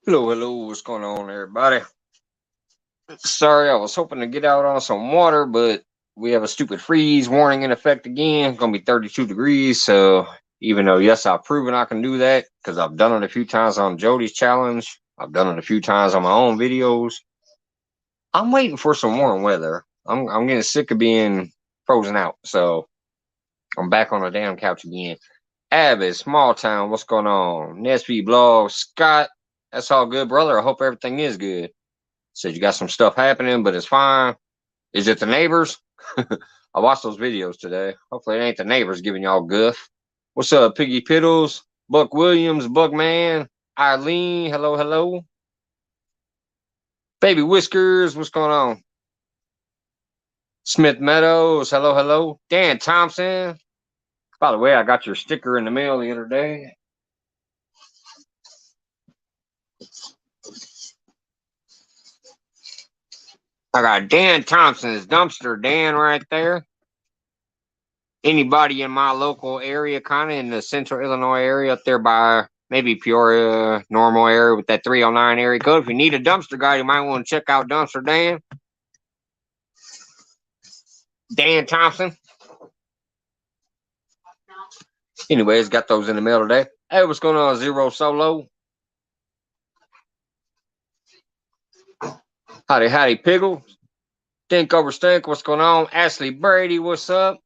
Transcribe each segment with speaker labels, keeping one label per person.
Speaker 1: Hello, hello, what's going on, everybody? Sorry, I was hoping to get out on some water, but we have a stupid freeze warning in effect again. It's gonna be 32 degrees. So, even though, yes, I've proven I can do that because I've done it a few times on Jody's challenge, I've done it a few times on my own videos. I'm waiting for some warm weather. I'm getting sick of being frozen out. So, I'm back on the damn couch again. Abbott, small town, what's going on? Nesby blog, Scott, that's all good, brother. I hope everything is good. Said you got some stuff happening, but it's fine. Is it the neighbors? I watched those videos today. Hopefully it ain't the neighbors giving y'all guff. What's up, Piggy Piddles? Buck Williams, Bugman, Eileen, hello, hello. Baby Whiskers, what's going on? Smith Meadows, hello, hello. Dan Thompson. By the way, I got your sticker in the mail the other day. I got Dan Thompson's dumpster, Dan, right there. Anybody in my local area, kind of in the central Illinois area, up there by maybe Peoria, Normal area with that 309 area code. If you need a dumpster guy, you might want to check out Dumpster Dan. Dan Thompson. Anyways, got those in the mail today. Hey, what's going on, Zero Solo? Howdy, howdy, Piggle. Stink over stink, what's going on? Ashley Brady, what's up?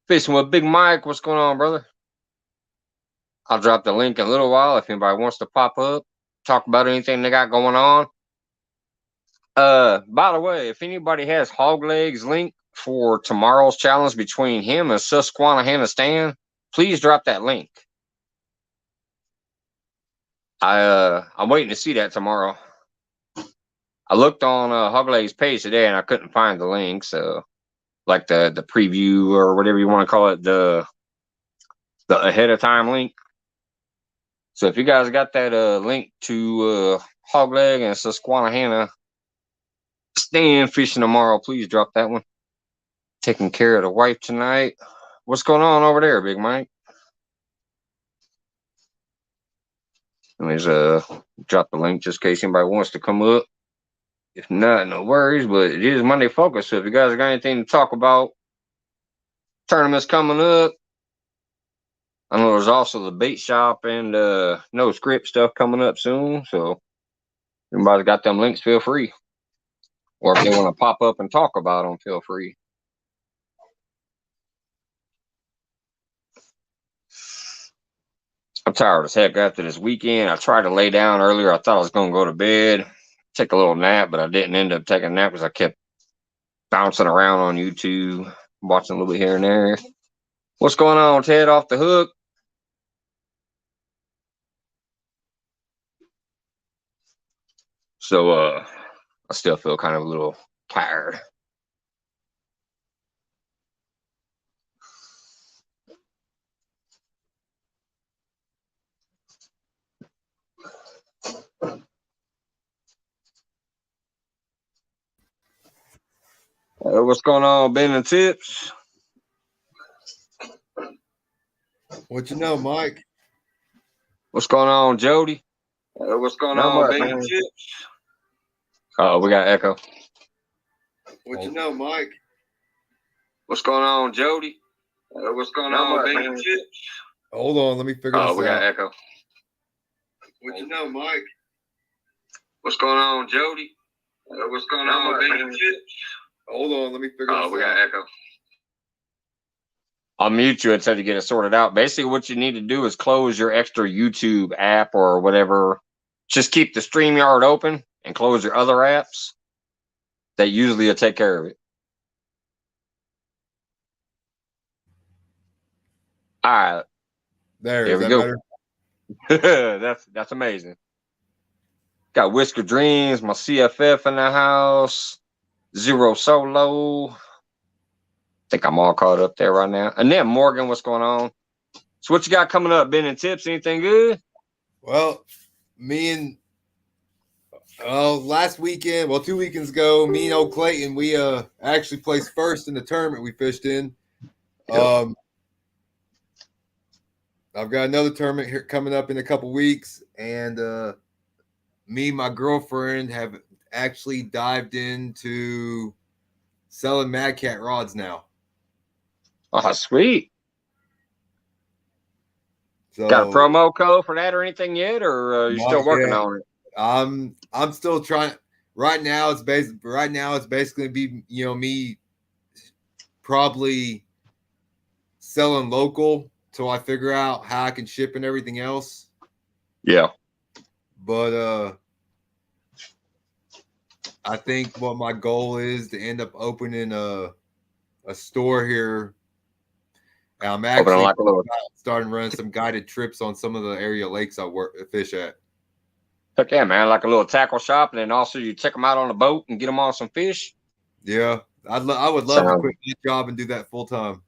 Speaker 1: Fishing with Big Mike, what's going on, brother? I'll drop the link in a little while if anybody wants to pop up, talk about anything they got going on. By the way, if anybody has Hog Legs link for tomorrow's challenge between him and Susquehanna Stan, please drop that link. I'm waiting to see that tomorrow. I looked on Hog Legs page today and I couldn't find the link, so like the preview or whatever you want to call it, the ahead of time link. So if you guys got that link to Hog Leg and Susquehanna Stan fishing tomorrow, please drop that one. Taking care of the wife tonight. What's going on over there, Big Mike? Let me just drop the link just in case anybody wants to come up. If not, no worries. But it is Monday Focus, so if you guys got anything to talk about, tournaments coming up. I know there's also the bait shop and no script stuff coming up soon. So if anybody's got them links, feel free. Or if they want to pop up and talk about them, feel free. I'm tired as heck after this weekend. I tried to lay down earlier. I thought I was going to go to bed, take a little nap, but I didn't end up taking a nap because I kept bouncing around on YouTube, watching a little bit here and there. What's going on, Ted? Off the hook? So, I still feel kind of a little tired. What's going on, Ben and Tips?
Speaker 2: What you know, Mike?
Speaker 1: What's going on, Jody? What's going on, Ben and Tips? Oh, we got echo.
Speaker 2: What you know, Mike?
Speaker 1: What's going on, Jody? What's going on, Ben and Tips?
Speaker 2: Hold on, let me figure this out.
Speaker 1: Oh, we got echo.
Speaker 2: What you know, Mike?
Speaker 1: What's going on, Jody? What's going on, Ben and Tips?
Speaker 2: Hold on, let me figure this out.
Speaker 1: Oh, we got echo. I'll mute you until you get it sorted out. Basically, what you need to do is close your extra YouTube app or whatever. Just keep the StreamYard open and close your other apps. That usually will take care of it. All right.
Speaker 2: There we go.
Speaker 1: That's amazing. Got Whisker Dreams, my CFF in the house. Zero Solo. Think I'm all caught up there right now. And then Morgan, what's going on? So what you got coming up, Ben and Tips? Anything good?
Speaker 2: Well, me and last weekend, 2 weekends ago, me and old Clayton, we actually placed first in the tournament we fished in. I've got another tournament here coming up in a couple weeks, and me and my girlfriend have actually dived into selling Mad Cat rods now.
Speaker 1: Oh, sweet. Got a
Speaker 2: So
Speaker 1: promo code for that or anything yet, or you
Speaker 2: not
Speaker 1: still working
Speaker 2: yet.
Speaker 1: on it?
Speaker 2: I'm still trying. Right now, it's basically be me probably selling local till I figure out how I can ship and everything else.
Speaker 1: Yeah.
Speaker 2: But I think what my goal is to end up opening a store here. And I'm
Speaker 1: Opening
Speaker 2: actually
Speaker 1: like a little.
Speaker 2: starting running some guided trips on some of the area lakes I fish at.
Speaker 1: Heck yeah, man! Like a little tackle shop, and then also you check them out on the boat and get them on some fish.
Speaker 2: Yeah, I would love to
Speaker 1: Sounds.
Speaker 2: quit my job and do that full time.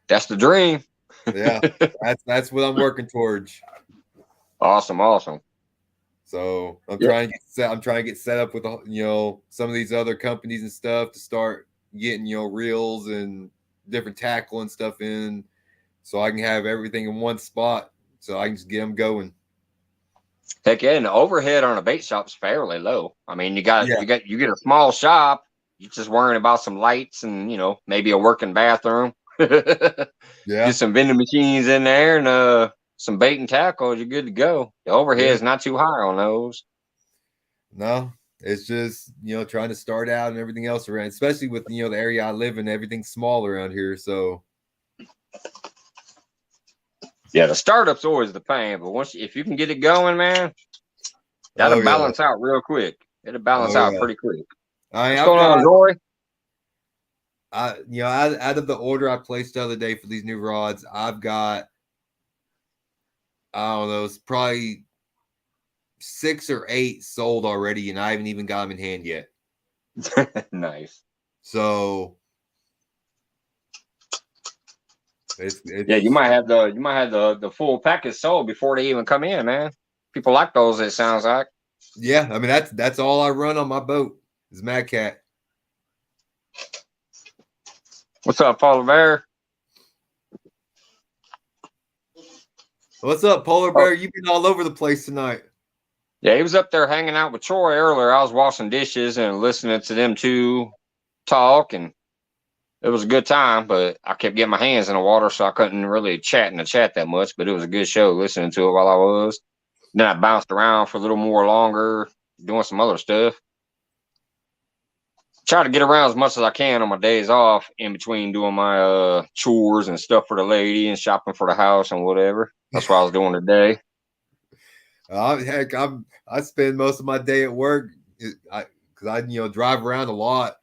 Speaker 1: That's the dream.
Speaker 2: Yeah, that's what I'm working towards.
Speaker 1: Awesome, awesome.
Speaker 2: So I'm
Speaker 1: Yeah.
Speaker 2: trying to get set. I'm trying to get set up with some of these other companies and stuff to start getting reels and different tackle and stuff in, so I can have everything in one spot, so I can just get them going.
Speaker 1: Heck yeah, and the overhead on a bait shop is fairly low. I mean, you
Speaker 2: Yeah,
Speaker 1: get a small shop. You're just worrying about some lights and maybe a working bathroom.
Speaker 2: yeah,
Speaker 1: Get some vending machines in there and some bait and tackle. You're good to go. The overhead
Speaker 2: yeah.
Speaker 1: is not too high on those.
Speaker 2: No, it's just trying to start out and everything else around, especially with the area I live in. Everything's small around here, so
Speaker 1: Yeah, the startup's always the pain, but if you can get it going, man, that'll
Speaker 2: oh yeah,
Speaker 1: balance out real quick. It'll balance
Speaker 2: oh
Speaker 1: out
Speaker 2: yeah.
Speaker 1: pretty quick. What's
Speaker 2: I've
Speaker 1: going on,
Speaker 2: got
Speaker 1: Jory?
Speaker 2: out of the order I placed the other day for these new rods, I've got, I don't know, it's probably 6 or 8 sold already, and I haven't even got them in hand yet.
Speaker 1: Nice.
Speaker 2: So
Speaker 1: Yeah,
Speaker 2: it's
Speaker 1: you might have the full package sold before they even come in, man. People like those. It sounds like.
Speaker 2: yeah. I mean that's all I run on my boat is Mad Cat.
Speaker 1: What's up, Polar Bear?
Speaker 2: What's up, Polar
Speaker 1: Oh,
Speaker 2: Bear? You've been all over the place tonight.
Speaker 1: yeah, he was up there hanging out with Troy earlier. I was washing dishes and listening to them two talk, and it was a good time. But I kept getting my hands in the water, so I couldn't really chat in the chat that much. But it was a good show listening to it while I was. Then I bounced around for a little more longer, doing some other stuff. Try to get around as much as I can on my days off in between doing my chores and stuff for the lady and shopping for the house and whatever. That's what I was doing today.
Speaker 2: Heck, I spend most of my day at work because I drive around a lot,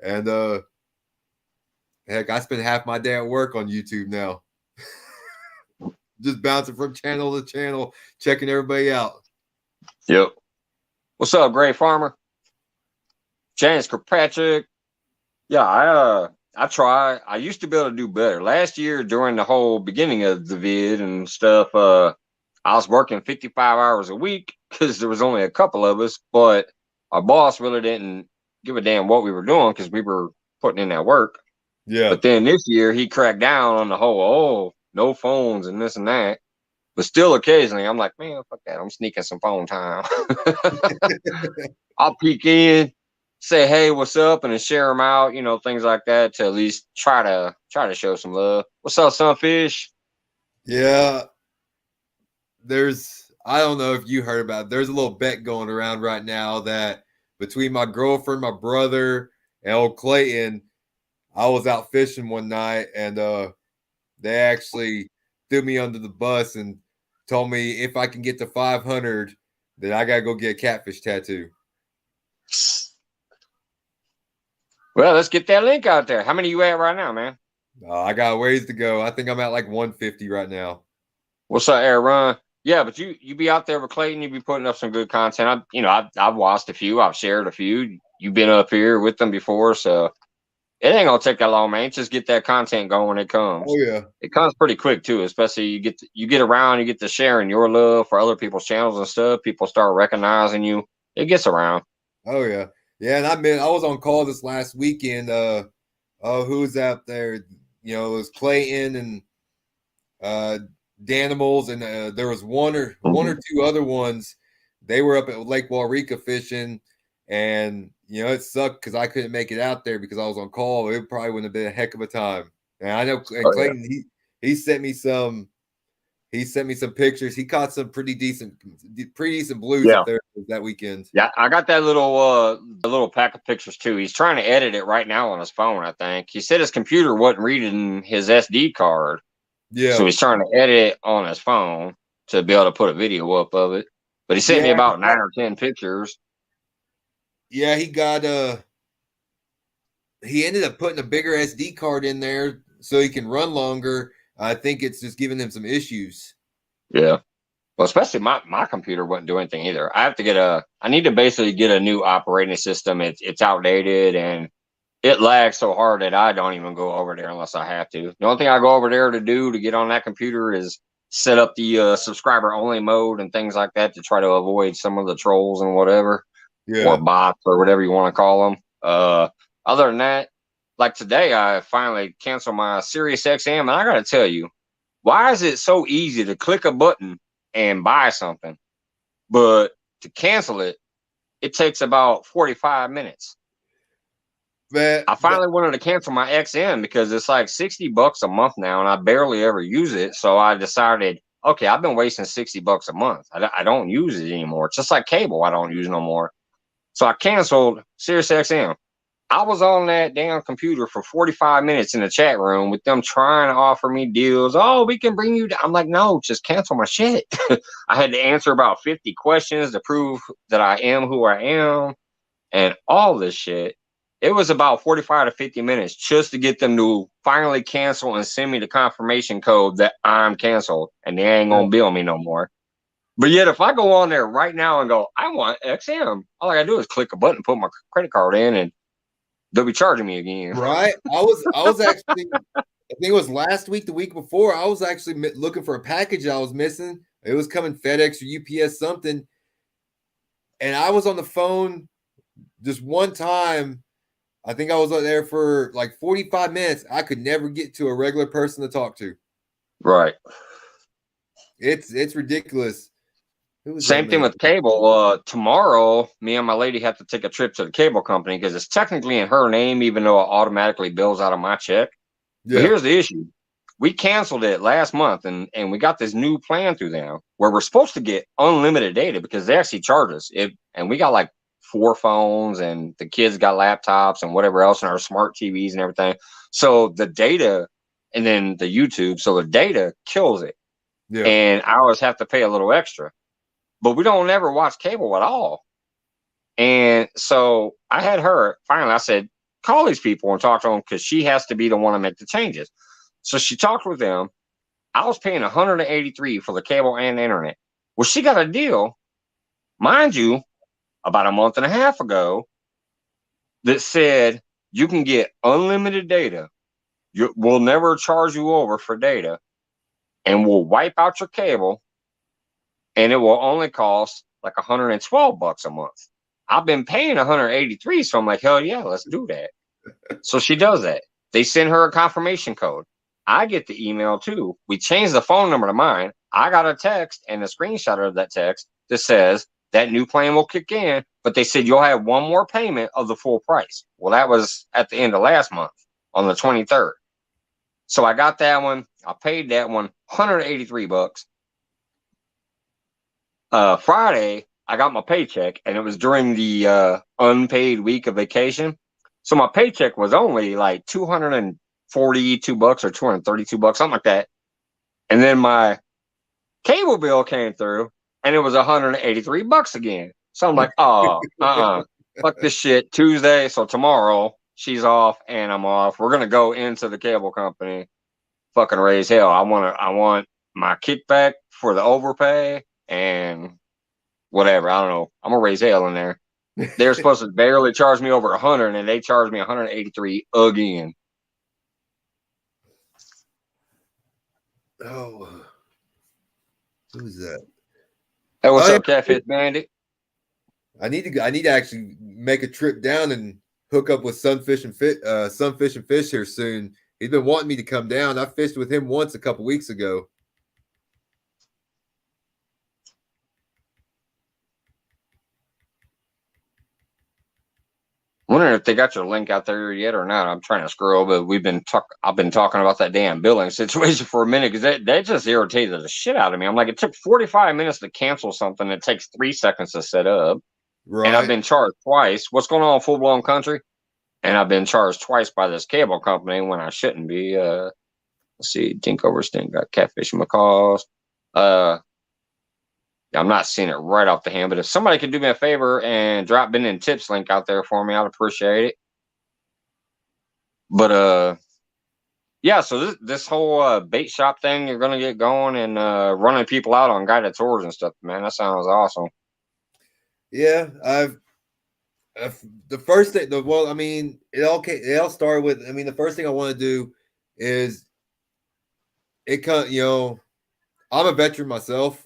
Speaker 2: and heck, I spend half my day at work on YouTube now, just bouncing from channel to channel, checking everybody out.
Speaker 1: Yep. What's up, Gray Farmer? James Kirkpatrick. Yeah, I try. I used to be able to do better. Last year during the whole beginning of the vid and stuff, I was working 55 hours a week because there was only a couple of us, but our boss really didn't give a damn what we were doing because we were putting in that work.
Speaker 2: Yeah,
Speaker 1: But then this year he cracked down on the whole, no phones and this and that. But still occasionally I'm like, man, fuck that. I'm sneaking some phone time. I'll peek in, say, hey, what's up, and then share them out, things like that to at least try to show some love. What's up, Sunfish?
Speaker 2: yeah. I don't know if you heard about it. There's a little bet going around right now that between my girlfriend, my brother, and old Clayton, I was out fishing one night and they actually threw me under the bus and told me if I can get to 500, then I gotta go get a catfish tattoo.
Speaker 1: Well, let's get that link out there. How many you at right now, man?
Speaker 2: I got a ways to go. I think I'm at like 150 right now.
Speaker 1: What's up, Aaron? Yeah, but you be out there with Clayton. You be putting up some good content. I've watched a few. I've shared a few. You've been up here with them before, so it ain't gonna take that long, man. Just get that content going when it comes.
Speaker 2: Oh yeah,
Speaker 1: It comes pretty quick too. Especially you get around, you get to sharing your love for other people's channels and stuff. People start recognizing you. It gets around.
Speaker 2: oh yeah, yeah. And I was on call this last weekend. Who's out there? It was Clayton and Danimals, and there was one or two other ones they were up at Lake Waurika fishing, and it sucked because I couldn't make it out there because I was on call. It probably wouldn't have been a heck of a time. And I know, and Clayton, he sent me some. He sent me some pictures. He caught some pretty decent blues up there that weekend.
Speaker 1: Yeah, I got that little pack of pictures too. He's trying to edit it right now on his phone, I think. He said his computer wasn't reading his SD card.
Speaker 2: Yeah.
Speaker 1: So he's trying to edit it on his phone to be able to put a video up of it. But he sent me about 9 or 10 pictures.
Speaker 2: Yeah, he ended up putting a bigger SD card in there so he can run longer. I think it's just giving him some issues.
Speaker 1: Yeah. Well, especially my computer wouldn't do anything either. I need to basically get a new operating system. It's outdated and it lags so hard that I don't even go over there unless I have to. The only thing I go over there to do to get on that computer is set up the subscriber only mode and things like that to try to avoid some of the trolls and whatever, or bots or whatever you want to call them. Other than that, like today, I finally canceled my Sirius XM, and I got to tell you, why is it so easy to click a button and buy something, but to cancel it, it takes about 45 minutes. I finally wanted to cancel my XM because it's like $60 a month now, and I barely ever use it. So I decided, okay, I've been wasting $60 a month. I don't use it anymore. It's just like cable. I don't use no more. So I canceled Sirius XM. I was on that damn computer for 45 minutes in the chat room with them trying to offer me deals. Oh, we can bring you down. I'm like, no, just cancel my shit. I had to answer about 50 questions to prove that I am who I am and all this shit. It was about 45 to 50 minutes just to get them to finally cancel and send me the confirmation code that I'm canceled and they ain't gonna bill me no more. But yet, if I go on there right now and go, I want XM, all I gotta do is click a button, put my credit card in, and they'll be charging me again.
Speaker 2: Right. I was actually, I think it was last week, the week before, I was actually looking for a package I was missing. It was coming FedEx or UPS something. And I was on the phone just one time. I think I was there for like 45 minutes. I could never get to a regular person to talk to.
Speaker 1: Right.
Speaker 2: It's ridiculous.
Speaker 1: Same thing with cable. Tomorrow, me and my lady have to take a trip to the cable company because it's technically in her name, even though it automatically bills out of my check. Yeah. But here's the issue. We canceled it last month, and we got this new plan through them where we're supposed to get unlimited data because they actually charge us. And we got like 4 phones, and the kids got laptops and whatever else, and our smart TVs and everything. So the data, and then the YouTube, so the data kills it. Yeah. And I always have to pay a little extra. But we don't ever watch cable at all. And so I had her, finally, I said, call these people and talk to them because she has to be the one to make the changes. So she talked with them. I was paying $183 for the cable and the internet. Well, she got a deal, mind you, about a month and a half ago that said you can get unlimited data. We'll never charge you over for data, and we'll wipe out your cable. And it will only cost like $112 a month. I've been paying $183, so I'm like, hell yeah, let's do that. So she does that. They send her a confirmation code. I get the email too. We changed the phone number to mine. I got a text and a screenshot of that text that says that new plan will kick in, but they said you'll have one more payment of the full price. Well, that was at the end of last month on the 23rd. So I got that one. I paid that one $183. Friday, I got my paycheck, and it was during the unpaid week of vacation. So my paycheck was only like $242 or $232, something like that. And then my cable bill came through, and it was $183 again. So I'm like, oh, fuck this shit. Tuesday, so tomorrow she's off and I'm off. We're gonna go into the cable company, fucking raise hell. I want my kickback for the overpay. And whatever, I don't know. I'm gonna raise hell in there. They're supposed to barely charge me over 100, and they charged me 183 again.
Speaker 2: Oh, who's that?
Speaker 1: Hey, what's up, Catfish Bandit?
Speaker 2: I need to actually make a trip down and hook up with Sunfish and Fish here soon. He's been wanting me to come down. I fished with him once a couple weeks ago.
Speaker 1: Wondering if they got your link out there yet or not. I'm trying to scroll, but I've been talking about that damn billing situation for a minute because that just irritated the shit out of me. I'm like, it took 45 minutes to cancel something. It takes 3 seconds to set up, and I've
Speaker 2: Right.
Speaker 1: been charged twice. What's going on, full blown country? And I've been charged twice by this cable company when I shouldn't be. Let's see, Dink over Stink got catfish macaws. I'm not seeing it right off the hand, but if somebody could do me a favor and drop Ben and Tips link out there for me, I'd appreciate it. But yeah, so this whole bait shop thing you're gonna get going and running people out on guided tours and stuff, man. That sounds awesome.
Speaker 2: Yeah, the first thing. Well, I mean, it all started with. I mean, the first thing I want to do is I'm a veteran myself,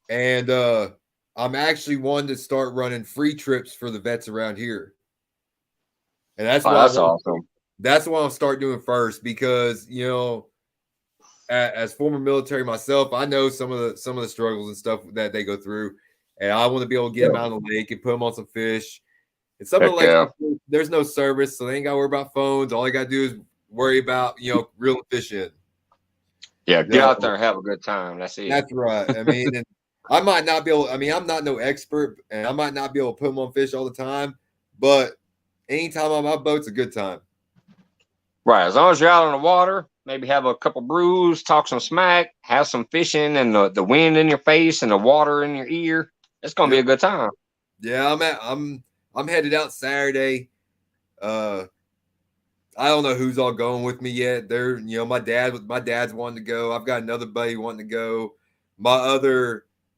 Speaker 2: and I'm actually wanting to start running free trips for the vets around here, and that's what
Speaker 1: That's awesome.
Speaker 2: That's what I'll start doing first because as former military myself, I know some of the struggles and stuff that they go through, and I want to be able to get them out on the lake and put them on some fish. And some of the lakes, there's no service, so they ain't got to worry about phones. All they got to do is worry about reeling fish in.
Speaker 1: Yeah, get out there and have a good time. That's it.
Speaker 2: That's right. I mean, and I might not be able. I mean, I'm not no expert, and I might not be able to put them on fish all the time, but anytime on my boat's a good time.
Speaker 1: Right, as long as you're out on the water, maybe have a couple brews, talk some smack, have some fishing, and the wind in your face and the water in your ear. It's gonna be a good time.
Speaker 2: Yeah, I'm headed out Saturday. I don't know who's all going with me yet. They're my dad's wanting to go. I've got another buddy wanting to go.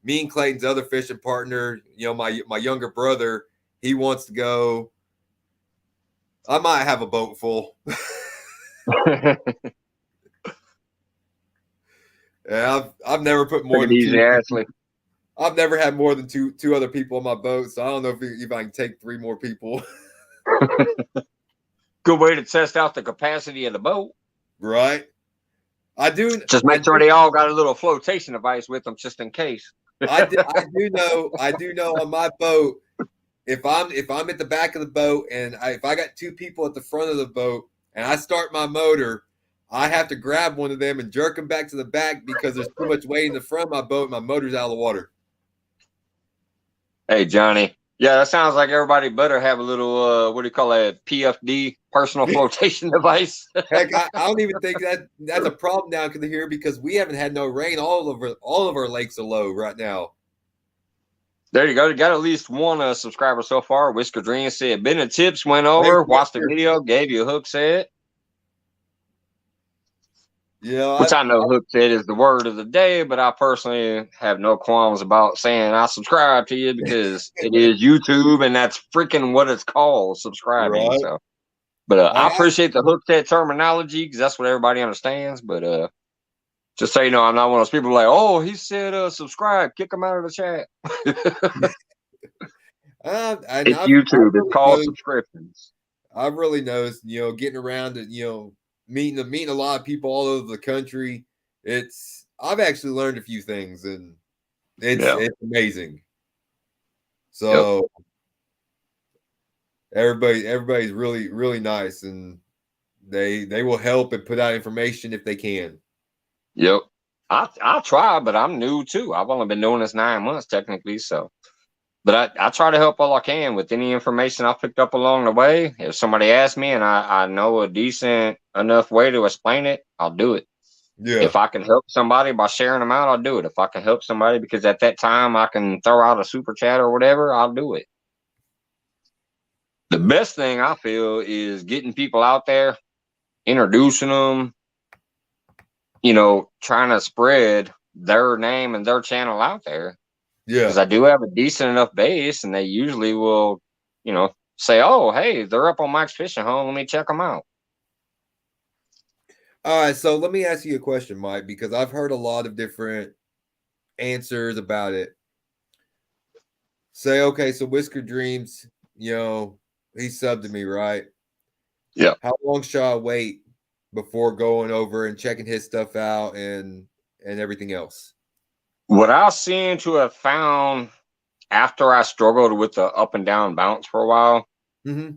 Speaker 2: Me and Clayton's other fishing partner, my younger brother, he wants to go. I might have a boat full. Yeah, I've never put more than
Speaker 1: easy, Ashley.
Speaker 2: I've never had more than two other people on my boat, so I don't know if I can take 3 more people.
Speaker 1: Good way to test out the capacity of the boat.
Speaker 2: Right. I do.
Speaker 1: Just make sure they all got a little flotation device with them, just in case.
Speaker 2: I do know on my boat, if I'm at the back of the boat and if I got 2 people at the front of the boat and I start my motor, I have to grab one of them and jerk them back to the back because there's too much weight in the front of my boat and my motor's out of the water.
Speaker 1: Hey, Johnny. Yeah, that sounds like everybody better have a little, what do you call that, PFD, personal flotation device.
Speaker 2: Heck, I don't even think that's a problem down here because we haven't had no rain. All of our lakes are low right now.
Speaker 1: There you go. You got at least one subscriber so far. Whisker Dream said, Ben and Tips went over, watched the video, gave you a hook set.
Speaker 2: Yeah,
Speaker 1: which I know Hook said is the word of the day, but I personally have no qualms about saying I subscribe to you because it is YouTube and that's freaking what it's called, subscribing. Right. So, but I appreciate the Hook set terminology because that's what everybody understands. But just so you know, I'm not one of those people like, oh, he said subscribe, kick him out of the chat. It's YouTube. It's called subscriptions.
Speaker 2: I've really noticed, getting around and meeting a lot of people all over the country. I've actually learned a few things and it's amazing. So everybody's really, really nice and they will help and put out information if they can.
Speaker 1: Yep. I try, but I'm new too. I've only been doing this 9 months technically. So, but I try to help all I can with any information I picked up along the way. If somebody asks me and I know a decent enough way to explain it, I'll do it. Yeah. If I can help somebody by sharing them out, I'll do it. If I can help somebody because at that time I can throw out a super chat or whatever, I'll do it. The best thing I feel is getting people out there, introducing them, trying to spread their name and their channel out there. Yeah. Because I do have a decent enough base and they usually will, say, oh, hey, they're up on Mike's Fishing Home. Let me check them out.
Speaker 2: All right. So let me ask you a question, Mike, because I've heard a lot of different answers about it. Say, okay, so Whisker Dreams, he subbed to me, right?
Speaker 1: Yeah.
Speaker 2: How long should I wait before going over and checking his stuff out and everything else?
Speaker 1: What I seem to have found after I struggled with the up and down bounce for a while
Speaker 2: Mm-hmm.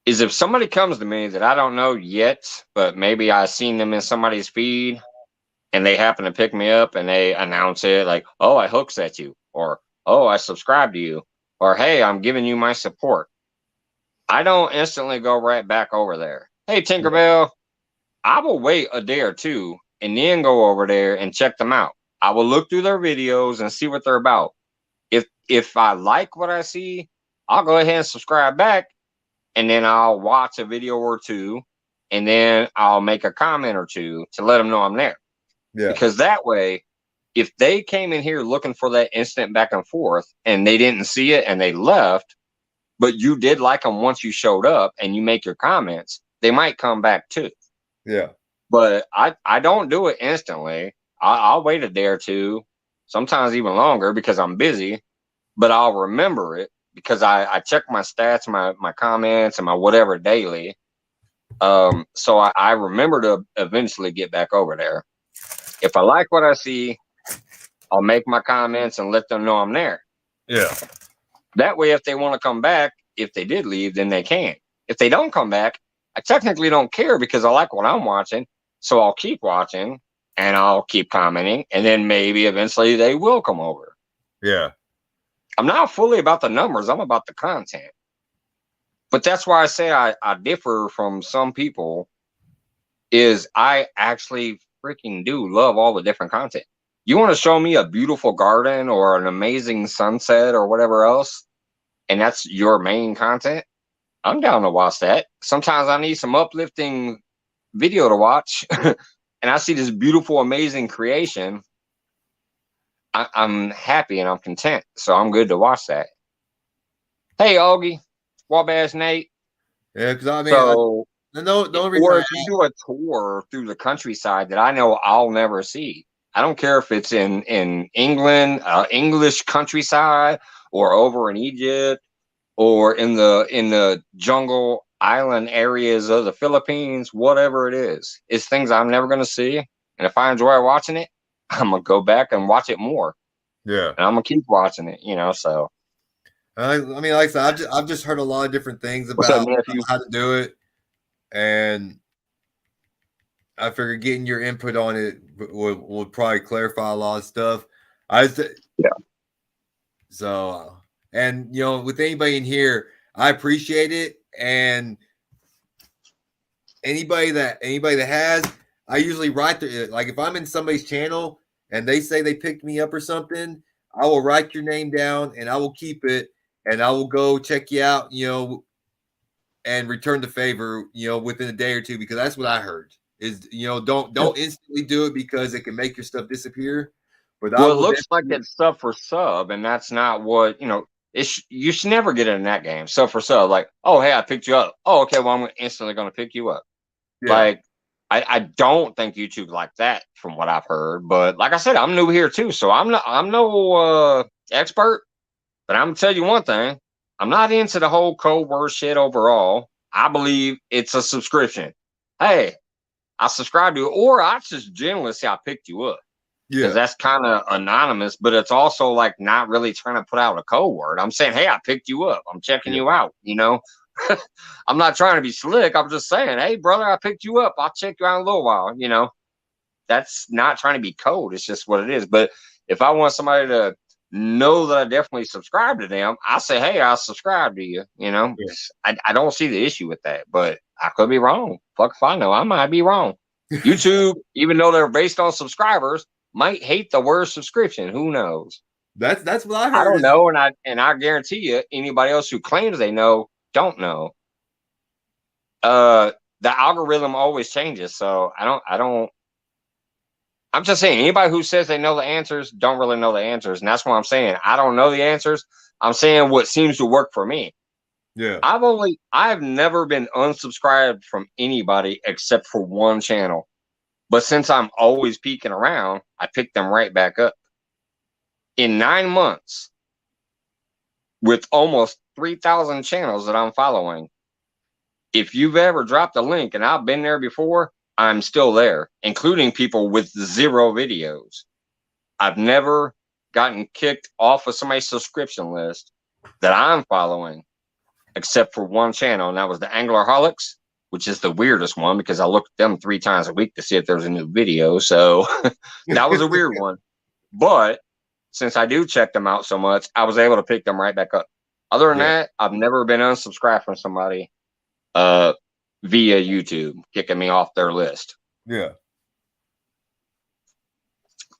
Speaker 1: is if somebody comes to me that I don't know yet, but maybe I've seen them in somebody's feed and they happen to pick me up and they announce it like, oh, I hooks at you, or oh, I subscribe to you, or hey, I'm giving you my support. I don't instantly go right back over there. Hey, Tinkerbell, I will wait a day or two and then go over there and check them out. I will look through their videos and see what they're about. If I like what I see, I'll go ahead and subscribe back, and then I'll watch a video or two, and then I'll make a comment or two to let them know I'm there.
Speaker 2: Yeah.
Speaker 1: Because that way, if they came in here looking for that instant back and forth and they didn't see it and they left, but you did like them once you showed up and you make your comments, they might come back too.
Speaker 2: Yeah.
Speaker 1: But I don't do it instantly. I'll wait a day or two, sometimes even longer because I'm busy, but I'll remember it because I check my stats, my comments, and my whatever daily. So I remember to eventually get back over there. If I like what I see, I'll make my comments and let them know I'm there.
Speaker 2: Yeah.
Speaker 1: That way, if they want to come back, if they did leave, then they can. If they don't come back, I technically don't care because I like what I'm watching. So I'll keep watching and I'll keep commenting. And then maybe eventually they will come over.
Speaker 2: Yeah.
Speaker 1: I'm not fully about the numbers. I'm about the content. But that's why I say I differ from some people is I actually freaking do love all the different content. You want to show me a beautiful garden or an amazing sunset or whatever else, and that's your main content, I'm down to watch that. Sometimes I need some uplifting video to watch, and I see this beautiful, amazing creation. I'm happy and I'm content, so I'm good to watch that. Hey, Augie, Wabash Nate.
Speaker 2: Yeah, because I mean,
Speaker 1: So,
Speaker 2: the only reason
Speaker 1: or if you do a tour through the countryside that I know I'll never see, I don't care if it's in England, English countryside, or over in Egypt, or in the jungle island areas of the Philippines, whatever it is. It's things I'm never going to see. And if I enjoy watching it, I'm going to go back and watch it more.
Speaker 2: Yeah.
Speaker 1: And I'm going to keep watching it, so.
Speaker 2: I mean, like I said, I've just heard a lot of different things
Speaker 1: What's up,
Speaker 2: about
Speaker 1: nephew?
Speaker 2: how to do it. And I figured getting your input on it would probably clarify a lot of stuff.
Speaker 1: Yeah.
Speaker 2: So, and with anybody in here, I appreciate it. And anybody that has, I usually write like if I'm in somebody's channel and they say they picked me up or something, I will write your name down and I will keep it and I will go check you out, and return the favor, within a day or two, because that's what I heard is, don't instantly do it because it can make your stuff disappear. But
Speaker 1: Well, it looks like it's sub for sub, and that's not what, you should never get in that game. Sub for sub, like, oh, hey, I picked you up. Oh, okay, well, I'm instantly going to pick you up.
Speaker 2: Yeah.
Speaker 1: Like, I don't think YouTube's like that from what I've heard. But like I said, I'm new here too, so I'm no expert. But I'm gonna tell you one thing: I'm not into the whole code word shit overall. I believe it's a subscription. Hey, I subscribe to it, or I just generally say I picked you up. Because that's kind of anonymous, but it's also like not really trying to put out a code word. I'm saying, hey, I picked you up. I'm checking you out, I'm not trying to be slick. I'm just saying, hey, brother, I picked you up. I'll check you out in a little while, That's not trying to be code. It's just what it is. But if I want somebody to know that I definitely subscribe to them, I say, hey, I'll subscribe to you, I don't see the issue with that, but I could be wrong. Fuck if I know. I might be wrong. YouTube, even though they're based on subscribers, might hate the word subscription. Who knows?
Speaker 2: That's what I heard.
Speaker 1: I don't know, and I guarantee you, anybody else who claims they know don't know. The algorithm always changes, so I don't. I'm just saying, anybody who says they know the answers don't really know the answers, and that's what I'm saying. I don't know the answers. I'm saying what seems to work for me.
Speaker 2: Yeah,
Speaker 1: I've never been unsubscribed from anybody except for one channel. But since I'm always peeking around, I pick them right back up. In 9 months, with almost 3,000 channels that I'm following, if you've ever dropped a link, and I've been there before, I'm still there, including people with 0 videos. I've never gotten kicked off of somebody's subscription list that I'm following except for one channel, and that was the Anglerholics, which is the weirdest one because I looked at them 3 times a week to see if there was a new video. So that was a weird one. But since I do check them out so much, I was able to pick them right back up. Other than that, I've never been unsubscribed from somebody via YouTube, kicking me off their list.
Speaker 2: Yeah.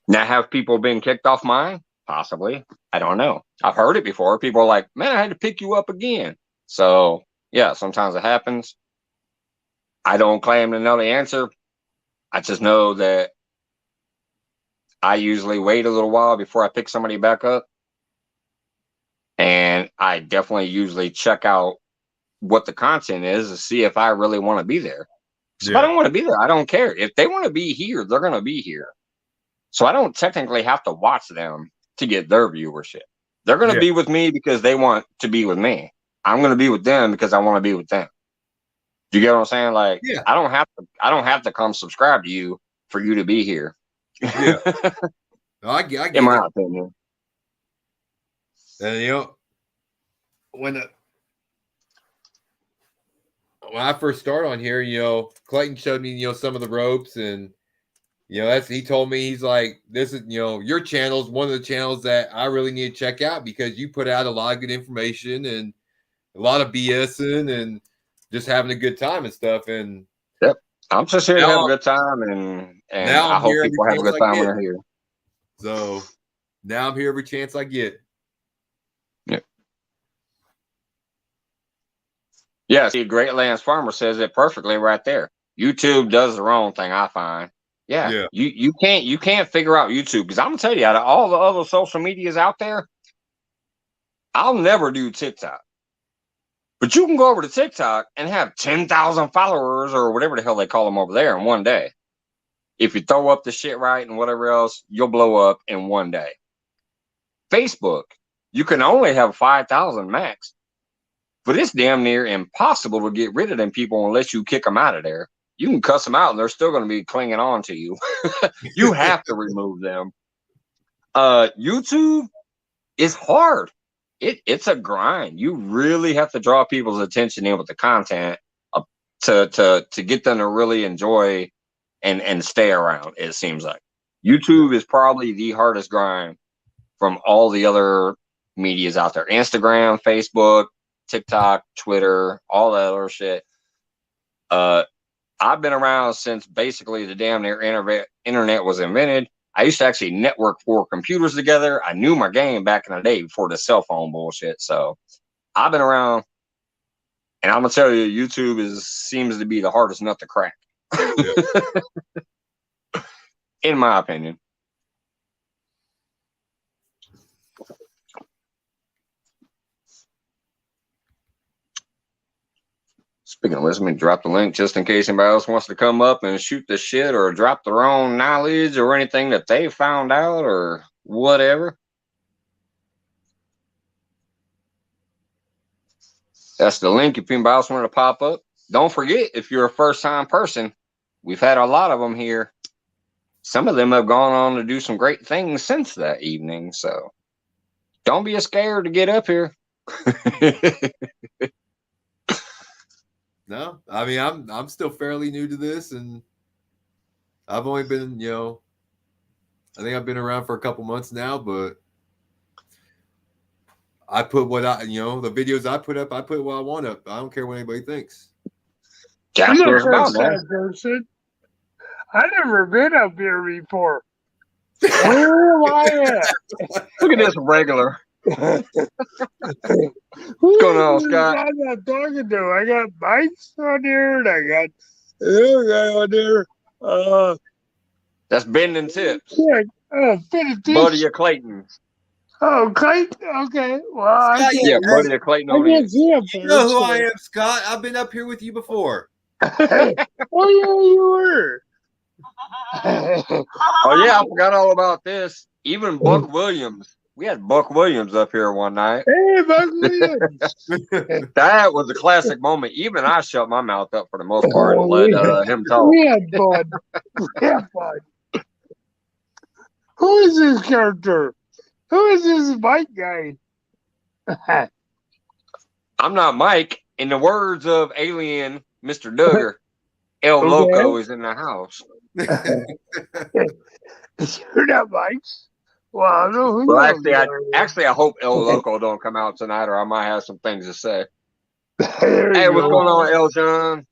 Speaker 1: Now, have people been kicked off mine? Possibly. I don't know. I've heard it before. People are like, man, I had to pick you up again. So, yeah, sometimes it happens. I don't claim to know the answer. I just know that I usually wait a little while before I pick somebody back up. And I definitely usually check out what the content is to see if I really want to be there. So if I don't want to be there, I don't care. If they want to be here, they're going to be here. So I don't technically have to watch them to get their viewership. They're going to be with me because they want to be with me. I'm going to be with them because I want to be with them. Do you get what I'm saying? Like, I don't have to come subscribe to you for you to be here.
Speaker 2: Yeah. No, I get
Speaker 1: in my opinion.
Speaker 2: And you know, when I first started on here, you know, Clayton showed me, you know, some of the ropes, and you know, he told me, he's like, this is, you know, your channel is one of the channels that I really need to check out because you put out a lot of good information and a lot of BSing and just having a good time and stuff. And
Speaker 1: I'm just here to have a good time, and
Speaker 2: now
Speaker 1: I hope people have a good time when they're here.
Speaker 2: So now I'm here every chance I get.
Speaker 1: Yeah, see, Great Lands Farmer says it perfectly right there. YouTube does the wrong thing, I find. Yeah. You can't figure out YouTube, because I'm gonna tell you, out of all the other social medias out there, I'll never do TikTok. But you can go over to TikTok and have 10,000 followers or whatever the hell they call them over there in one day. If you throw up the shit right and whatever else, you'll blow up in one day. Facebook, you can only have 5,000 max, but it's damn near impossible to get rid of them people unless you kick them out of there. You can cuss them out and they're still going to be clinging on to you. You have to remove them. YouTube is hard. It's a grind. You really have to draw people's attention in with the content to get them to really enjoy and stay around. It seems like YouTube is probably the hardest grind from all the other medias out there. Instagram, Facebook, TikTok, Twitter, all that other shit. I've been around since basically the damn near internet was invented. I used to actually network 4 computers together. I knew my game back in the day before the cell phone bullshit. So I've been around, and I'm gonna tell you, YouTube seems to be the hardest nut to crack. In my opinion. Speaking of which, let me drop the link just in case anybody else wants to come up and shoot the shit or drop their own knowledge or anything that they found out or whatever. That's the link if anybody else wanted to pop up. Don't forget, if you're a first-time person, we've had a lot of them here. Some of them have gone on to do some great things since that evening. So don't be scared to get up here.
Speaker 2: No, I mean, I'm still fairly new to this, and I've only been, you know, I think I've been around for a couple months now, but I put what I, you know, the videos I put up, I put what I want up. I don't care what anybody thinks.
Speaker 3: I'm a first-time person. I've never been up here before. Where am I at?
Speaker 1: Look at this regular. What's going on, Scott?
Speaker 3: I'm not talking to. I got Mike's on here, and I got the guy on there.
Speaker 1: That's Bending Tips.
Speaker 3: Yeah, Bending Tips.
Speaker 1: Buddy of Clayton's.
Speaker 3: Oh, Clayton. Okay. Well,
Speaker 2: Scott,
Speaker 1: yeah, Buddy of Clayton.
Speaker 3: I can't see him.
Speaker 2: You know who I am, Scott. I've been up here with you before.
Speaker 3: Oh yeah, you were.
Speaker 1: Oh yeah, I forgot all about this. Even Buck Williams. We had Buck Williams up here one night.
Speaker 3: Hey, Buck Williams.
Speaker 1: That was a classic moment. Even I shut my mouth up for the most part and let him talk.
Speaker 3: We had fun. We had fun. Who is this character? Who is this Mike guy?
Speaker 1: I'm not Mike. In the words of Alien Mr. Duggar, El Loco is in the house.
Speaker 3: You're not Mike. Well, I don't know who.
Speaker 1: Well, actually, I hope El Loco don't come out tonight, or I might have some things to say. Hey, what's going on, El John?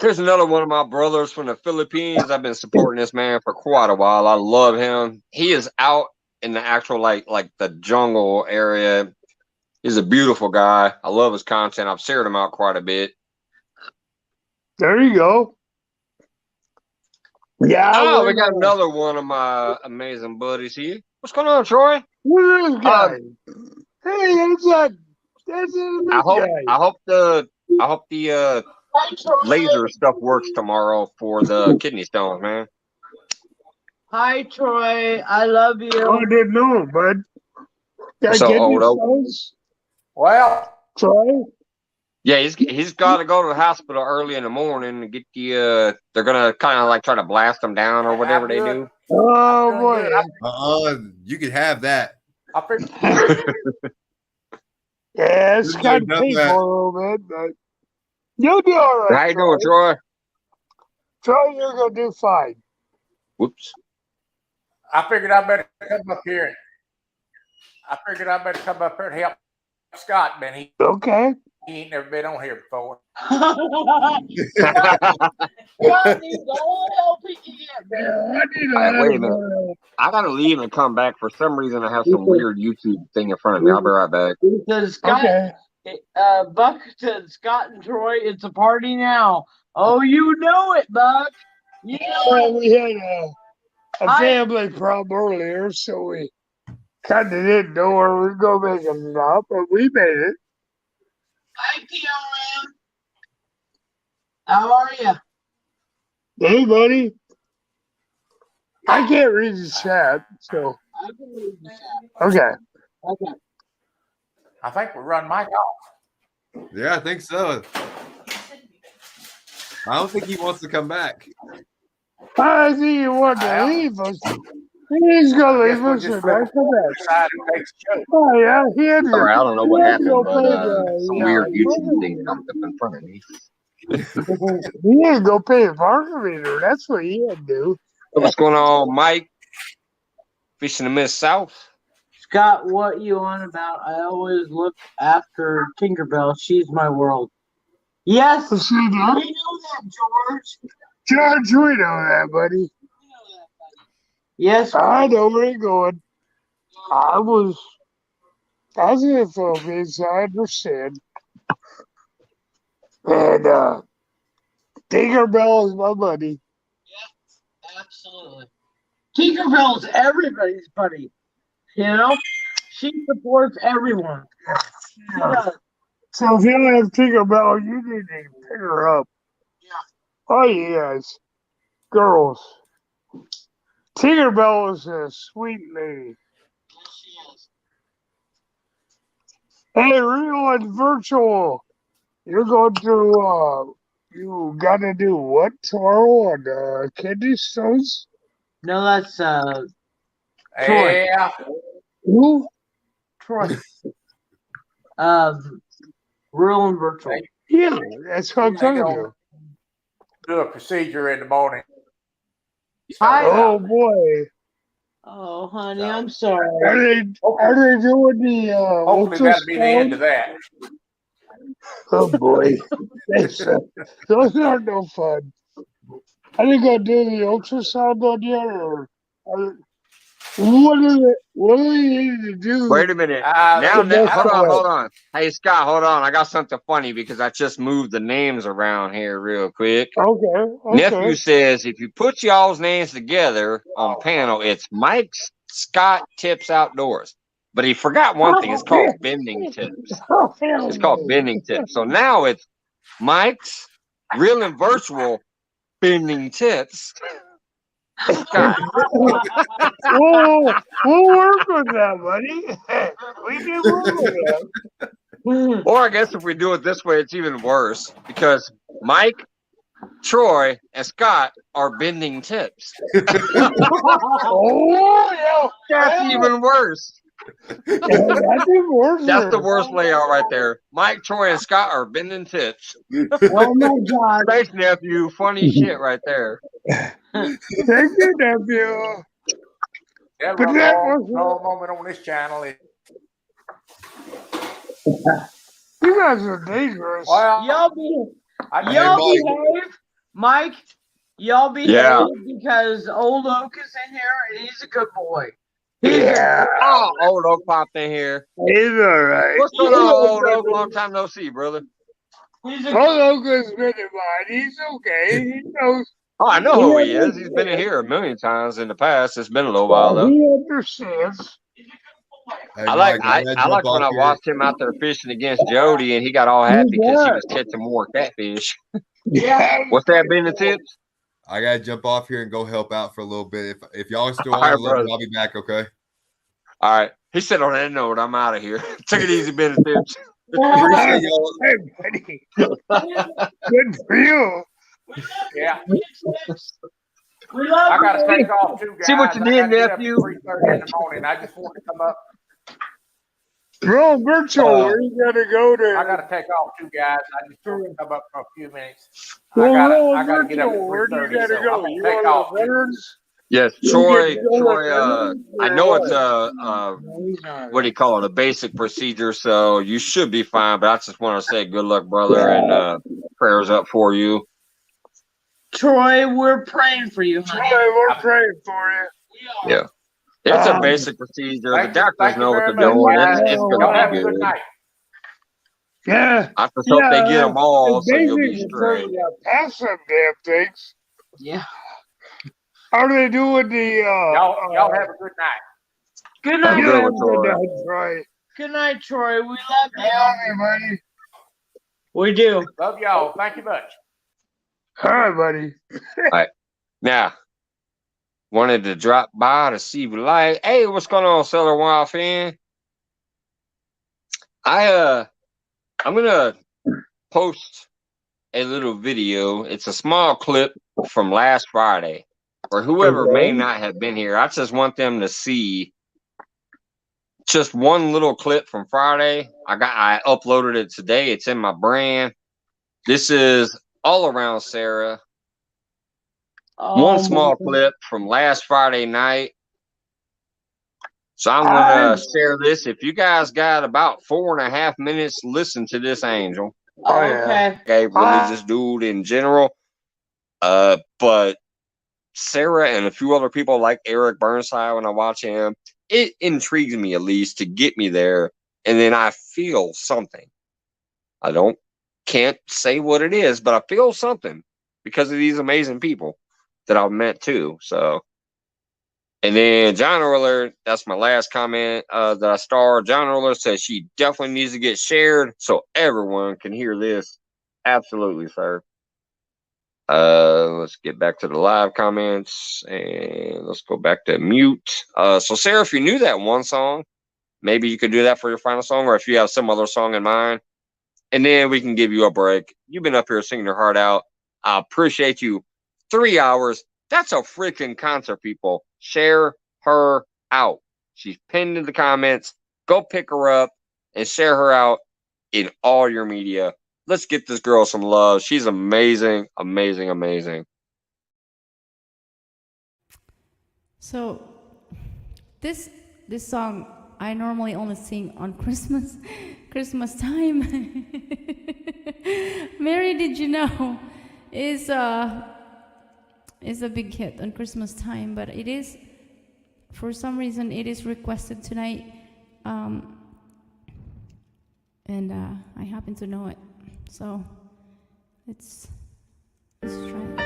Speaker 1: Here's another one of my brothers from the Philippines. I've been supporting this man for quite a while. I love him. He is out in the actual like the jungle area. He's a beautiful guy. I love his content. I've shared him out quite a bit.
Speaker 3: There you go. Yeah.
Speaker 1: Oh, we got another one of my amazing buddies here. What's going on, Troy?
Speaker 3: Who's this guy? Hey, that's a
Speaker 1: I hope the laser stuff works tomorrow for the kidney stones, man.
Speaker 4: Hi, Troy. I love you.
Speaker 3: Oh, I didn't know, bud.
Speaker 1: So old.
Speaker 3: Well, Troy.
Speaker 1: Yeah, he's got to go to the hospital early in the morning and get the. They're gonna kind of like try to blast him down or whatever they do.
Speaker 3: Oh boy!
Speaker 2: You could have that.
Speaker 3: Yeah, it's kind of painful, man. But you'll do all right.
Speaker 1: How you doing, Troy?
Speaker 3: Troy, you're gonna do fine.
Speaker 1: Whoops.
Speaker 5: I figured I better come up here. And help Scott, man. He ain't never been on here before.
Speaker 4: God needs all help he can get, man.
Speaker 1: Wait a minute. I gotta leave and come back. For some reason, I have some weird YouTube thing in front of me. I'll be right back.
Speaker 4: Because Scott, Buck said, Scott and Troy, it's a party now. Oh, you know it, Buck. You know
Speaker 3: we had a family problem earlier, so we kind of didn't know where we were going to make them up, but we made it.
Speaker 4: Hi, PRM. How are you?
Speaker 3: Hey, buddy. I can't read the chat, so.
Speaker 4: I can read the chat.
Speaker 3: Okay.
Speaker 5: I think we'll run Mike off.
Speaker 2: Yeah, I think so. I don't think he wants to come back.
Speaker 3: I think he wanted to leave us. He's going to leave us and not come back. Oh, yeah. He had to,
Speaker 1: Sorry, I don't know what happened,
Speaker 3: but
Speaker 1: some weird YouTube thing jumped up in front of me.
Speaker 3: He had to go pay the parking meter. That's what he had to do.
Speaker 1: What's going on, Mike? Fishing the Mid-South.
Speaker 4: Scott, what you on about? I always look after Tinkerbell. She's my world. Yes, we know that, George.
Speaker 3: George, we know that, buddy.
Speaker 4: Yes,
Speaker 3: I know where you're going. I was in the Philippines, so I understand. And Tinkerbell is my buddy.
Speaker 4: Yeah, absolutely. Tinkerbell is everybody's buddy. You know, she supports everyone.
Speaker 3: Yeah. So if you don't have Tinkerbell, you need to pick her up.
Speaker 4: Yeah.
Speaker 3: Oh, yes. Girls. Tinkerbell is a sweet lady.
Speaker 4: Yes, she is.
Speaker 3: Hey, real and virtual. You're going to, you got to do what tomorrow on kidney stones?
Speaker 4: No, that's Troy.
Speaker 5: Yeah.
Speaker 3: Who?
Speaker 4: Troy. Real and virtual.
Speaker 3: Yeah, that's what I'm talking about.
Speaker 5: Do a procedure in the morning.
Speaker 4: Hi.
Speaker 3: Oh, boy.
Speaker 4: Oh, honey, I'm sorry.
Speaker 3: Are they doing the
Speaker 5: Hopefully that'll be the end of that.
Speaker 3: Oh boy, those aren't no fun. Are they gonna do the ultrasound on you, or what do they need to do?
Speaker 1: Wait a minute. Hold on. Hey, Scott, hold on. I got something funny because I just moved the names around here real quick.
Speaker 3: Okay.
Speaker 1: Nephew says if you put y'all's names together on panel, it's Mike Scott Tips Outdoors. But he forgot one thing. It's called Bending Tips. It's called Bending Tips. So now it's Mike's Real and Virtual Bending Tips. Scott.
Speaker 3: We'll work with that, buddy. We can work with that.
Speaker 1: Or I guess if we do it this way, it's even worse because Mike, Troy, and Scott are bending tips.
Speaker 3: Oh, yeah.
Speaker 1: That's even worse.
Speaker 3: That's even worse.
Speaker 1: That's the worst layout right there. Mike, Troy, and Scott are bending tits.
Speaker 4: Oh my God.
Speaker 1: Thanks, nephew. Funny shit right there.
Speaker 3: Thank you, nephew.
Speaker 5: Yeah,
Speaker 3: But that
Speaker 5: long
Speaker 3: was
Speaker 5: moment on this channel is
Speaker 3: you guys are dangerous.
Speaker 5: well,
Speaker 4: Y'all behave, Mike. Y'all behave
Speaker 1: Yeah.
Speaker 4: because old Oak is in here and he's a good boy.
Speaker 3: Yeah,
Speaker 1: Oh, old Oak popped in here.
Speaker 3: he's all right.
Speaker 1: What's going on, old Oak? Long time no see, brother.
Speaker 4: He's a
Speaker 3: Old Oak has been in mine. He's okay. He knows.
Speaker 1: Oh, I know who he is. He's been in here a million times in the past. It's been a little while though.
Speaker 3: He understands.
Speaker 2: Hey,
Speaker 1: I like
Speaker 2: Mike,
Speaker 1: I like when I watched him out there fishing against Jody, and he got all happy because he was catching more catfish.
Speaker 3: Yeah.
Speaker 1: What's that been the tips?
Speaker 2: I gotta jump off here and go help out for a little bit. If y'all are still
Speaker 1: All right,
Speaker 2: on,
Speaker 1: brother.
Speaker 2: I'll be back. Okay.
Speaker 1: All right. He said on that note, I'm out of here. Take it easy, Ben and Tips.
Speaker 2: Appreciate y'all.
Speaker 3: Hey, buddy. Good for you.
Speaker 5: yeah.
Speaker 4: We love
Speaker 5: I got to
Speaker 4: you.
Speaker 5: take off too, guys.
Speaker 1: See what you
Speaker 5: I
Speaker 1: did,
Speaker 5: gotta get up at
Speaker 1: nephew?
Speaker 5: 3:30 in the morning. I just want to come up.
Speaker 3: Bro, virtual, where you gotta go to?
Speaker 5: I got to take off too, guys. I just want to come up for a few minutes.
Speaker 3: Well,
Speaker 5: I gotta get up at
Speaker 3: virtual, where do you
Speaker 5: 3:30.
Speaker 3: gotta
Speaker 5: So
Speaker 3: go?
Speaker 5: I'm gonna
Speaker 3: You
Speaker 5: take
Speaker 3: go
Speaker 5: off.
Speaker 3: to the veterans?
Speaker 1: Yes,
Speaker 3: You
Speaker 1: Troy.
Speaker 3: get going
Speaker 1: Troy.
Speaker 3: veterans
Speaker 1: I
Speaker 3: or
Speaker 1: know
Speaker 3: what?
Speaker 1: it's what do you call it? A basic procedure. So you should be fine. But I just want to say good luck, brother, and prayers up for you.
Speaker 4: Troy, we're praying for you, honey.
Speaker 3: Troy, we're praying for you.
Speaker 1: Yeah, it's a basic procedure. The doctors know what they're doing. It's gonna be good.
Speaker 5: Night.
Speaker 3: Yeah.
Speaker 1: I just hope they get them all, so you'll be
Speaker 3: Basically,
Speaker 1: straight.
Speaker 3: pass some damn things.
Speaker 4: Yeah.
Speaker 3: How do they do with the
Speaker 5: Y'all have a good night.
Speaker 4: Good
Speaker 1: Have a
Speaker 4: night.
Speaker 1: good one, Troy.
Speaker 3: Troy.
Speaker 4: Good night, Troy. We love
Speaker 3: I
Speaker 4: you.
Speaker 3: love you, buddy.
Speaker 4: We do.
Speaker 5: Love y'all. Thank you much.
Speaker 3: All right, buddy.
Speaker 1: Now, wanted to drop by to see if you like. Hey, what's going on, Seller Wild fan? I'm gonna post a little video. It's a small clip from last Friday, for whoever may not have been here. I just want them to see just one little clip from Friday. I uploaded it today. It's in my brand. This is all around Sarah. One small clip from last Friday night. So I'm gonna share this. If you guys got about 4.5 minutes, listen to this angel.
Speaker 4: Okay.
Speaker 1: Okay, religious dude in general. But Sarah and a few other people like Eric Burnside, when I watch him, it intrigues me at least to get me there. And then I feel something. Can't say what it is, but I feel something because of these amazing people that I've met too. So, and then John Orler, that's my last comment that I starred. John Orler says she definitely needs to get shared so everyone can hear this. Absolutely, sir. Let's get back to the live comments and let's go back to mute. So Sarah, if you knew that one song, maybe you could do that for your final song, or if you have some other song in mind, and then we can give you a break. You've been up here singing your heart out. I appreciate you. 3 hours. That's a freaking concert, people. Share her out. She's pinned in the comments. Go pick her up and share her out in all your media. Let's get this girl some love. She's amazing, amazing, amazing.
Speaker 6: So this song I normally only sing on Christmas time. Mary, did you know is a big hit on Christmas time, but it is, for some reason, it is requested tonight, and I happen to know it, so let's try it.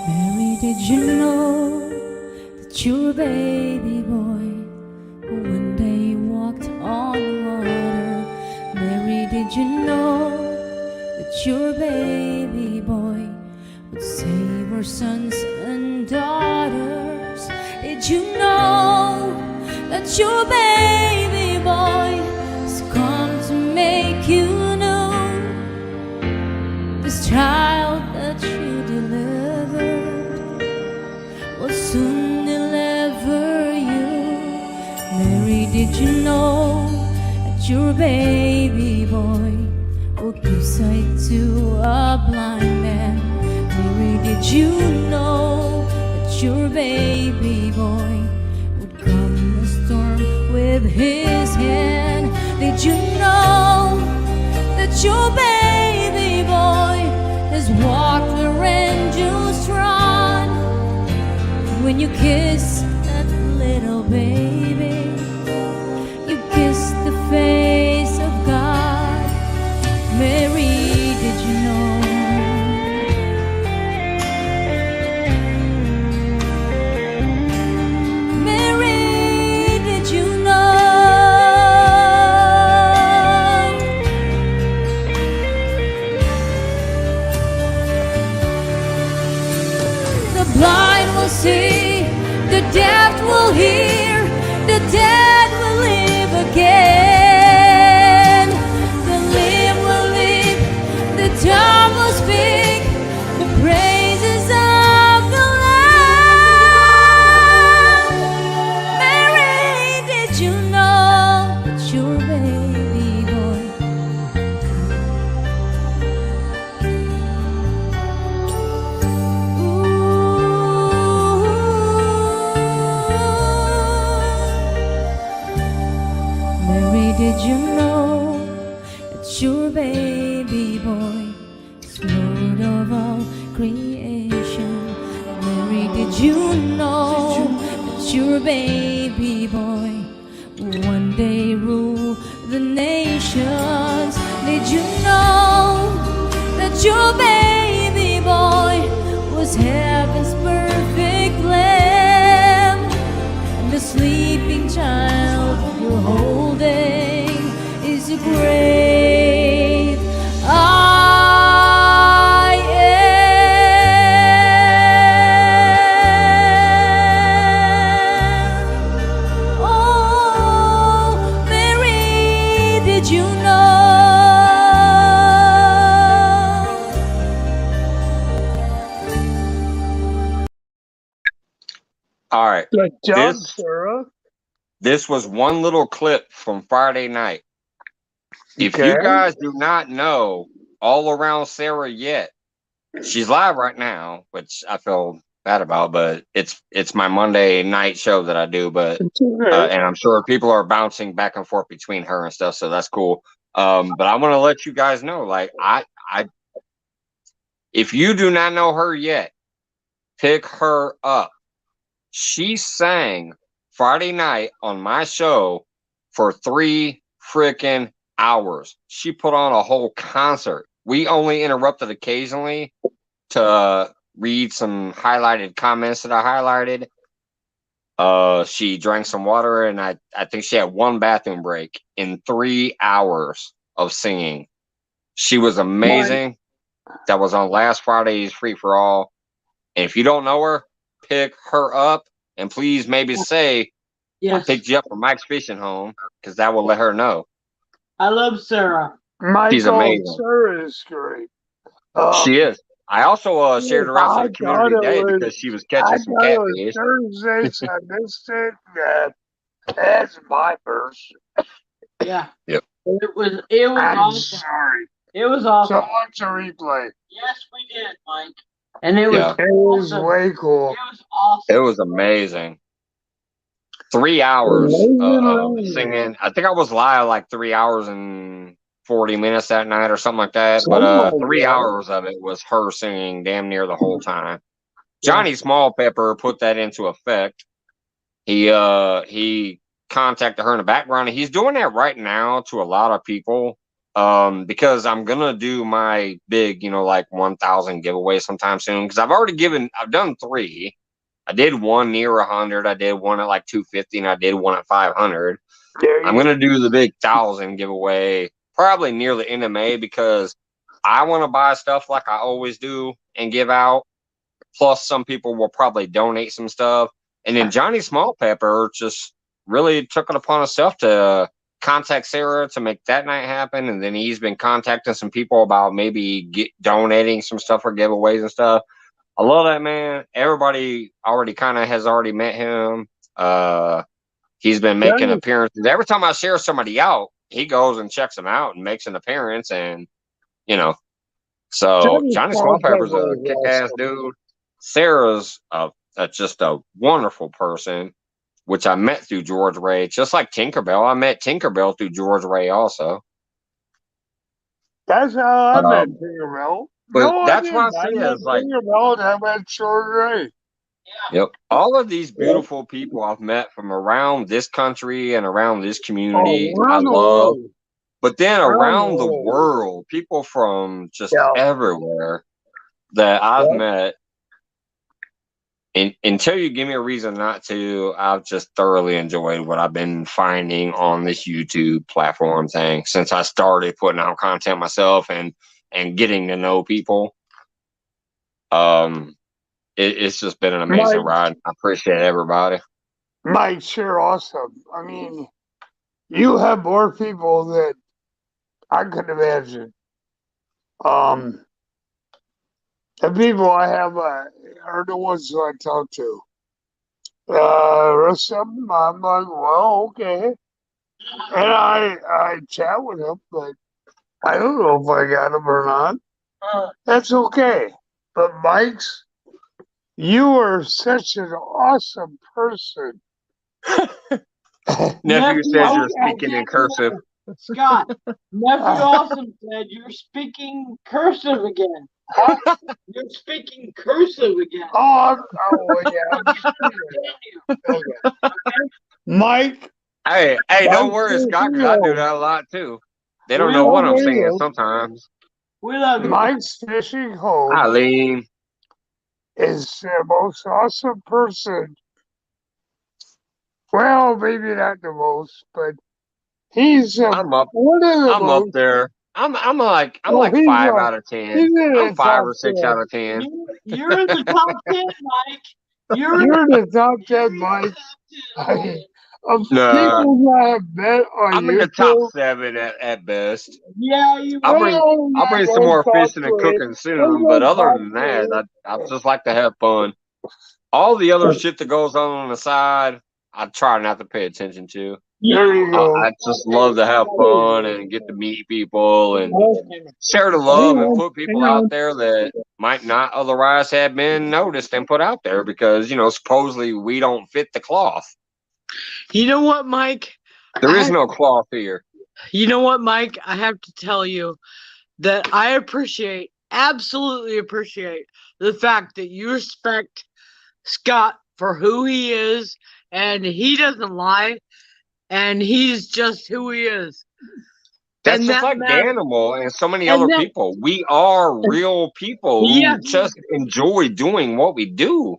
Speaker 6: Mary, did you know that you're a baby boy who one day walked on water? Mary, did you know that your baby boy would save our sons and daughters? Did you know that your baby baby boy has come to make you new. This child that you delivered will soon deliver you. Mary, did you know that your baby boy will give sight to a blind man? Mary, did you know that your baby boy would calm the storm with his hand? Did you know that your baby boy has walked where angels run? When you kiss that little baby, you kiss the face of God. Mary, did you know? Mary, did you know? The blind will see, the deaf will hear, the dead will live again. The lame will leap, the dumb will speak, the praises of the Lamb. Mary, did you know that your baby boy Mary, did you know that your baby boy is Lord of all creation? Mary, did you know that your baby boy will one day rule the nations? Did you know that your baby boy was heaven's perfect lamb? And the sleeping child you're holding is a great I am. Oh, Mary, did you know?
Speaker 1: All right.
Speaker 3: Good job,
Speaker 1: This-
Speaker 3: Sarah.
Speaker 1: This was one little clip from Friday night. If
Speaker 3: Okay.
Speaker 1: you guys do not know All Around Sarah yet, she's live right now, which I feel bad about, but it's my Monday night show that I do. But
Speaker 3: It's okay.
Speaker 1: and I'm sure people are bouncing back and forth between her and stuff, so that's cool. But I want to let you guys know, like I, if you do not know her yet, pick her up. She sang Friday night on my show for 3 freaking hours. She put on a whole concert. We only interrupted occasionally to read some highlighted comments that I highlighted. She drank some water, and I think she had one bathroom break in 3 hours of singing. She was amazing. That was on last Friday's Free for All. And if you don't know her, pick her up, and please maybe say I
Speaker 4: Yes,
Speaker 1: picked you up from Mike's Fishing Home, because that will let her know.
Speaker 4: I love Sarah.
Speaker 1: She's
Speaker 3: Michael,
Speaker 1: amazing.
Speaker 3: Sarah is great.
Speaker 1: She is. I also shared her out to the community
Speaker 3: thought it
Speaker 1: today
Speaker 3: was-
Speaker 1: because she was
Speaker 3: I
Speaker 1: catching some
Speaker 3: thought it was
Speaker 1: catfish.
Speaker 3: Thursday, so I missed it. That's my verse.
Speaker 4: Yeah.
Speaker 1: Yep.
Speaker 4: It was
Speaker 3: I'm
Speaker 4: awesome.
Speaker 3: sorry.
Speaker 4: It was
Speaker 3: So
Speaker 4: awesome.
Speaker 3: watch a replay.
Speaker 4: Yes, we did, Mike. And it was
Speaker 1: Yeah.
Speaker 3: It was
Speaker 4: awesome.
Speaker 3: way cool.
Speaker 4: It was awesome.
Speaker 1: It was amazing. 3 hours of singing. I think I was live like 3 hours and 40 minutes that night or something like that. But
Speaker 3: Something like
Speaker 1: 3
Speaker 3: that.
Speaker 1: hours of it was her singing damn near the whole time. Johnny Small Pepper put that into effect. He contacted her in the background, and he's doing that right now to a lot of people. Because I'm gonna do my big, like 1,000 giveaway sometime soon. Because I've done 3. I did one near 100. I did one at like 250, and I did one at 500. I'm gonna do the big 1,000 giveaway probably near the end of May, because I want to buy stuff like I always do and give out. Plus, some people will probably donate some stuff. And then Johnny Small Pepper just really took it upon himself to contact Sarah to make that night happen, and then he's been contacting some people about maybe donating some stuff for giveaways and stuff. I love that man. Everybody already kind of has already met him. He's been making appearances. Every time I share somebody out, he goes and checks them out and makes an appearance, and so Johnny Small Pepper's a kick-ass dude. Sarah's just a wonderful person, which I met through George Ray. Just like Tinkerbell, I met Tinkerbell through George Ray also.
Speaker 3: That's how I met Tinkerbell.
Speaker 1: But that's why I say is like
Speaker 3: Tinkerbell and I met George Ray.
Speaker 1: Yep. All of these beautiful people I've met from around this country and around this community, I love. But then around the world, people from just everywhere that I've met, and until you give me a reason not to, I've just thoroughly enjoyed what I've been finding on this YouTube platform thing since I started putting out content myself and getting to know people. It's just been an amazing ride. I appreciate everybody.
Speaker 3: Mike, you're awesome. I mean, you have more people that I could imagine. The people I have are the ones who I talk to. Rest of them, I'm like, well, okay. And I chat with them, but I don't know if I got them or not. That's okay. But Mike's, you are such an awesome person.
Speaker 1: Nephew says you're speaking in cursive.
Speaker 4: Scott, Nephew Awesome said you're speaking cursive again. You're speaking cursive again.
Speaker 3: Oh yeah. Okay. Mike.
Speaker 1: Hey, don't worry, Scott, because I do that a lot too. They don't know what I'm saying sometimes.
Speaker 4: We love you.
Speaker 3: Mike's Fishing Home.
Speaker 1: Eileen
Speaker 3: is the most awesome person. Well, maybe not the most, but he's
Speaker 1: I'm up.
Speaker 3: One of the
Speaker 1: I'm
Speaker 3: most,
Speaker 1: up there. I'm like 5 out of 10. I'm 5 or 6 out of 10.
Speaker 4: You're in the top 10, Mike. You're
Speaker 3: in the top 10, Mike. Of people that I have met on
Speaker 1: I'm
Speaker 3: YouTube,
Speaker 1: in the top 7 at best.
Speaker 4: Yeah, you.
Speaker 1: I'll bring some more fishing and cooking soon, but other than that, I just like to have fun. All the other shit that goes on the side, I try not to pay attention to.
Speaker 3: There you go.
Speaker 1: I just love to have fun and get to meet people and share the love and put people out there that might not otherwise have been noticed and put out there because, supposedly we don't fit the cloth.
Speaker 7: You know what, Mike?
Speaker 1: There is no cloth here.
Speaker 7: You know what, Mike? I have to tell you that I absolutely appreciate the fact that you respect Scott for who he is, and he doesn't lie, and he's just who he is.
Speaker 1: That's just like Danimal and so many other people. We are real people who just enjoy doing what we do.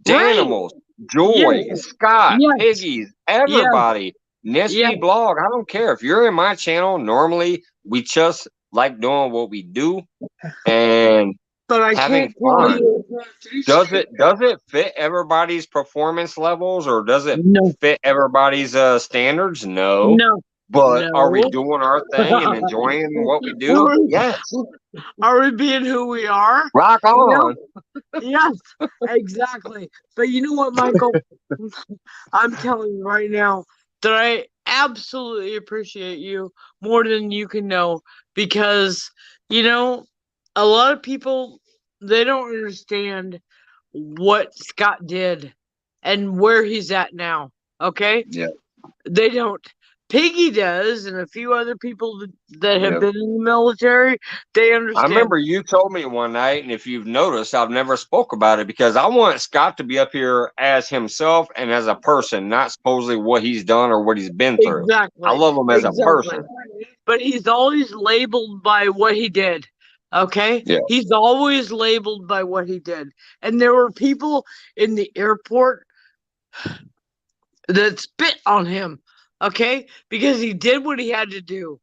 Speaker 1: Danimals, Joy, Scott, Piggies, everybody. Nesby Blog. I don't care. If you're in my channel, normally we just like doing what we do and having fun. Does it fit everybody's performance levels or does it fit everybody's standards? No. But are we doing our thing and enjoying what we do? Yes.
Speaker 7: Are we being who we are?
Speaker 1: Rock on.
Speaker 7: Yes, exactly. But you know what, Michael? I'm telling you right now that I absolutely appreciate you more than you can know because, a lot of people, they don't understand what Scott did and where he's at now. Okay?
Speaker 1: Yeah.
Speaker 7: They don't. Piggy does, and a few other people that have been in the military, they understand.
Speaker 1: I remember you told me one night, and if you've noticed, I've never spoke about it because I want Scott to be up here as himself and as a person, not supposedly what he's done or what he's been through.
Speaker 7: Exactly.
Speaker 1: I love him as a person.
Speaker 7: But he's always labeled by what he did. Okay?
Speaker 1: Yeah.
Speaker 7: He's always labeled by what he did. And there were people in the airport that spit on him. Okay, because he did what he had to do,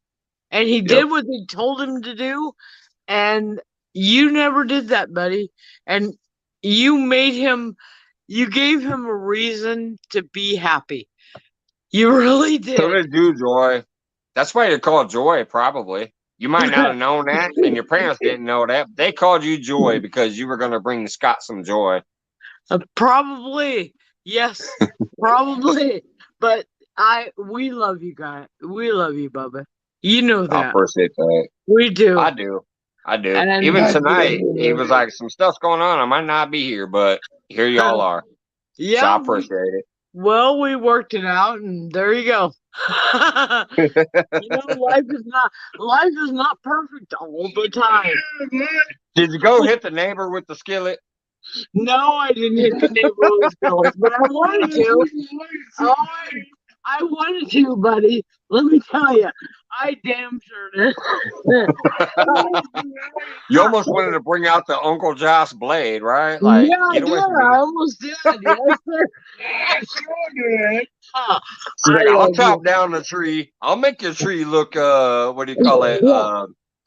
Speaker 7: and he did what they told him to do, and you never did that, buddy. And you gave him a reason to be happy. You really did.
Speaker 1: So did you, Joy. That's why they call Joy, probably. You might not have known that, and your parents didn't know that. But they called you Joy because you were going to bring Scott some joy.
Speaker 7: Probably. Yes. Probably. But we love you guys. We love you, Bubba. You know
Speaker 1: I
Speaker 7: that.
Speaker 1: appreciate that.
Speaker 7: We do.
Speaker 1: I do.
Speaker 7: And
Speaker 1: Even tonight, he was like, some stuff's going on. I might not be here, but here y'all are.
Speaker 7: yeah.
Speaker 1: So I appreciate it.
Speaker 7: Well, we worked it out, and there you go. Life is not perfect all the time.
Speaker 1: Did you go hit the neighbor with the skillet?
Speaker 7: No, I didn't hit the neighbor with the skillet, but I wanted to. I wanted to, buddy. Let me tell you, I damn sure did.
Speaker 1: You almost wanted to bring out the Uncle Josh blade, right?
Speaker 7: Yeah, I
Speaker 1: get away
Speaker 7: did.
Speaker 1: from me.
Speaker 7: I almost did. Yes, sir.
Speaker 1: I'll chop down the tree. I'll make your tree look, what do you call it?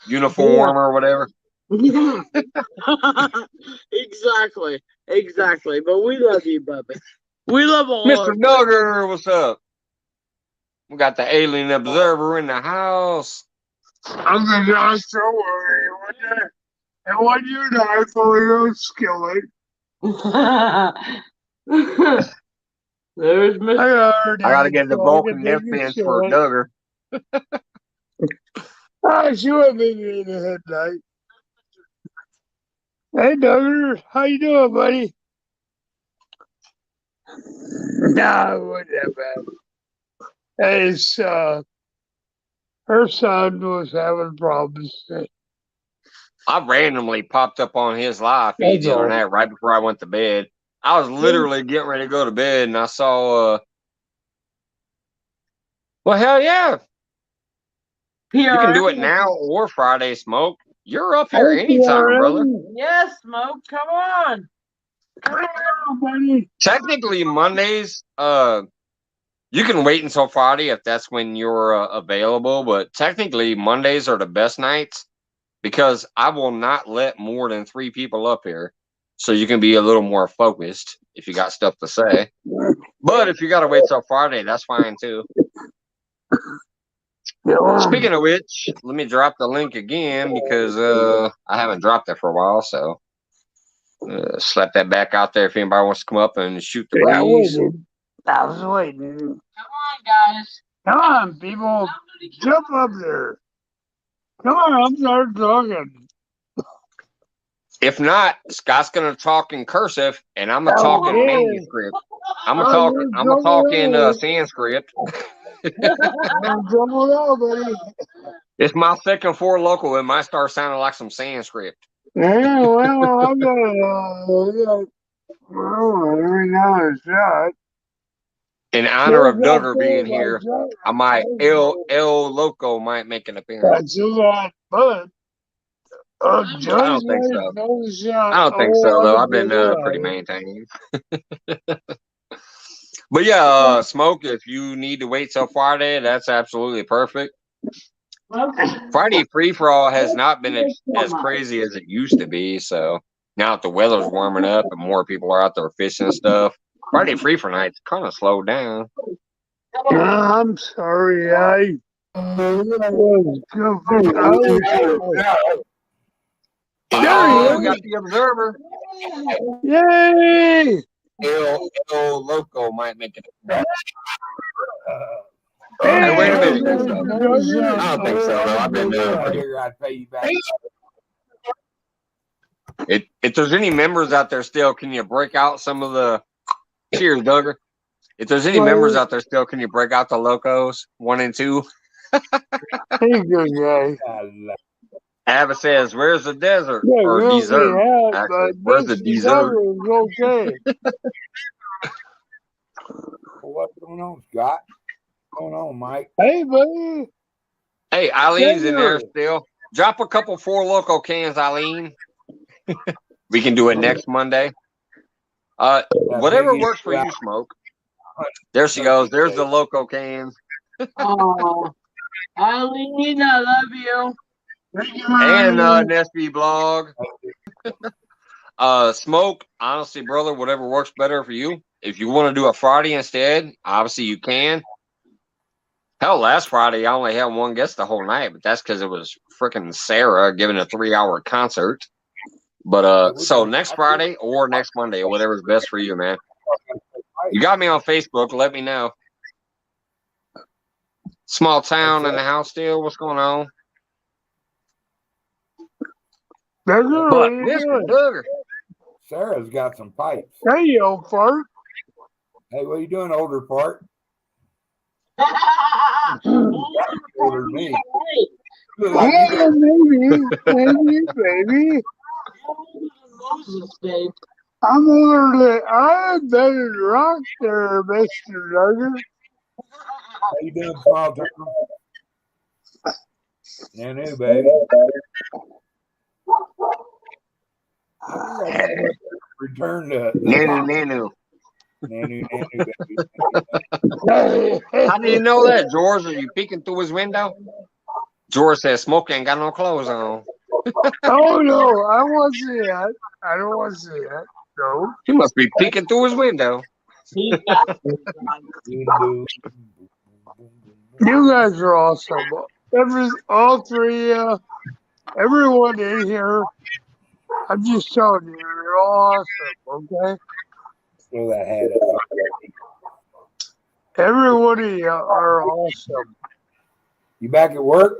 Speaker 1: Uniform or whatever.
Speaker 7: Exactly. But we love you, Bubba. We love all
Speaker 1: Mr. Duggar, what's up? We got the alien observer in the house.
Speaker 3: Uncle Josh, don't worry. And when you're not for your skillet.
Speaker 7: There's Mr.
Speaker 1: I gotta get the Vulcan defense for Duggar.
Speaker 3: She went me in the headlight. Hey, Duggar, how you doing, buddy? Nah, it wasn't that bad. Her son was having problems.
Speaker 1: I randomly popped up on his live feed the other night right before I went to bed. I was literally getting ready to go to bed, and I saw, well, hell yeah. You can do it now or Friday, Smoke. You're up here anytime, brother.
Speaker 7: Yes, Smoke, come on. Come on, buddy.
Speaker 1: Technically, Mondays, you can wait until Friday if that's when you're available, but technically Mondays are the best nights because I will not let more than 3 people up here. So you can be a little more focused if you got stuff to say. But if you got to wait till Friday, that's fine too. Speaking of which, let me drop the link again because I haven't dropped it for a while. So slap that back out there if anybody wants to come up and shoot the breeze.
Speaker 3: I was waiting.
Speaker 7: Come on, guys.
Speaker 3: Come on, people. Jump up there. Come on, I'm starting talking.
Speaker 1: If not, Scott's gonna talk in cursive, and I'm gonna talk in manuscript. I'm gonna talk in Sanskrit. It's my second 4 local. It might start sounding like some Sanskrit.
Speaker 3: Yeah, well, I'm gonna every now and shot.
Speaker 1: In honor of Duggar being here, I might El Loco might make an appearance. I don't think so. I don't think so though. I've been pretty maintained. But yeah, Smoke, if you need to wait till Friday, that's absolutely perfect. Friday free for all has not been as crazy as it used to be. So now that the weather's warming up and more people are out there fishing and stuff, Friday free for night's kind of slowed down.
Speaker 3: I'm sorry, I was
Speaker 1: we got the observer.
Speaker 3: Yay!
Speaker 1: El Loco might make it. Hey, wait a minute. I don't think so, though. I've been I'd pay you back. If there's any members out there still, can you break out some of the cheers, Duggar? If there's any members out there still, can you break out the Locos 1 and 2?
Speaker 3: Hey, good guy.
Speaker 1: Ava says, "Where's the desert or dessert? Actually, where's the dessert?"
Speaker 3: Okay.
Speaker 5: What's going on, Scott? What's going on, Mike?
Speaker 3: Hey, buddy.
Speaker 1: Hey, Eileen's in there still. Drop a couple 4 Loco cans, Eileen. We can do it next Monday. Whatever works for you, Smoke. There she goes. There's the Loco cans.
Speaker 7: Oh, Eileen, I love you.
Speaker 1: And Nesby blog. Smoke, honestly, brother, whatever works better for you. If you want to do a Friday instead, obviously you can. Hell, last Friday I only had one guest the whole night, but that's because it was freaking Sarah giving a 3-hour concert. But so next Friday or next Monday or whatever's best for you, man. You got me on Facebook. Let me know. Small town in the house still. What's going on? But Mr. Duggar.
Speaker 5: Sarah's got some pipes.
Speaker 3: Hey, yo, fart.
Speaker 5: Hey, what are you doing, older part? Older than me.
Speaker 3: Yeah, maybe.
Speaker 4: Moses, babe.
Speaker 3: I'm I'm better than rock there, Mr. Duggar.
Speaker 5: How you doing, small town? Nanu, baby. Return to
Speaker 1: Nanu.
Speaker 5: Nanu, baby.
Speaker 1: How do you know that, George? Are you peeking through his window? George says, Smokey ain't got no clothes on.
Speaker 3: Oh, no, I want to see that. I don't want to see that. No.
Speaker 1: He must be peeking through his window.
Speaker 4: He's got
Speaker 3: You guys are awesome. All three, everyone in here, I'm just telling you, you're all awesome, okay?
Speaker 5: Throw that hat up.
Speaker 3: Every one of you are awesome.
Speaker 5: You back at work?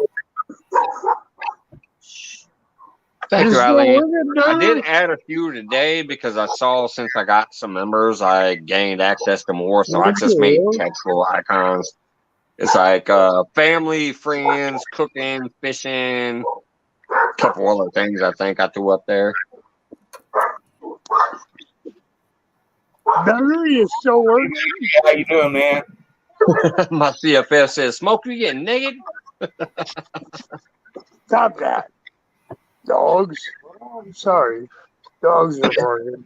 Speaker 1: Thank you,
Speaker 3: Is
Speaker 1: Eileen.
Speaker 3: the
Speaker 1: I did
Speaker 3: working
Speaker 1: add a few today because I saw since I got some members, I gained access to more. So I just made textful icons. It's like family, friends, cooking, fishing, a couple other things I think I threw up there.
Speaker 3: Duggar, you still working?
Speaker 5: How you doing, man?
Speaker 1: My CFS says, Smoke, you getting naked?
Speaker 3: Stop that. Dogs. Sorry. Dogs are barking.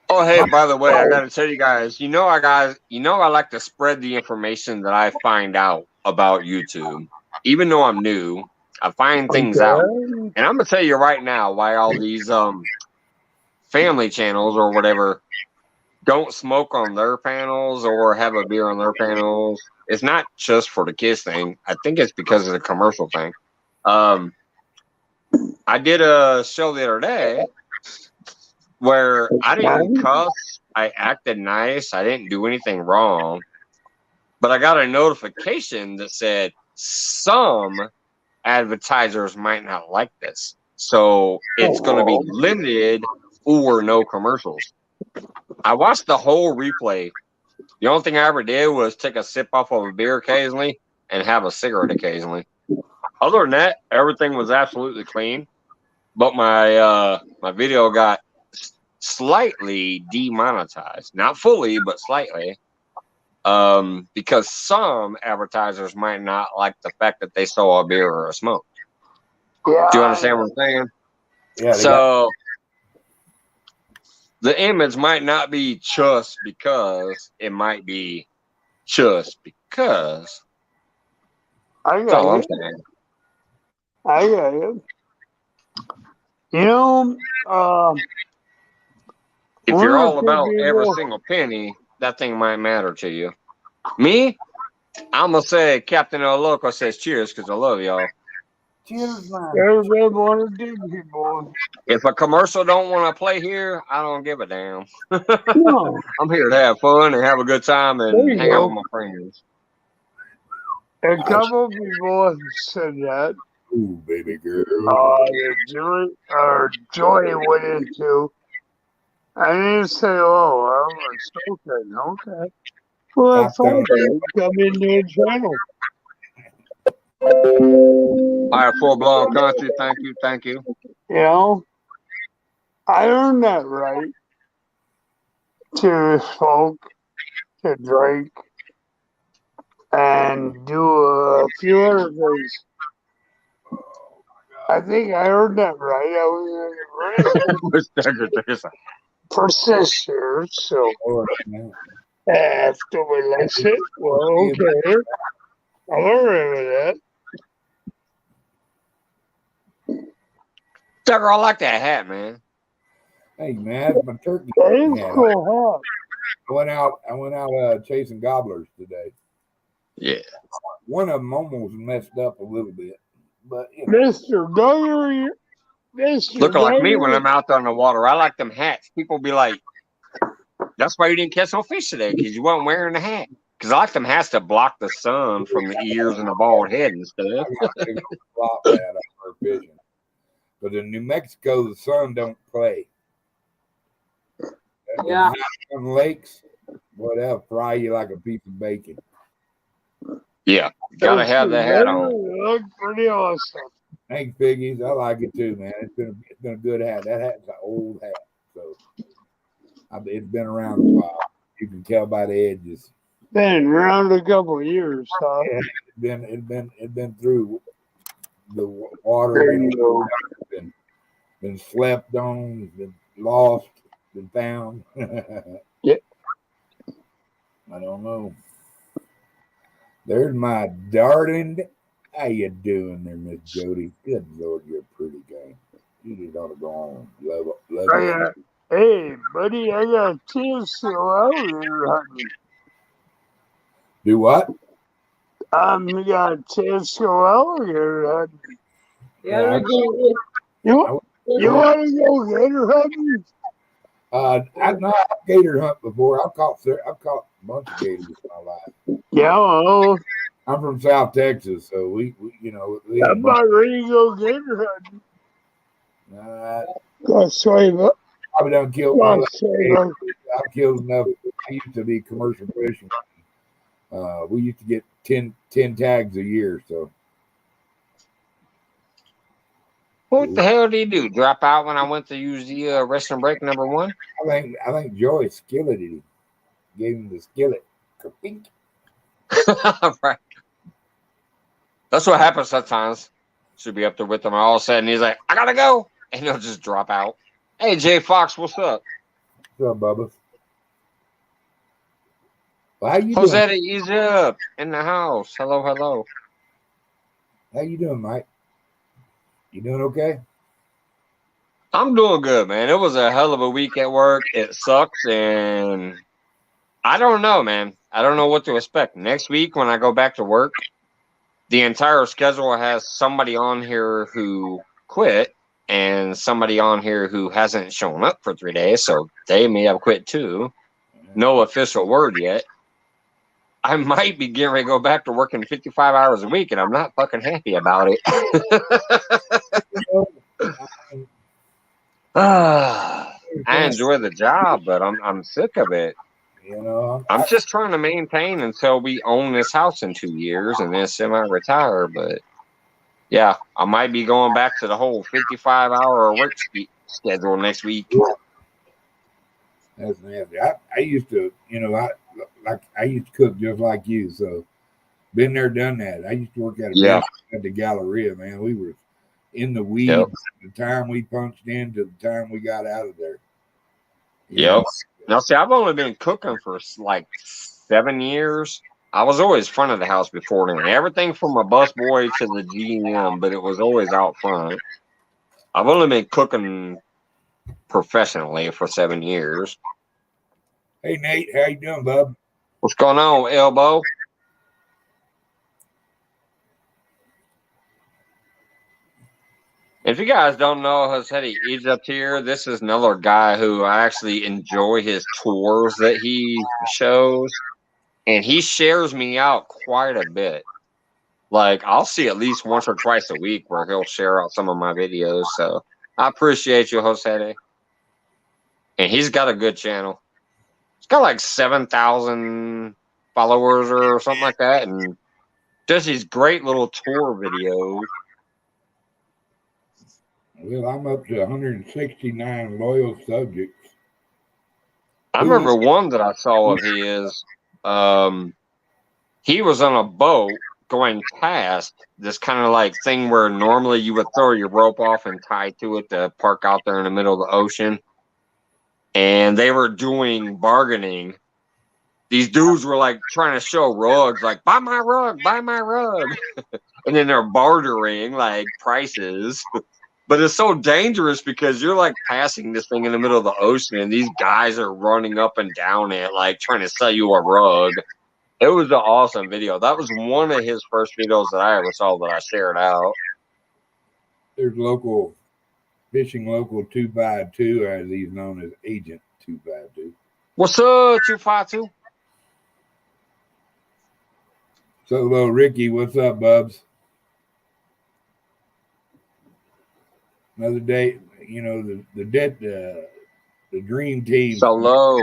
Speaker 1: Oh, hey, by the way, I got to tell you guys, I like to spread the information that I find out about YouTube. Even though I'm new, I find things out. And I'm going to tell you right now why all these family channels or whatever don't smoke on their panels or have a beer on their panels. It's not just for the kids thing. I think it's because of the commercial thing. I did a show the other day where I didn't cuss. I acted nice. I didn't do anything wrong. But I got a notification that said some advertisers might not like this. So it's going to be limited or no commercials. I watched the whole replay. The only thing I ever did was take a sip off of a beer occasionally and have a cigarette occasionally. Other than that, everything was absolutely clean. But my video got slightly demonetized. Not fully, but slightly. Because some advertisers might not like the fact that they saw a beer or a smoke.
Speaker 3: Yeah.
Speaker 1: Do you understand what I'm saying?
Speaker 5: Yeah.
Speaker 1: So the image might not be just because, it might be just because. That's all I'm saying.
Speaker 3: I got you. You know,
Speaker 1: If you're all about every single penny, that thing might matter to you. Me, I'm going to say Captain El Loco says cheers because I love y'all.
Speaker 5: Cheers, man.
Speaker 3: Everybody want to dig people.
Speaker 1: If a commercial don't want to play here, I don't give a damn.
Speaker 3: No.
Speaker 1: I'm here to have fun and have a good time and hang out with my friends.
Speaker 3: A couple people have said that.
Speaker 5: Ooh, baby girl.
Speaker 3: Joy went into. I didn't say, oh, I'm okay. Well, that's all right. Come into the channel.
Speaker 1: All right, full blown country. Thank you.
Speaker 3: You know, I earned that right to smoke, to drink, and do a few other things. I think I earned that right. I was for 6 years, so after we left it, well, okay. I'm alright with that.
Speaker 1: Tucker, I like that hat, man.
Speaker 5: Hey, man, it's my turkey.
Speaker 3: That is cool hat.
Speaker 5: I went out chasing gobblers today.
Speaker 1: Yeah.
Speaker 8: one of them almost messed up a little bit, but you know.
Speaker 3: Mr. Duggar, Mr.
Speaker 1: Looking like me when
Speaker 3: Duggar.
Speaker 1: I'm out there in the water. I like them hats. People be like, "That's why you didn't catch no fish today, because you weren't wearing a hat." Because I like them hats to block the sun from the ears and the bald head and stuff.
Speaker 8: I got a big old flop hat out for fishing. But in New Mexico, the sun don't play.
Speaker 4: Yeah.
Speaker 8: On lakes, whatever, fry you like a piece of bacon.
Speaker 1: Yeah, gotta have the hat on.
Speaker 3: Look pretty awesome.
Speaker 8: Thanks, Piggies. I like it too, man. It's been a good hat. That hat's an old hat, so it's been around a while. You can tell by the edges.
Speaker 3: Been around a couple of years, huh?
Speaker 8: Yeah, it's been through the water.
Speaker 3: There you go.
Speaker 8: Been slept on, been lost, been found.
Speaker 3: Yep.
Speaker 8: I don't know. There's my darling. How you doing there, Miss Jody? Good Lord, you're a pretty guy. You just ought to go on. Love it.
Speaker 3: Hey, buddy, I got a chance to go out here hunting.
Speaker 8: Do what?
Speaker 3: We got a chance to go out here hunting.
Speaker 4: Yeah,
Speaker 3: You want to go gator hunting?
Speaker 8: I've not gator hunt before. I've caught a bunch of gators in my life.
Speaker 3: Yeah, well,
Speaker 8: I'm from South Texas, so we
Speaker 3: I'm not ready to go gator hunting. That's right, but
Speaker 8: I've done killed. I've killed enough. I used to be commercial fishing. We used to get 10 tags a year. So
Speaker 1: What the hell did he do? Drop out when I went to use the wrestling break number 1?
Speaker 8: I think Joey skilleted him. Gave him the skillet. Ka-pink.
Speaker 1: Right. That's what happens sometimes. Should be up there with him, and all of a sudden he's like, "I gotta go," and he'll just drop out. Hey, Jay Fox, what's up?
Speaker 8: What's up, Bubba? Well, how you
Speaker 1: Jose,
Speaker 8: doing?
Speaker 1: ease up in the house. Hello, hello.
Speaker 8: How you doing, Mike? You doing okay?
Speaker 1: I'm doing good, man. It was a hell of a week at work. It sucks, and I don't know, man. I don't know what to expect. Next week when I go back to work, the entire schedule has somebody on here who quit and somebody on here who hasn't shown up for 3 days, so they may have quit too. No official word yet. I might be getting ready to go back to working 55 hours a week, and I'm not fucking happy about it. I enjoy the job, but I'm sick of it.
Speaker 8: You know,
Speaker 1: I'm just trying to maintain until we own this house in 2 years and then semi-retire. But yeah, I might be going back to the whole 55-hour work schedule next week.
Speaker 8: that's nasty. I used to, I used to cook just like you. So been there, done that. I used to work at at the Galleria, man. We were in the weeds the time we punched in to the time we got out of there.
Speaker 1: Yep. Now, see, I've only been cooking for like 7 years. I was always front of the house before then. Everything from a busboy to the GM, but it was always out front. I've only been cooking professionally for 7 years.
Speaker 8: Hey, Nate, how you doing, bub?
Speaker 1: What's going on, Elbow? If you guys don't know Jose Egypt here, this is another guy who I actually enjoy his tours that he shows. And he shares me out quite a bit. Like, I'll see at least once or twice a week where he'll share out some of my videos. So I appreciate you, Jose. And he's got a good channel. He's got like 7,000 followers or something like that. And does these great little tour videos.
Speaker 8: Well, I'm up to 169 loyal subjects.
Speaker 1: I remember one that I saw of his. He was on a boat going past this kind of like thing where normally you would throw your rope off and tie to it to park out there in the middle of the ocean. And they were doing bargaining. These dudes were like trying to show rugs, like, buy my rug, buy my rug. And then they're bartering like prices. But it's so dangerous because you're like passing this thing in the middle of the ocean and these guys are running up and down it, like trying to sell you a rug. It was an awesome video. That was one of his first videos that I ever saw that I shared out.
Speaker 8: There's local fishing, local 2x2, as he's known as Agent 2x2.
Speaker 1: What's up, 252?
Speaker 8: Solo Ricky, what's up, Bubs? Another day, you know, the dream team.
Speaker 1: Solo.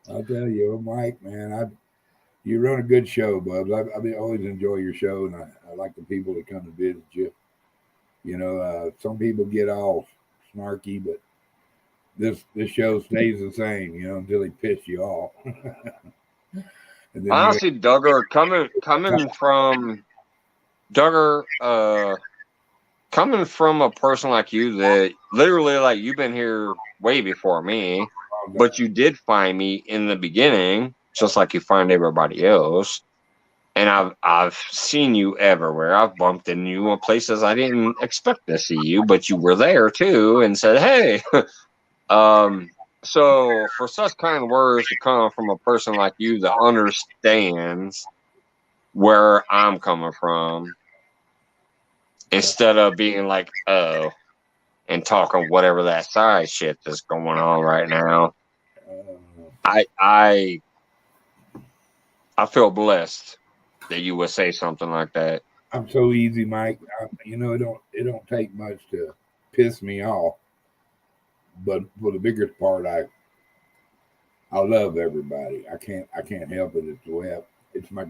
Speaker 8: I'll tell you, Mike, man, you run a good show, Bubs. I always enjoy your show, and I like the people that come to visit you. You know, some people get all snarky, but this show stays the same, you know, until they piss you off.
Speaker 1: Honestly, Duggar, coming from Duggar, coming from a person like you that literally, like, you've been here way before me, but you did find me in the beginning, just like you find everybody else. And I've seen you everywhere. I've bumped into you in places I didn't expect to see you, but you were there too and said, "Hey." So for such kind words to come from a person like you that understands where I'm coming from, instead of being like, "Oh," and talking whatever that side shit that's going on right now, I feel blessed that you would say something like that.
Speaker 8: I'm so easy, Mike. You know, it don't take much to piss me off, but for the biggest part, I love everybody. I can't help it. It's the way it's my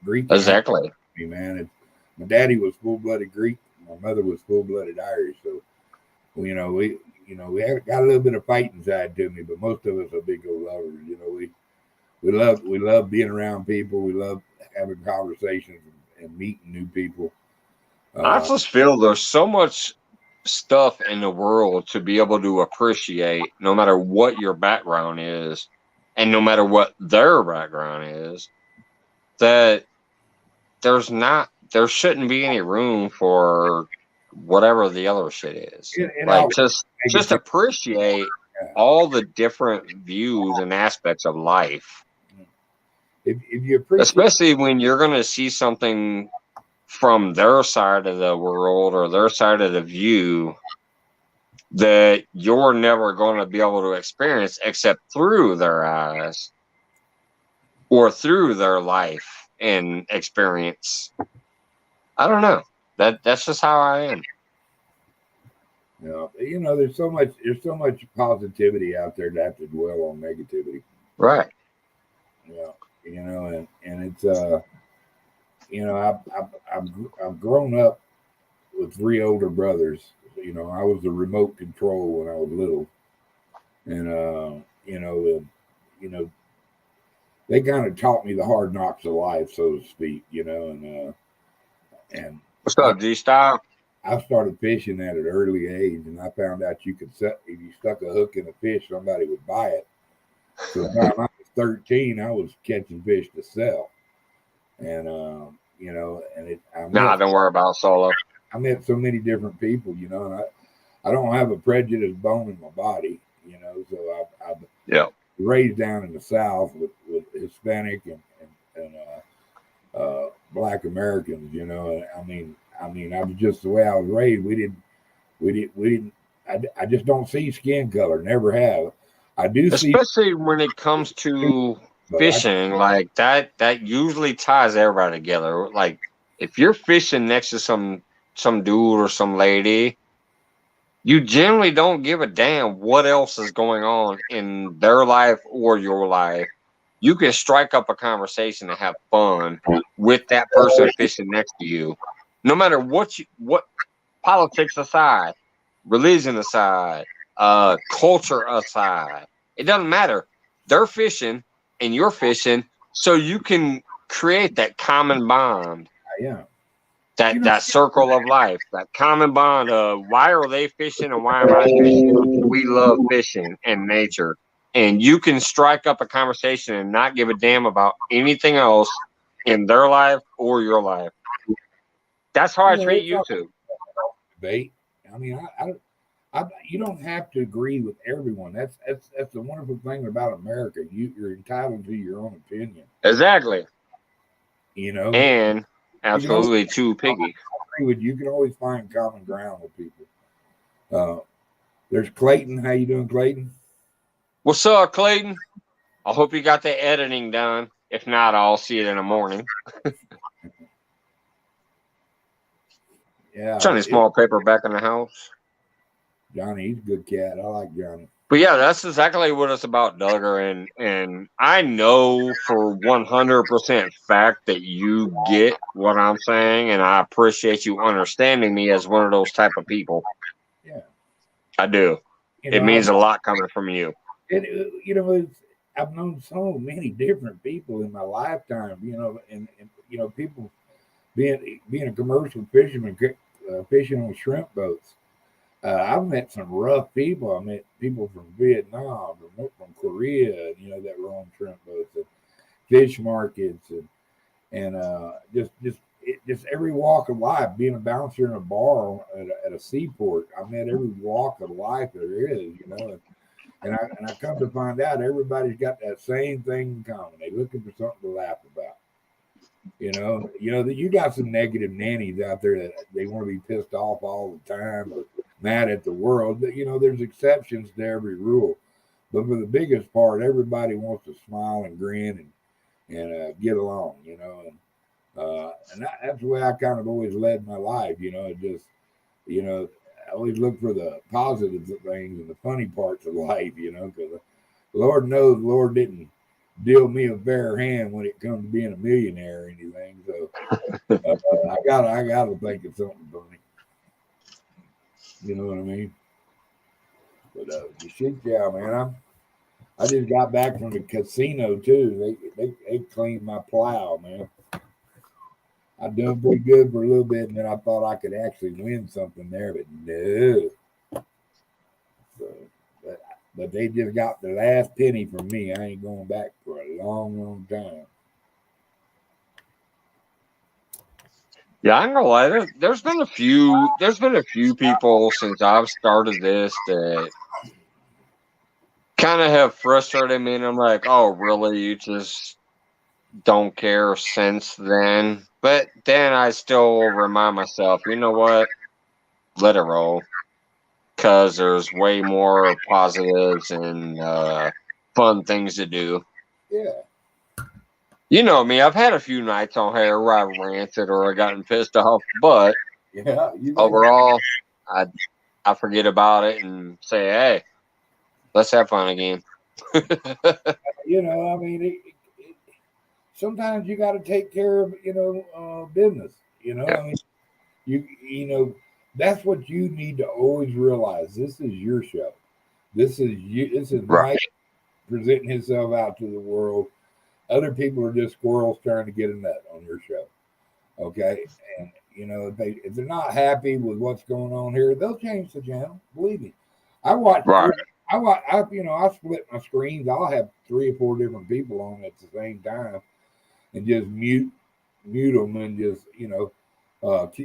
Speaker 8: Greek.
Speaker 1: Exactly.
Speaker 8: Man, my daddy was full-blooded Greek. My mother was full-blooded Irish. So, we got a little bit of fight inside to me, but most of us are big old lovers. You know, we love being around people. We love having conversations and meeting new people.
Speaker 1: I just feel there's so much stuff in the world to be able to appreciate, no matter what your background is, and no matter what their background is, that there shouldn't be any room for whatever the other shit is. Like, just appreciate all the different views and aspects of life.
Speaker 8: If you appreciate,
Speaker 1: especially when you're going to see something from their side of the world or their side of the view that you're never going to be able to experience except through their eyes or through their life and experience. I don't know. That's just how I am.
Speaker 8: You know, there's so much positivity out there to have to dwell on negativity.
Speaker 1: Right.
Speaker 8: Yeah. You know, and it's you know, I've grown up with 3 older brothers. You know, I was the remote control when I was little, and you know, they kind of taught me the hard knocks of life, so to speak. You know, and
Speaker 1: what's up, G-Style?
Speaker 8: I started fishing at an early age, and I found out you could if you stuck a hook in a fish, somebody would buy it. So by the time I was 13, I was catching fish to sell, and you know, and
Speaker 1: don't worry about solo.
Speaker 8: I met so many different people, you know, and I don't have a prejudice bone in my body, you know, so I've raised down in the South with Hispanic and Black Americans, you know. I mean, I was just the way I was raised. We didn't. I just don't see skin color. Never have. I do,
Speaker 1: especially when it comes to fishing, like that usually ties everybody together. Like, if you're fishing next to some dude or some lady, you generally don't give a damn what else is going on in their life or your life. You can strike up a conversation and have fun with that person fishing next to you, no matter what politics aside, religion aside, culture aside. It doesn't matter. They're fishing and you're fishing, so you can create that common bond.
Speaker 8: Yeah.
Speaker 1: That circle of life, that common bond of why are they fishing and why am I fishing? We love fishing and nature. And you can strike up a conversation and not give a damn about anything else in their life or your life. That's how I treat you two.
Speaker 8: Debate. I mean, You don't have to agree with everyone. That's the wonderful thing about America. You're entitled to your own opinion.
Speaker 1: Exactly.
Speaker 8: You know,
Speaker 1: And
Speaker 8: you can always,
Speaker 1: absolutely too picky.
Speaker 8: you can always find common ground with people. There's Clayton. How you doing, Clayton?
Speaker 1: What's up, Clayton? I hope you got the editing done. If not, I'll see it in the morning.
Speaker 8: Yeah.
Speaker 1: Johnny Small Paper back in the house.
Speaker 8: Johnny, he's a good cat. I like Johnny.
Speaker 1: But yeah, that's exactly what it's about, Duggar. And I know for 100% fact that you get what I'm saying, and I appreciate you understanding me as one of those type of people.
Speaker 8: Yeah.
Speaker 1: I do. It means a lot coming from you.
Speaker 8: I've known so many different people in my lifetime, and people being a commercial fisherman, fishing on shrimp boats. I've met some rough people. I met people from Vietnam, from Korea, that were on shrimp boats and fish markets, and just every walk of life. Being a bouncer in a bar at a seaport, I met every walk of life there is, And I come to find out everybody's got that same thing in common. They're looking for something to laugh about. That you got some negative nannies out there that they want to be pissed off all the time or mad at the world. But there's exceptions to every rule. But for the biggest part, everybody wants to smile and grin and get along. And that's the way I kind of always led my life. I always look for the positive things and the funny parts of life, because Lord knows the Lord didn't deal me a fair hand when it comes to being a millionaire or anything. So I gotta think of something funny. You know what I mean? But shit, yeah, man. I just got back from the casino too. They cleaned my plow, man. I done pretty good for a little bit, and then I thought I could actually win something there, but no. So, but they just got the last penny from me. I ain't going back for a long, long time.
Speaker 1: Yeah, I'm gonna lie. There's been a few people since I've started this that kind of have frustrated me, and I'm like, oh, really? You just don't care since then? But then I still remind myself, you know what? Let it roll, because there's way more positives and fun things to do.
Speaker 8: Yeah.
Speaker 1: You know me. I've had a few nights on here where I ranted or I gotten pissed off, but overall, I forget about it and say, hey, let's have fun again.
Speaker 8: I mean, sometimes you got to take care of, business. I mean, that's what you need to always realize. This is your show. This is you. This is Mike presenting himself out to the world. Other people are just squirrels trying to get a nut on your show. Okay, and if they're not happy with what's going on here, they'll change the channel. Believe me. I split my screens. I'll have 3 or 4 different people on at the same time, and just mute them and just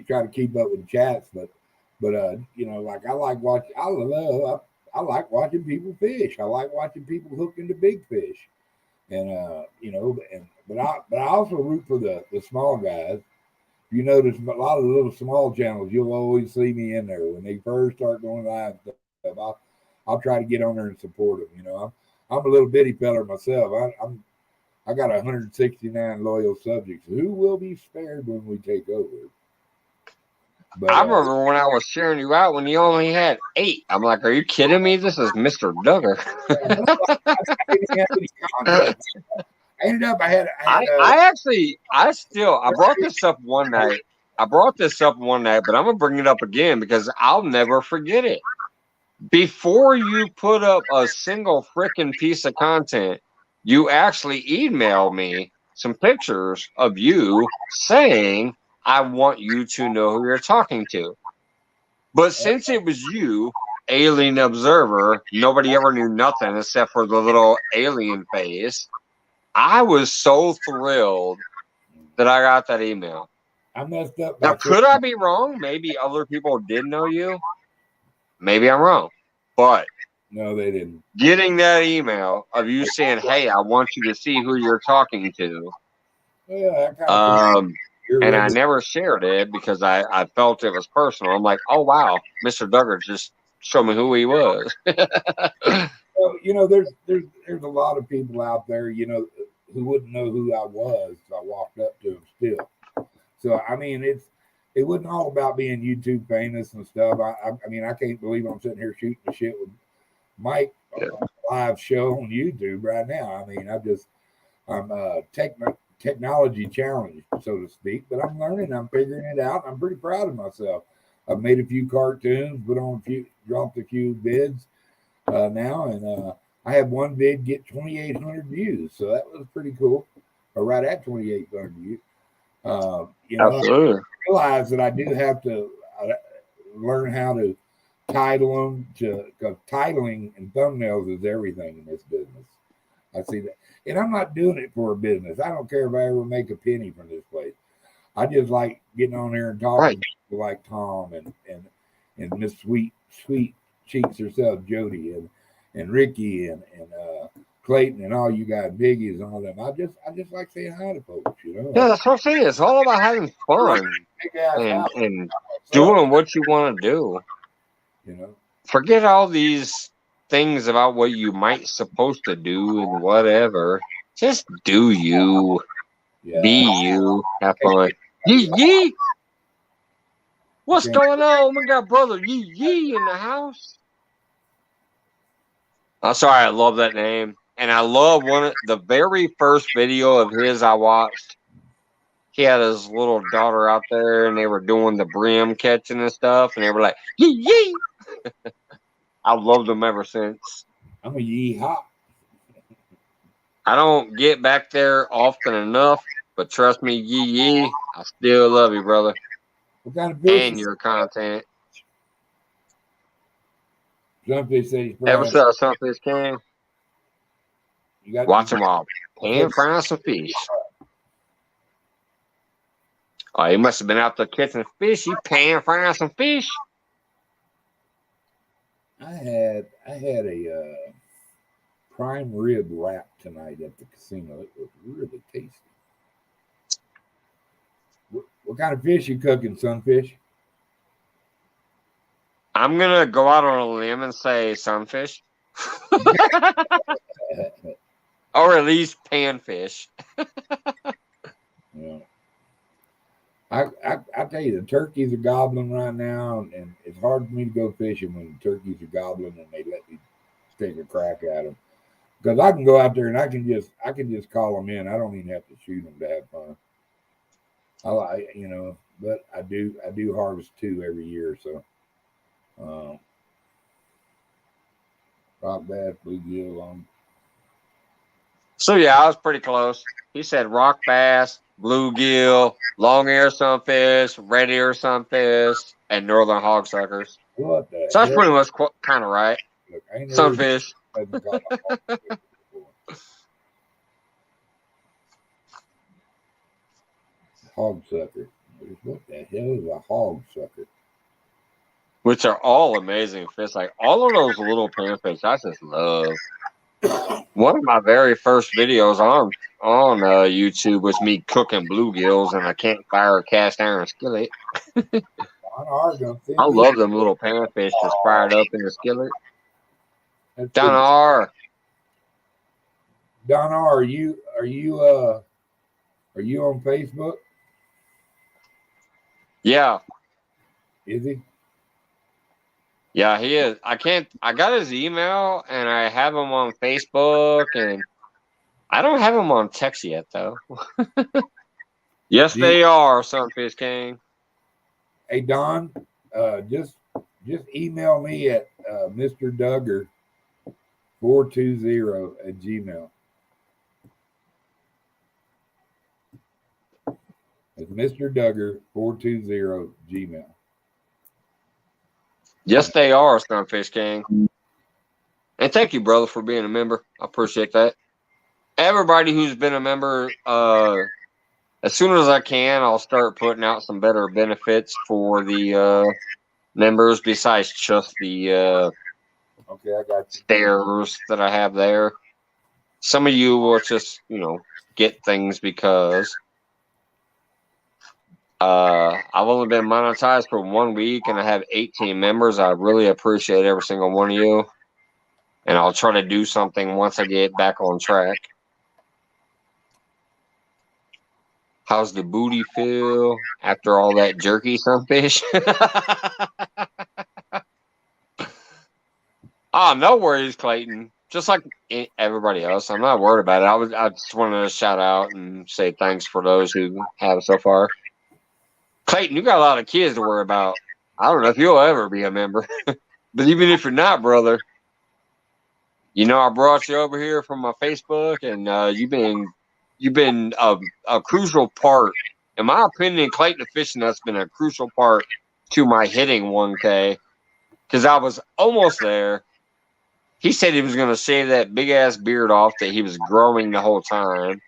Speaker 8: try to keep up with the chats. But like I like watching. I like watching people fish. I like watching people hook into big fish, and but I also root for the small guys. You notice a lot of the little small channels, you'll always see me in there when they first start going live. I'll try to get on there and support them. I'm a little bitty feller myself. I got 169 loyal subjects who will be spared when we take over.
Speaker 1: But I remember when I was sharing you out when you only had 8. I'm like, are you kidding me? This is Mr. Duggar. I brought this up one night. But I'm gonna bring it up again because I'll never forget it. Before you put up a single freaking piece of content, you actually emailed me some pictures of you saying, I want you to know who you're talking to. But since it was you, alien observer, nobody ever knew nothing except for the little alien face. I was so thrilled that I got that email.
Speaker 8: I messed up.
Speaker 1: Now, could I be wrong? Maybe other people did know you. Maybe I'm wrong, but
Speaker 8: No, they didn't.
Speaker 1: getting that email of you saying, "Hey, I want you to see who you're talking to,"
Speaker 8: Yeah, that kind of
Speaker 1: and I never shared it because I felt it was personal. I'm like, "Oh wow, Mr. Duggar just showed me who he was."
Speaker 8: Well, you know, there's a lot of people out there, you know, who wouldn't know who I was if I walked up to them still. So I mean, it wasn't all about being YouTube famous and stuff. I mean, I can't believe I'm sitting here shooting the shit with Mike on a live show on YouTube right now. I mean, I'm technology challenged, so to speak, but I'm learning, I'm figuring it out. I'm pretty proud of myself. I've made a few cartoons, dropped a few vids now, and I had one vid get 2,800 views, so that was pretty cool. Or right at 2,800 views. You know,
Speaker 1: Absolutely.
Speaker 8: I realize that I do have to learn how to title them, because titling and thumbnails is everything in this business. I see that, and I'm not doing it for a business. I don't care if I ever make a penny from this place. I just like getting on there and talking to people like Tom and Miss Sweet Cheeks herself, Jody, and Ricky and Clayton and all you guys, Biggies and all them. I just like saying hi to folks, you know.
Speaker 1: Yeah, that's what I'm saying. It's all about having fun and doing what you want to do.
Speaker 8: You know,
Speaker 1: forget all these things about what you might supposed to do and whatever. Just do you.
Speaker 8: Yeah.
Speaker 1: Be you. Have fun. Yee yee. What's going on? We got brother Yee Yee in the house. I'm sorry, I love that name. And I love the very first video of his I watched. He had his little daughter out there and they were doing the brim catching and stuff, and they were like, Yee Yee. I've loved them ever since.
Speaker 8: I'm a yee hop.
Speaker 1: I don't get back there often enough, but trust me, Yee Yee, I still love you, brother.
Speaker 8: What kind of fish?
Speaker 1: And your content.
Speaker 8: Sunfish said he's
Speaker 1: Ever since Sunfish King, watch them all. Pan frying some fish. Oh, he must have been out there catching fish. He pan frying some fish.
Speaker 8: I had a prime rib wrap tonight at the casino. It was really tasty. What kind of fish you cooking, Sunfish?
Speaker 1: I'm gonna go out on a limb and say sunfish, or at least panfish.
Speaker 8: Yeah. I tell you, the turkeys are gobbling right now, and it's hard for me to go fishing when the turkeys are gobbling and they let me take a crack at them. Because I can go out there and I can just call them in. I don't even have to shoot them to have fun. But I do harvest 2 every year, so. Rock bass, bluegill.
Speaker 1: So yeah, I was pretty close. He said rock bass, bluegill, long ear sunfish, red ear sunfish, and northern hogsuckers.
Speaker 8: What the
Speaker 1: So that's pretty much kind of right.
Speaker 8: Look, I ain't
Speaker 1: Sunfish.
Speaker 8: Hogsucker. What the hell is a hogsucker?
Speaker 1: Which are all amazing fish. Like all of those little panfish, I just love. One of my very first videos on YouTube was me cooking bluegills in a campfire cast iron skillet. I love them little panfish just fired up in the skillet. Donna R.
Speaker 8: Donna, are you on Facebook?
Speaker 1: Yeah.
Speaker 8: Is he?
Speaker 1: Yeah, he is. I got his email and I have him on Facebook, and I don't have him on text yet though. Yes, they are, Sunfish King.
Speaker 8: Hey Don, just email me at Mr. Duggar 420 at Gmail. It's Mr. Duggar 420 Gmail.
Speaker 1: Yes, they are, Sunfish King. And thank you, brother, for being a member. I appreciate that. Everybody who's been a member, as soon as I can, I'll start putting out some better benefits for the members besides just the
Speaker 8: Okay, I got you.
Speaker 1: stairs that I have there. Some of you will just, get things because I've only been monetized for 1 week and I have 18 members. I really appreciate every single one of you. And I'll try to do something once I get back on track. How's the booty feel after all that jerky, sunfish? No worries, Clayton. Just like everybody else, I'm not worried about it. I just wanted to shout out and say thanks for those who have so far. Clayton, you got a lot of kids to worry about. I don't know if you'll ever be a member, but even if you're not, brother, I brought you over here from my Facebook, and you've been a crucial part, in my opinion. Clayton the Fishing Nut's been a crucial part to my hitting 1K because I was almost there. He said he was going to shave that big ass beard off that he was growing the whole time.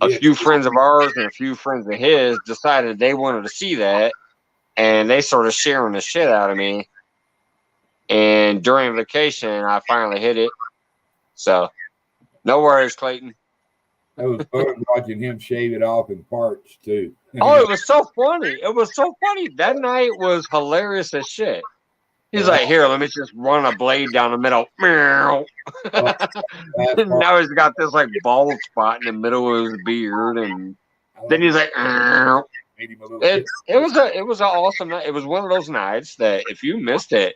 Speaker 1: A few friends of ours and a few friends of his decided they wanted to see that, and they started sharing the shit out of me. And during vacation, I finally hit it. So, no worries, Clayton.
Speaker 8: That was fun watching him shave it off in parts too.
Speaker 1: Oh, it was so funny. It was so funny. That night was hilarious as shit. He's like, here, let me just run a blade down the middle. Now he's got this like bald spot in the middle of his beard, and then he's like, it was an awesome night. It was one of those nights that if you missed it,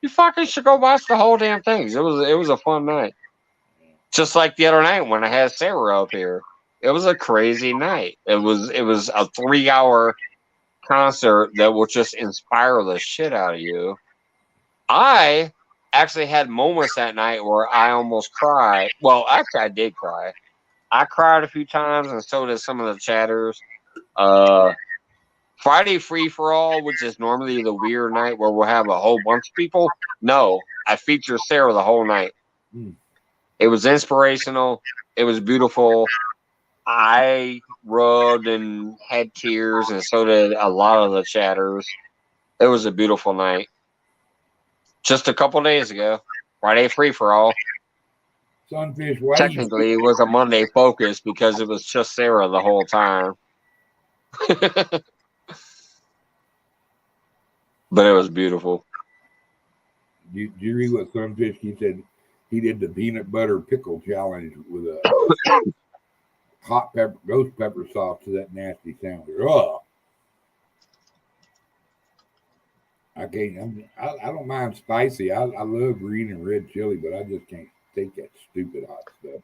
Speaker 1: you fucking should go watch the whole damn thing. It was a fun night. Just like the other night when I had Sarah up here. It was a crazy night. It was a 3-hour concert that will just inspire the shit out of you. I actually had moments that night where I almost cried. Well, actually, I did cry. I cried a few times, and so did some of the chatters. Friday Free for All, which is normally the weird night where we'll have a whole bunch of people. No, I featured Sarah the whole night. It was inspirational. It was beautiful. I rubbed and had tears, and so did a lot of the chatters. It was a beautiful night. Just a couple days ago, Friday Free for All.
Speaker 8: Sunfish, why
Speaker 1: technically, it was a Monday focus because it was just Sarah the whole time. But it was beautiful.
Speaker 8: Do you read what Sunfish, he said he did the peanut butter pickle challenge with a hot pepper, ghost pepper sauce to that nasty sandwich. Oh, I don't mind spicy. I love green and red chili, but I just can't take that stupid hot stuff.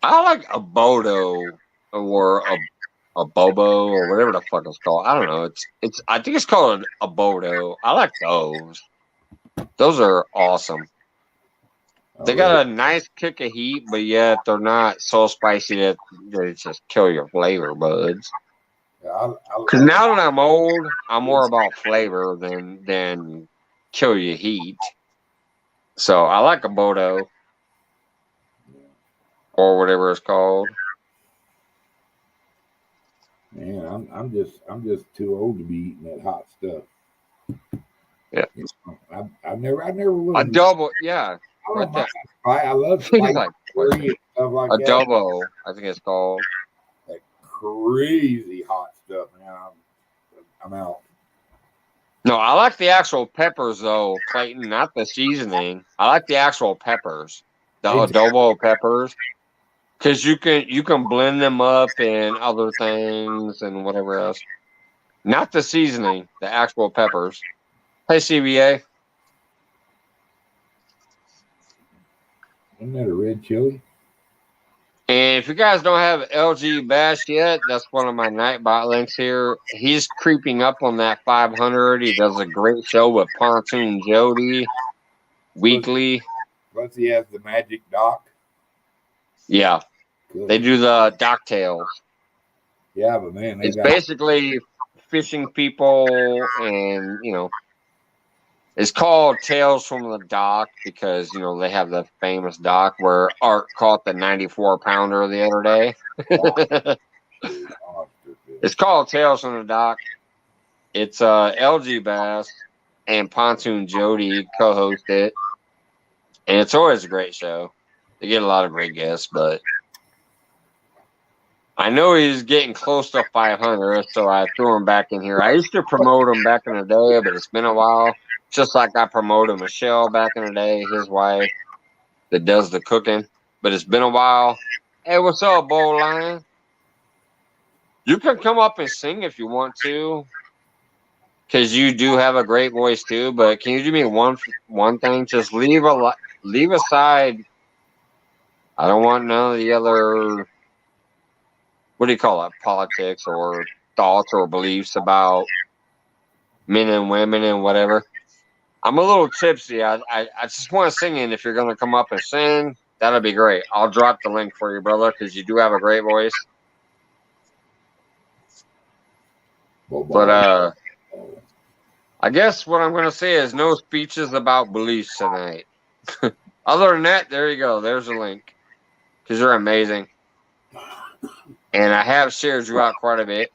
Speaker 1: I like a Bodo or a Bobo or whatever the fuck it's called. I don't know. It's I think it's called a Bodo. I like those. Those are awesome. They got a nice kick of heat, but yet they're not so spicy that they just kill your flavor buds. Because now that I'm old, I'm more about flavor than kill your heat. So I like a Bodo or whatever it's called.
Speaker 8: Man, I'm just too old to be eating that hot stuff.
Speaker 1: Yeah,
Speaker 8: I've never really
Speaker 1: a double. Yeah,
Speaker 8: right there. I love spicy
Speaker 1: like,
Speaker 8: curry and stuff like that.
Speaker 1: Adobo, I think it's called.
Speaker 8: That crazy hot stuff. Now I'm out.
Speaker 1: No, I like the actual peppers though, Clayton, not the seasoning. I like the actual peppers, the adobo peppers, because you can blend them up in other things and whatever else. Not the seasoning, the actual peppers. Hey, CBA.
Speaker 8: Isn't that a red chili?
Speaker 1: And if you guys don't have LG Bash yet, that's one of my Nightbot links here. He's creeping up on that 500. He does a great show with Pontoon Jody weekly.
Speaker 8: Plus he has the magic dock.
Speaker 1: Yeah. Good. They do the dock tales.
Speaker 8: Yeah, but man,
Speaker 1: it's basically fishing people, and it's called Tales from the Dock because they have the famous dock where Art caught the 94-pounder the other day. It's called Tales from the Dock. It's LG Bass and Pontoon Jody co-host it, and it's always a great show. They get a lot of great guests, but I know he's getting close to 500, so I threw him back in here. I used to promote him back in the day, but it's been a while. Just like I promoted Michelle back in the day, his wife that does the cooking. But it's been a while. Hey, what's up, Bowl Lion? You can come up and sing if you want to, because you do have a great voice too. But can you do me one thing? Just leave aside. I don't want none of the other, what do you call it, politics or thoughts or beliefs about men and women and whatever. I'm a little tipsy. I just want to sing in. If you're going to come up and sing, that'll be great. I'll drop the link for you, brother, because you do have a great voice. But I guess what I'm going to say is no speeches about beliefs tonight. Other than that, there you go. There's a link, because you're amazing. And I have shared you out quite a bit.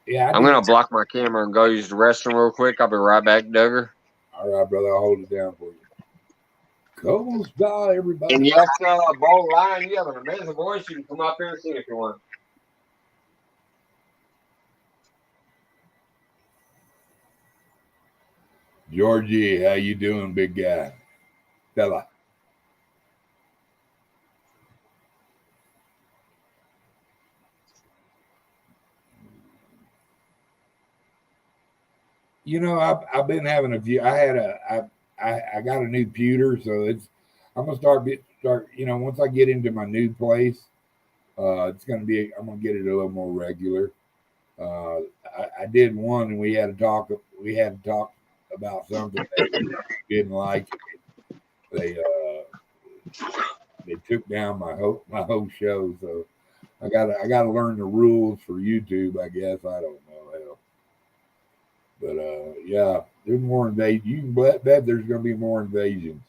Speaker 8: Yeah,
Speaker 1: I'm going to block my camera and go use the restroom real quick. I'll be right back, Duggar.
Speaker 8: All right, brother. I'll hold it down for you. Come on, style, everybody.
Speaker 1: And yes, Bo Lion, you have an amazing voice. You can come up here and sing if you want.
Speaker 8: Georgie, how you doing, big guy? Fella. You know, I've been having a few. I got a new pewter, so I'm gonna start. You know, once I get into my new place, it's gonna be. I'm gonna get it a little more regular. I did one, and we had to talk. We had to talk about something they didn't like. They took down my whole show, so I gotta learn the rules for YouTube. I guess I don't know hell. But yeah, there's more invasions. You can bet there's going to be more invasions.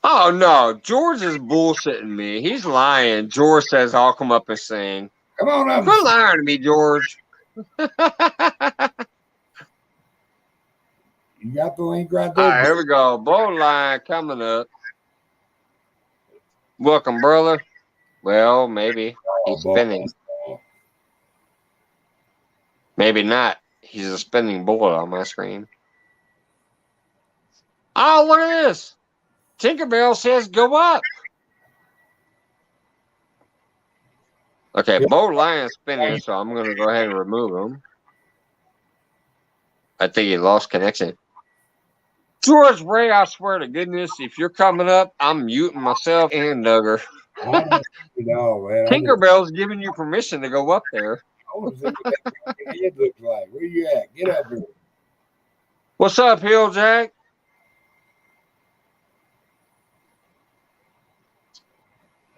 Speaker 1: Oh no, George is bullshitting me. He's lying. George says I'll come up and sing.
Speaker 8: Come on up.
Speaker 1: Quit lying to me, George.
Speaker 8: You got the link right there.
Speaker 1: All right, here we go. Bow line coming up. Welcome, brother. Well, maybe he's spinning. Maybe not. He's a spinning bullet on my screen. Oh, look at this. Tinkerbell says go up. Okay, Bo Lion's spinning, so I'm going to go ahead and remove him. I think he lost connection. George Ray, I swear to goodness, if you're coming up, I'm muting myself and Duggar. Tinkerbell's giving you permission to go up there.
Speaker 8: I want to see what that head looks like. Where you at? Get up here.
Speaker 1: What's up, Hill Jack?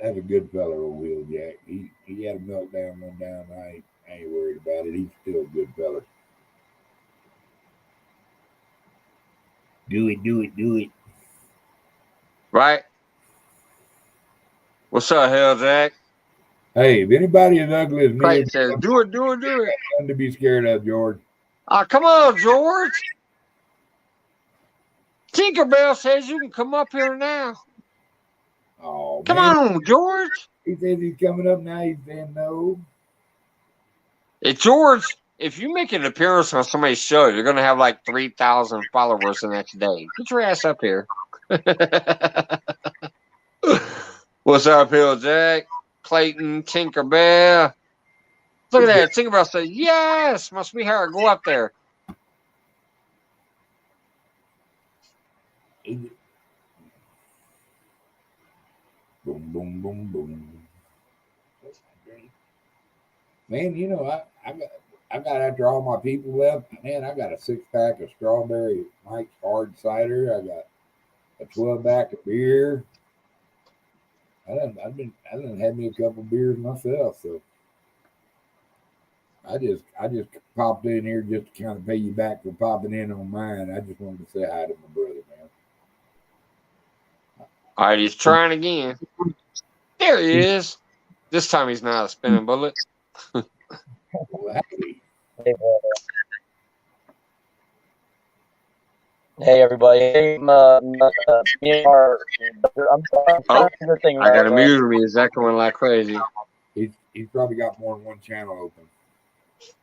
Speaker 8: That's a good fella, old Hill Jack. He had a meltdown one time. I ain't worried about it. He's still a good fella. Do it.
Speaker 1: Right. What's up, Hill Jack?
Speaker 8: Hey, if anybody as ugly as me,
Speaker 1: Clayton says, do it.
Speaker 8: Nothing to be scared of, George.
Speaker 1: Come on, George. Tinkerbell says you can come up here now.
Speaker 8: Oh,
Speaker 1: come on, George.
Speaker 8: He says he's coming up now. He's saying no.
Speaker 1: Hey, George, if you make an appearance on somebody's show, you're going to have like 3,000 followers the next day. Get your ass up here. What's up, Hill Jack? Clayton, Tinkerbell. Look at that. Tinkerbell said, yes, my sweetheart, go up there.
Speaker 8: Boom, boom, boom, boom. Man, you know, I got after all my people left, man, I got a 6-pack of strawberry Mike's hard cider. I got a 12-pack of beer. I done had me a couple beers myself, so I just popped in here just to kind of pay you back for popping in on mine. I just wanted to say hi to my brother, man.
Speaker 1: All right, he's trying again. There he is. This time he's not a spinning bullet.
Speaker 9: Hey everybody. Hey, me and our, I'm trying
Speaker 1: Oh,
Speaker 9: to do the thing
Speaker 1: I
Speaker 9: right.
Speaker 1: got a muted me. It's echoing like crazy.
Speaker 8: He's probably got more than one channel open.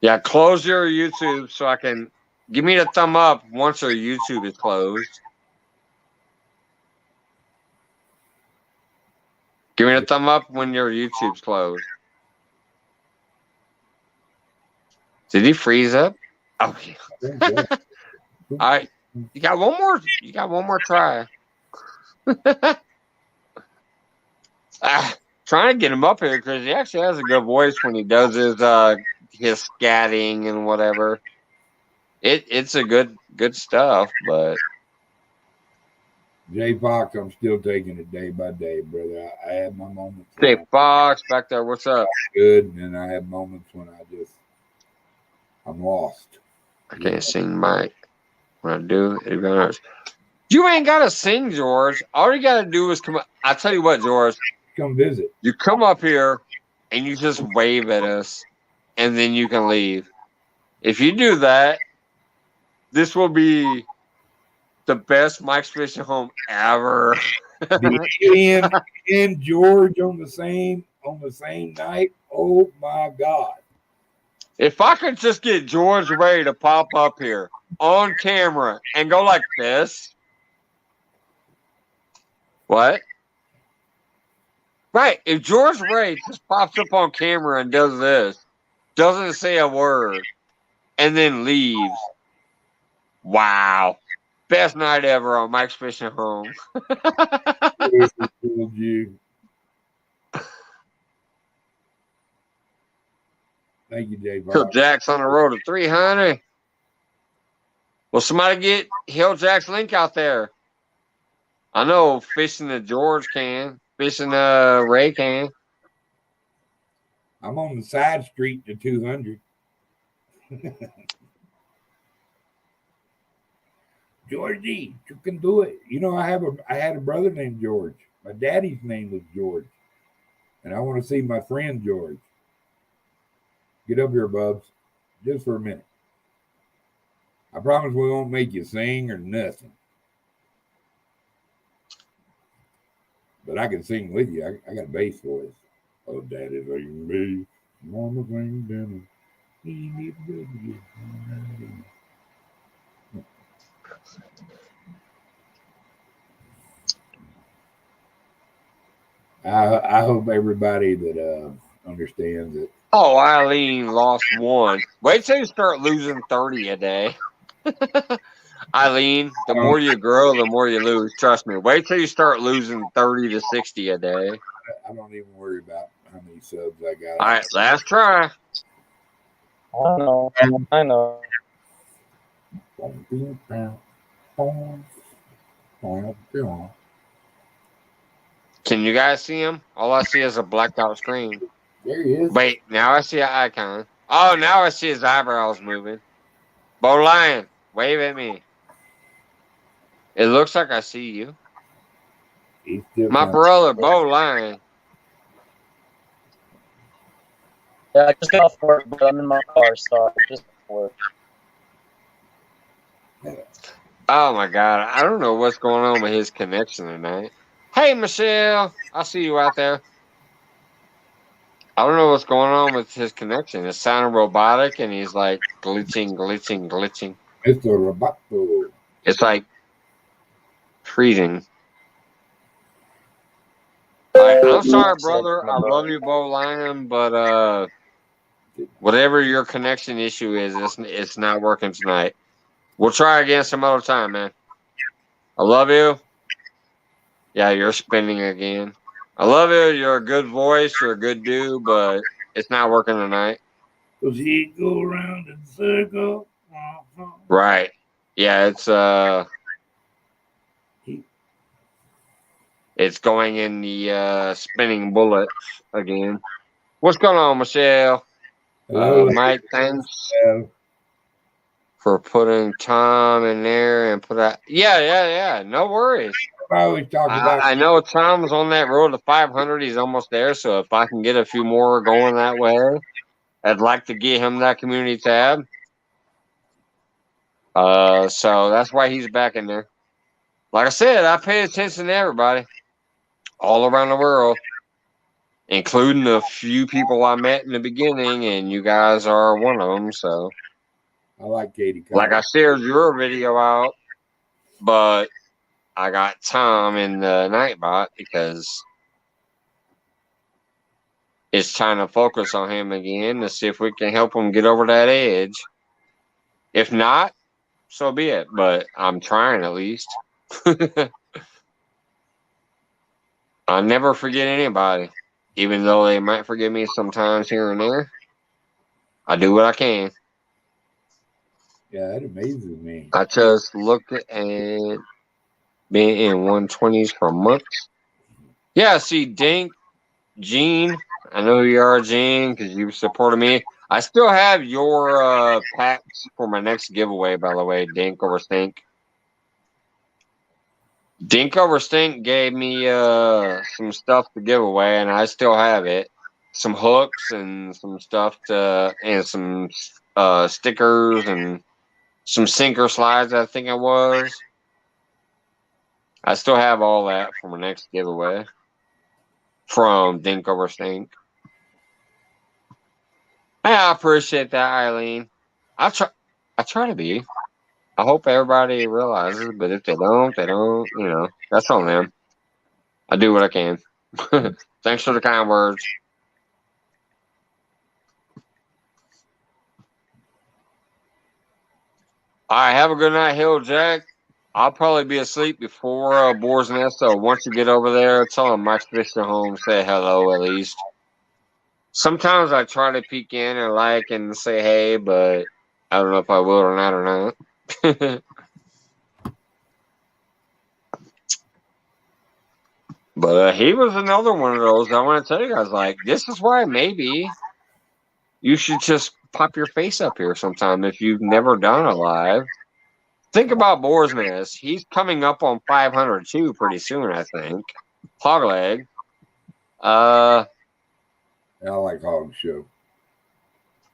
Speaker 1: Yeah, close your YouTube so I can give me the thumb up once your YouTube is closed. Give me the thumb up when your YouTube's closed. Did he freeze up? Oh, yeah. All right. You got one more. You got one more try. Trying to get him up here because he actually has a good voice when he does his scatting and whatever. It's a good stuff, but
Speaker 8: Jay Fox, I'm still taking it day by day, brother. I have my moments.
Speaker 1: Jay Fox back there, what's up?
Speaker 8: Good, and I have moments when I'm lost.
Speaker 1: I can't sing Mike. When I do, you ain't gotta sing, George. All you gotta do is come up. I tell you what, George.
Speaker 8: Come visit.
Speaker 1: You come up here and you just wave at us, and then you can leave. If you do that, this will be the best Mike's Fishing Home ever.
Speaker 8: Ian and George on the same night. Oh my God!
Speaker 1: If I could just get George Ray to pop up here on camera and go like this. What? Right. If George Ray just pops up on camera and does this, doesn't say a word, and then leaves. Wow. Best night ever on Mike's Fishing Home.
Speaker 8: you. Thank you, Jay.
Speaker 1: Hill Jack's on the road to 300. Well, somebody get Hill Jack's link out there. I know Fishing the George can. Fishing the Ray can.
Speaker 8: I'm on the side street to 200. Georgie, you can do it. You know, I had a brother named George. My daddy's name was George. And I want to see my friend George. Get up here, Bubs. Just for a minute. I promise we won't make you sing or nothing. But I can sing with you. I got a bass voice. Oh, Daddy's singing me. Mama sing dinner. I hope everybody that understands it.
Speaker 1: Oh, Eileen lost one. Wait till you start losing 30 a day. Eileen, the more you grow, the more you lose. Trust me. Wait till you start losing 30 to 60 a day.
Speaker 8: I don't even worry about how many subs I got.
Speaker 1: All right, last try.
Speaker 9: I know.
Speaker 1: Can you guys see him? All I see is a blacked out screen.
Speaker 8: There he is.
Speaker 1: Wait, now I see an icon. Oh, now I see his eyebrows moving. Bo Lion, wave at me. It looks like I see you. My brother, Bo Lion.
Speaker 9: Yeah, I just got off work, but I'm in my car, so I just work.
Speaker 1: Oh my God, I don't know what's going on with his connection tonight. Hey, Michelle, I see you out there. I don't know what's going on with his connection. It's sounding robotic, and he's like glitching.
Speaker 8: It's a roboto.
Speaker 1: It's like freezing. I'm sorry, brother. I love you, Bo Lion, but whatever your connection issue is, it's not working tonight. We'll try again some other time, man. I love you. Yeah, you're spinning again. I love you. You're a good voice. You're a good dude, but it's not working tonight.
Speaker 8: Does he go around in circle?
Speaker 1: Right. Yeah, it's going in the spinning bullets again. What's going on, Michelle? Mike, thanks for putting Tom in there and put that. Yeah. No worries.
Speaker 8: I always talk about.
Speaker 1: I know Tom's on that road to 500. He's almost there. So if I can get a few more going that way, I'd like to get him that community tab. So that's why he's back in there. Like I said, I pay attention to everybody all around the world, including a few people I met in the beginning, and you guys are one of them. So,
Speaker 8: I like Katie.
Speaker 1: like I shared your video out, but I got Tom in the Nightbot because it's time to focus on him again to see if we can help him get over that edge. If not, so be it. But I'm trying at least. I never forget anybody, even though they might forget me sometimes here and there. I do what I can.
Speaker 8: Yeah, that amazes me.
Speaker 1: I just looked at being in 120s for months. Yeah, see, Dink, Gene, I know who you are, Gene, because you supported me. I still have your packs for my next giveaway, by the way, Dink over Stink. Dink over Stink gave me some stuff to give away, and I still have it. Some hooks and some stuff and some stickers and some sinker slides, I think it was. I still have all that for my next giveaway from Dink over Stink. I appreciate that, Eileen. I try to be. I hope everybody realizes, but if they don't, they don't. You know, that's on them. I do what I can. Thanks for the kind words. All right, have a good night, Hill Jack. I'll probably be asleep before Boar's Nest, so once you get over there, tell him Mike's Fishing Home, say hello at least. Sometimes I try to peek in and like and say hey, but I don't know if I will or not. But he was another one of those. I want to tell you guys, like, this is why maybe you should just pop your face up here sometime if you've never done a live. Think about Boar's Nest. He's coming up on 500 too pretty soon, I think. Hogleg.
Speaker 8: I like Hog Show.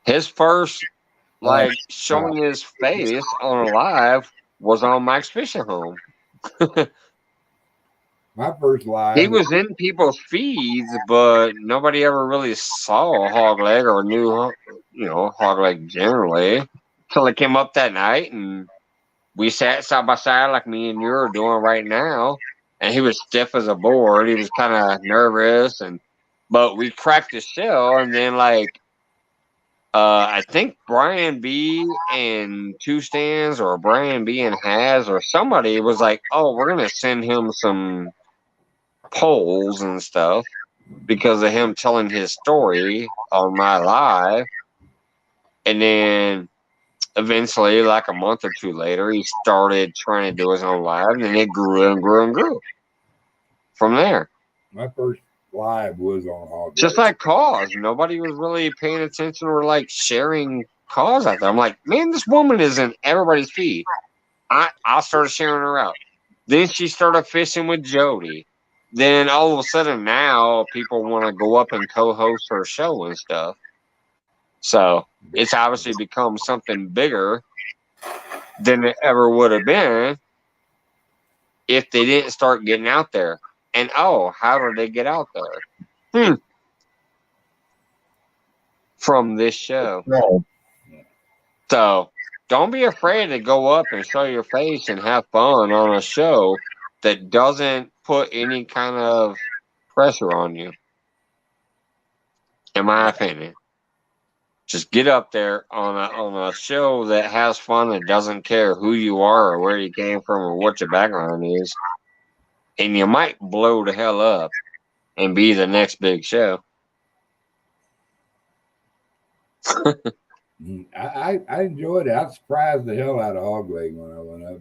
Speaker 1: His first, like, showing his face on a live was on Mike's Fishing Home.
Speaker 8: My first live.
Speaker 1: He was in people's feeds, but nobody ever really saw Hogleg or knew, Hogleg generally until it came up that night, and we sat side by side like me and you are doing right now. And he was stiff as a board. He was kind of nervous, but we cracked his shell, and then I think Brian B and Two Stands or Brian B and Has or somebody was like, "Oh, we're gonna send him some polls and stuff because of him telling his story on my live." And then eventually, like a month or two later, he started trying to do his own live, and then it grew and grew and grew from there.
Speaker 8: My first live was on Hog.
Speaker 1: Just like Cause. Nobody was really paying attention or like sharing Cause out there. I'm like, man, this woman is in everybody's feed. I started sharing her out. Then she started fishing with Jody. Then all of a sudden now people want to go up and co-host her show and stuff. So it's obviously become something bigger than it ever would have been if they didn't start getting out there. And how did they get out there? From this show.
Speaker 9: Right.
Speaker 1: So don't be afraid to go up and show your face and have fun on a show that doesn't put any kind of pressure on you. In my opinion. Just get up there on a show that has fun and doesn't care who you are or where you came from or what your background is. And you might blow the hell up and be the next big show.
Speaker 8: I enjoyed it. I surprised the hell out of Hogleg when I went up.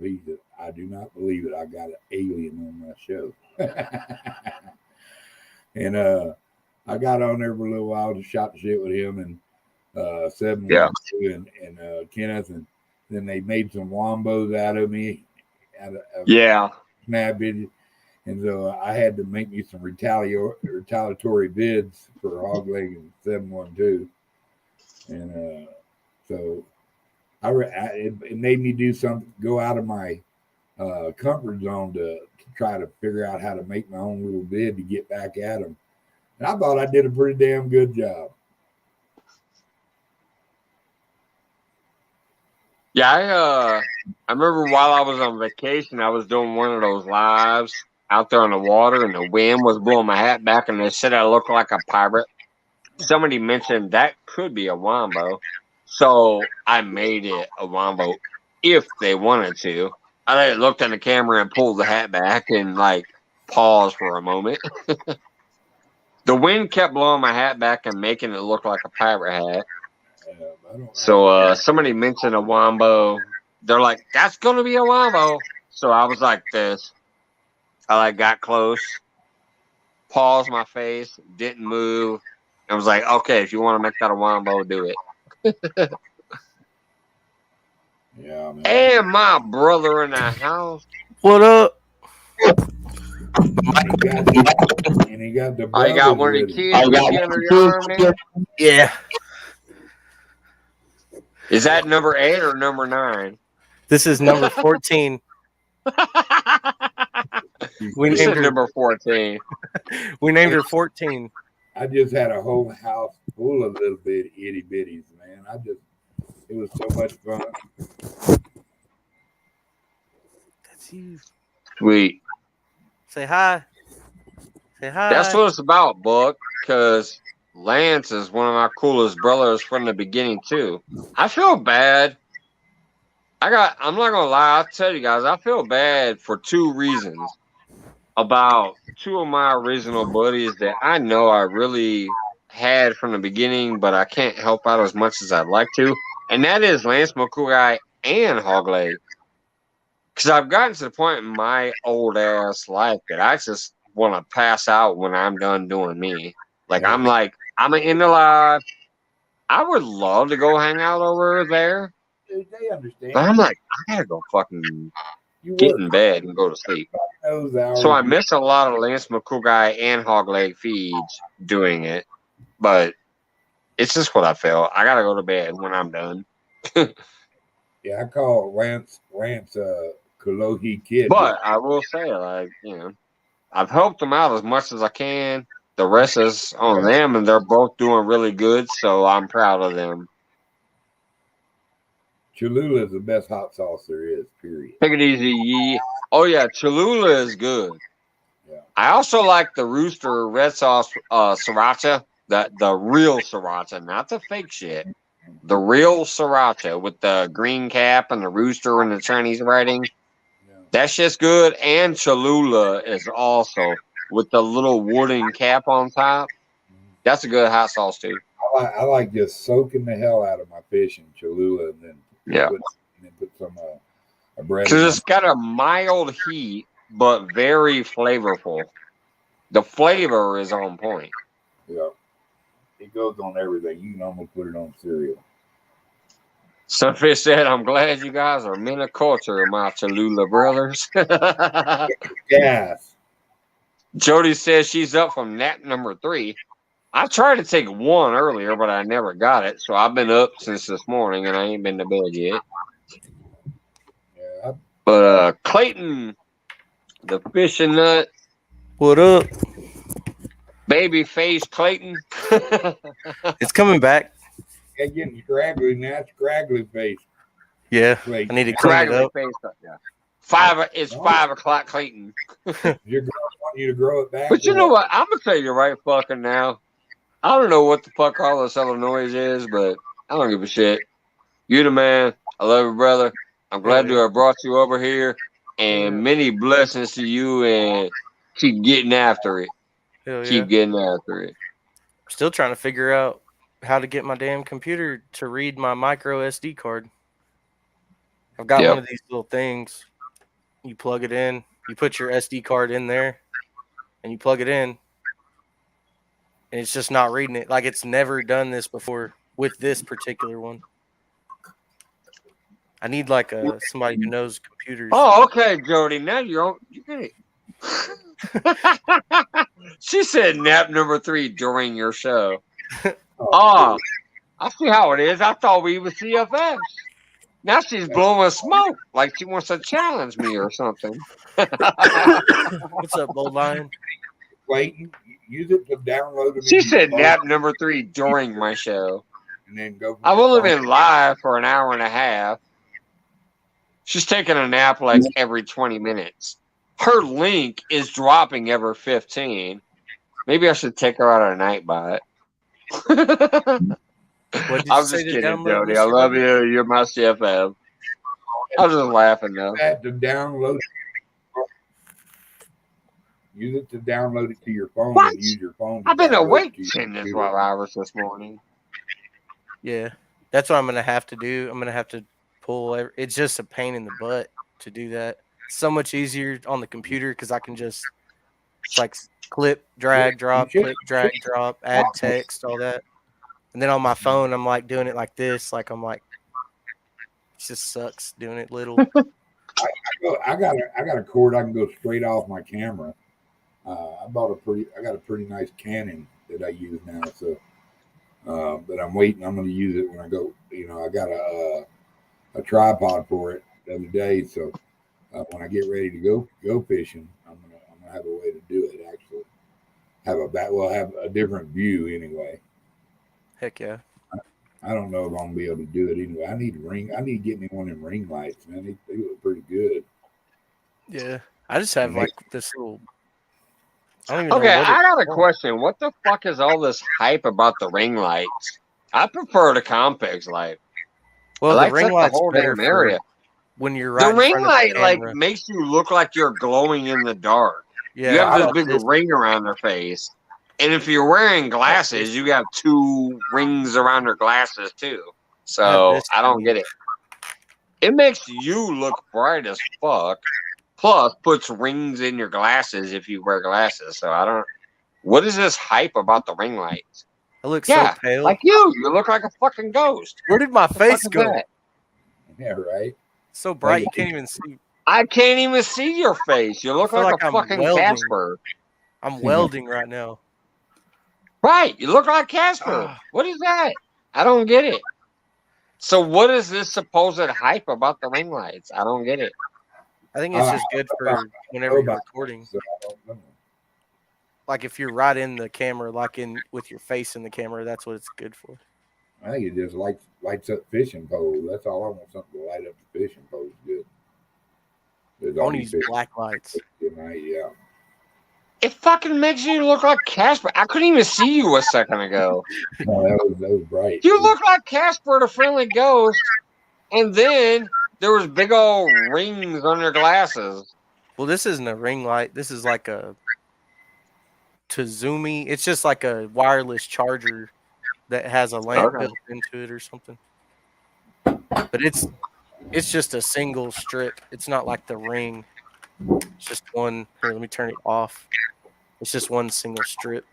Speaker 8: I do not believe it. I got an alien on my show. And I got on there for a little while, just shot the shit with him and 712 and Kenneth, and then they made some wombos out of me. Snapping. And so I had to make me some retaliatory bids for Hogleg and 712. And so It made me do something, go out of my comfort zone to try to figure out how to make my own little bid to get back at them. And I thought I did a pretty damn good job.
Speaker 1: Yeah, I remember while I was on vacation, I was doing one of those lives out there on the water, and the wind was blowing my hat back, and they said I looked like a pirate. Somebody mentioned that could be a wombo, so I made it a wombo if they wanted to. I looked in the camera and pulled the hat back and like paused for a moment. The wind kept blowing my hat back and making it look like a pirate hat. So somebody mentioned a wombo. They're like, "That's gonna be a wombo." So I was like this. I like got close, paused my face, didn't move. I was like, "Okay, if you want to make that a wombo, do it."
Speaker 8: Yeah, man.
Speaker 1: And my brother in the house.
Speaker 10: What up?
Speaker 8: And he got the
Speaker 1: I got one of the kids with you under your arm there?
Speaker 10: Yeah.
Speaker 1: Is that number 8 or number 9?
Speaker 10: This is number 14. We named her
Speaker 1: number 14.
Speaker 10: We named her 14.
Speaker 8: I just had a whole house full of little bit itty bitties, man. It was so much fun.
Speaker 10: That's you.
Speaker 1: Sweet.
Speaker 10: Say hi. Say hi.
Speaker 1: That's what it's about, Buck, because Lance is one of my coolest brothers from the beginning, too. I feel bad. I'm not going to lie. I'll tell you guys, I feel bad for 2 reasons about 2 of my original buddies that I know I really had from the beginning, but I can't help out as much as I'd like to. And that is Lance McCoy and Hogleg. Because I've gotten to the point in my old ass life that I just want to pass out when I'm done doing me. Like, I'm in the live. I would love to go hang out over there.
Speaker 8: Dude, they understand.
Speaker 1: But I'm like, I gotta go fucking get in bed and go to sleep. So I miss a lot of Lance McCoy and Hogleg feeds doing it. But it's just what I feel. I gotta go to bed when I'm done.
Speaker 8: Yeah, I call Lance Kalohi Kid.
Speaker 1: But I will say, I've helped them out as much as I can. The rest is on them, and they're both doing really good, so I'm proud of them.
Speaker 8: Cholula is the best hot sauce there is, period.
Speaker 1: Take it easy, Yee. Oh, yeah, Cholula is good.
Speaker 8: Yeah.
Speaker 1: I also like the Rooster red sauce sriracha, the real sriracha, not the fake shit. The real sriracha with the green cap and the rooster and the Chinese writing. Yeah. That shit's good. And Cholula is also with the little wooden cap on top. That's a good hot sauce, too.
Speaker 8: I like just soaking the hell out of my fish in Cholula and then put some bread.
Speaker 1: Because it's got a mild heat, but very flavorful. The flavor is on point.
Speaker 8: Yeah. It goes on everything. You can almost put it on cereal.
Speaker 1: Sunfish said, "I'm glad you guys are men of culture, my Cholula brothers."
Speaker 8: Yes.
Speaker 1: Jody says she's up from nap number 3. I tried to take 1 earlier, but I never got it. So I've been up since this morning, and I ain't been to bed yet.
Speaker 8: Yeah.
Speaker 1: But Clayton, the fishing nut.
Speaker 10: What up?
Speaker 1: Baby face Clayton.
Speaker 10: It's coming back.
Speaker 8: It's getting scraggly now. Scraggly face.
Speaker 10: Yeah.
Speaker 8: Clayton.
Speaker 10: I need to clean it up.
Speaker 1: Face, yeah. It's 5 o'clock, Clayton.
Speaker 8: Your girl want you to grow it back.
Speaker 1: But you know what? I'm gonna tell you right fucking now. I don't know what the fuck all this other noise is, but I don't give a shit. You the man. I love you, brother. I'm glad to have brought you over here, and many blessings to you. And keep getting after it. Keep getting after it.
Speaker 10: Still trying to figure out how to get my damn computer to read my micro SD card. I've got one of these little things. You plug it in. You put your SD card in there, and you plug it in. And it's just not reading it. Like, it's never done this before with this particular one. I need like somebody who knows computers.
Speaker 1: Oh, okay, Jody. Now you're getting. She said nap number 3 during your show. Oh, I see how it is. I thought we were CFS. Now she's blowing smoke like she wants to challenge me or something.
Speaker 10: What's up, Bold Lion?
Speaker 8: Clayton, use it to download them.
Speaker 1: She said nap number 3 during my show.
Speaker 8: And then go.
Speaker 1: I've only been live for an hour and a half. She's taking a nap like every 20 minutes. Her link is dropping every 15. Maybe I should take her out a night bite. I'm just kidding, Jody. I love you. You're my CFM. I was just laughing though.
Speaker 8: To download. Use it to download it to your phone.
Speaker 1: What?
Speaker 8: And use your phone.
Speaker 1: I've been awake 10 to 12 hours this morning.
Speaker 10: Yeah, that's what I'm gonna have to do. I'm gonna have to pull. It's just a pain in the butt to do that. So much easier on the computer because I can just like clip, drag, drop, clip, drag, drop, add text, all that. And then on my phone, I'm like doing it like this. Like I'm like, it just sucks doing it little.
Speaker 8: I got a cord I can go straight off my camera. I got a pretty nice Canon that I use now. So, but I'm waiting. I'm going to use it when I go. I got a tripod for it the other day. So when I get ready to go fishing, I'm gonna have a way to do it. Actually, have a different view anyway.
Speaker 10: Heck yeah.
Speaker 8: I don't know if I'm gonna be able to do it anyway. I need to get me one of them ring lights, man. They look pretty good.
Speaker 10: Yeah, I just have like this little. I don't even know
Speaker 1: Okay,
Speaker 10: what
Speaker 1: I got a question. What the fuck is all this hype about the ring lights? I prefer the Compex light.
Speaker 10: Well, the ring light's
Speaker 1: whole
Speaker 10: better
Speaker 1: damn area.
Speaker 10: When you're right.
Speaker 1: The ring light like makes you look like you're glowing in the dark.
Speaker 10: Yeah,
Speaker 1: you have this big ring around their face, and if you're wearing glasses, you got 2 rings around your glasses too. So I don't get it. It makes you look bright as fuck. Plus, puts rings in your glasses if you wear glasses. So I don't. What is this hype about the ring lights?
Speaker 10: I look so pale.
Speaker 1: Like you look like a fucking ghost.
Speaker 10: Where did my face go?
Speaker 8: Yeah, right.
Speaker 10: So bright you can't even see.
Speaker 1: I can't even see your face. You look like a fucking
Speaker 10: welding.
Speaker 1: Casper.
Speaker 10: I'm welding right now.
Speaker 1: Right, you look like Casper. What is that? I don't get it. So what is this supposed hype about the ring lights? I don't get it.
Speaker 10: I think it's just good for whenever you're recording. Like if you're right in the camera, like in with your face in the camera, that's what it's good for.
Speaker 8: I think it just lights up fishing poles. That's all I want. Something to light up the fishing poles. Good.
Speaker 10: I want to use black lights.
Speaker 8: Yeah.
Speaker 1: It fucking makes you look like Casper. I couldn't even see you a second ago.
Speaker 8: No, that was bright.
Speaker 1: You look like Casper the Friendly Ghost, and then there was big old rings on your glasses.
Speaker 10: Well, this isn't a ring light. This is like a Tazumi. It's just like a wireless charger that has a lamp built into it or something. But it's just a single strip. It's not like the ring. It's just one. Here, let me turn it off. It's just one single strip.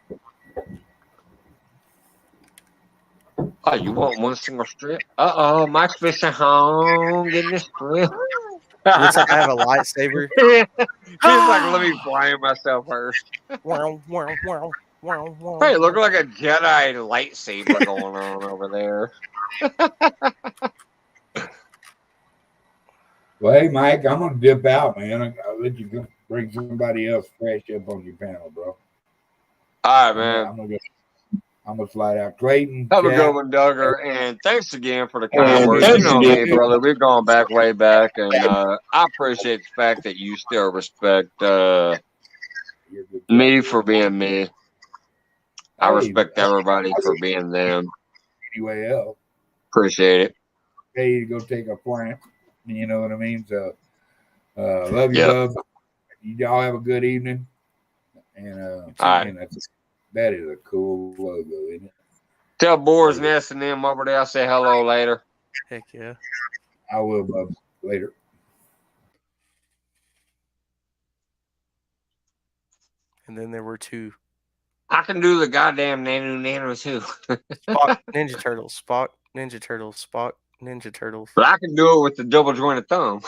Speaker 1: Oh, you want one single strip? Uh-oh, Mike's fishing home, getting a strip.
Speaker 10: It looks like I have a lightsaber.
Speaker 1: He's like, let me blind myself first. Hey, look like a Jedi lightsaber going on over there.
Speaker 8: Well, hey, Mike, I'm going to dip out, man. I'll let you go bring somebody else fresh up on your panel, bro.
Speaker 1: All right, man.
Speaker 8: I'm going to slide out. Clayton.
Speaker 1: Have a good one, Duggar. And thanks again for the kind words. You know me, brother. We've gone back way back. And I appreciate the fact that you still respect me for being me. I respect everybody for being them.
Speaker 8: Anyway, else.
Speaker 1: Appreciate it.
Speaker 8: Hey, to go take a plant. You know what I mean? So, love you, love. You all have a good evening. And that is a cool logo, isn't it?
Speaker 1: Tell Boar's Nest and them over there I'll say hello later.
Speaker 10: Heck yeah.
Speaker 8: I will, bub. Later.
Speaker 10: And then there were 2.
Speaker 1: I can do the goddamn nano too.
Speaker 10: Spock, Ninja Turtles. Spock, Ninja Turtles. Spock, Ninja Turtles.
Speaker 1: But I can do it with the double jointed thumb.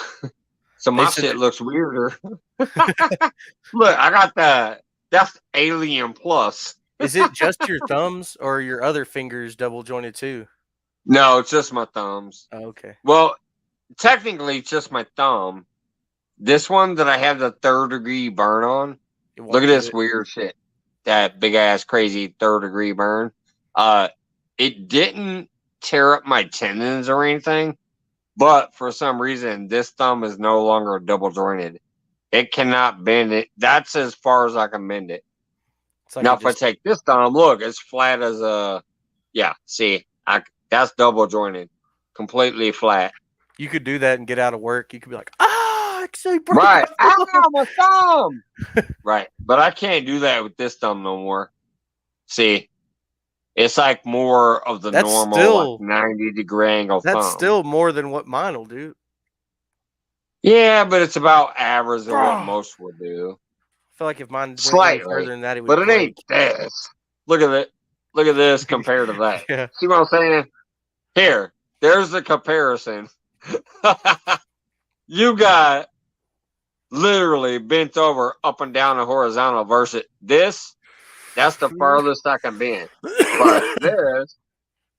Speaker 1: So my shit looks weirder. Look, I got that's Alien Plus.
Speaker 10: Is it just your thumbs or your other fingers double jointed too?
Speaker 1: No, it's just my thumbs.
Speaker 10: Oh, okay.
Speaker 1: Well, technically it's just my thumb. This one that I have the 3rd-degree burn on. Look at this weird shit. That big ass crazy 3rd-degree burn. It didn't tear up my tendons or anything, but for some reason this thumb is no longer double jointed. It cannot bend it. That's as far as I can bend it.
Speaker 10: Like
Speaker 1: now, if I take this thumb, look, it's flat as a. Yeah, see, that's double jointed, completely flat.
Speaker 10: You could do that and get out of work. You could be like, actually broke
Speaker 1: right.
Speaker 10: my
Speaker 1: thumb. Right, but I can't do that with this thumb no more. See, it's like more of the normal, like 90-degree angle thumb.
Speaker 10: That's still more than what mine will do.
Speaker 1: Yeah, but it's about average of what most would do.
Speaker 10: I feel like if mine went any further than that, it would
Speaker 1: but it
Speaker 10: break.
Speaker 1: ain't this. Look at it. Look at this compared to that.
Speaker 10: Yeah.
Speaker 1: See what I'm saying? Here, there's the comparison. You got literally bent over up and down the horizontal versus this. That's the farthest I can bend. But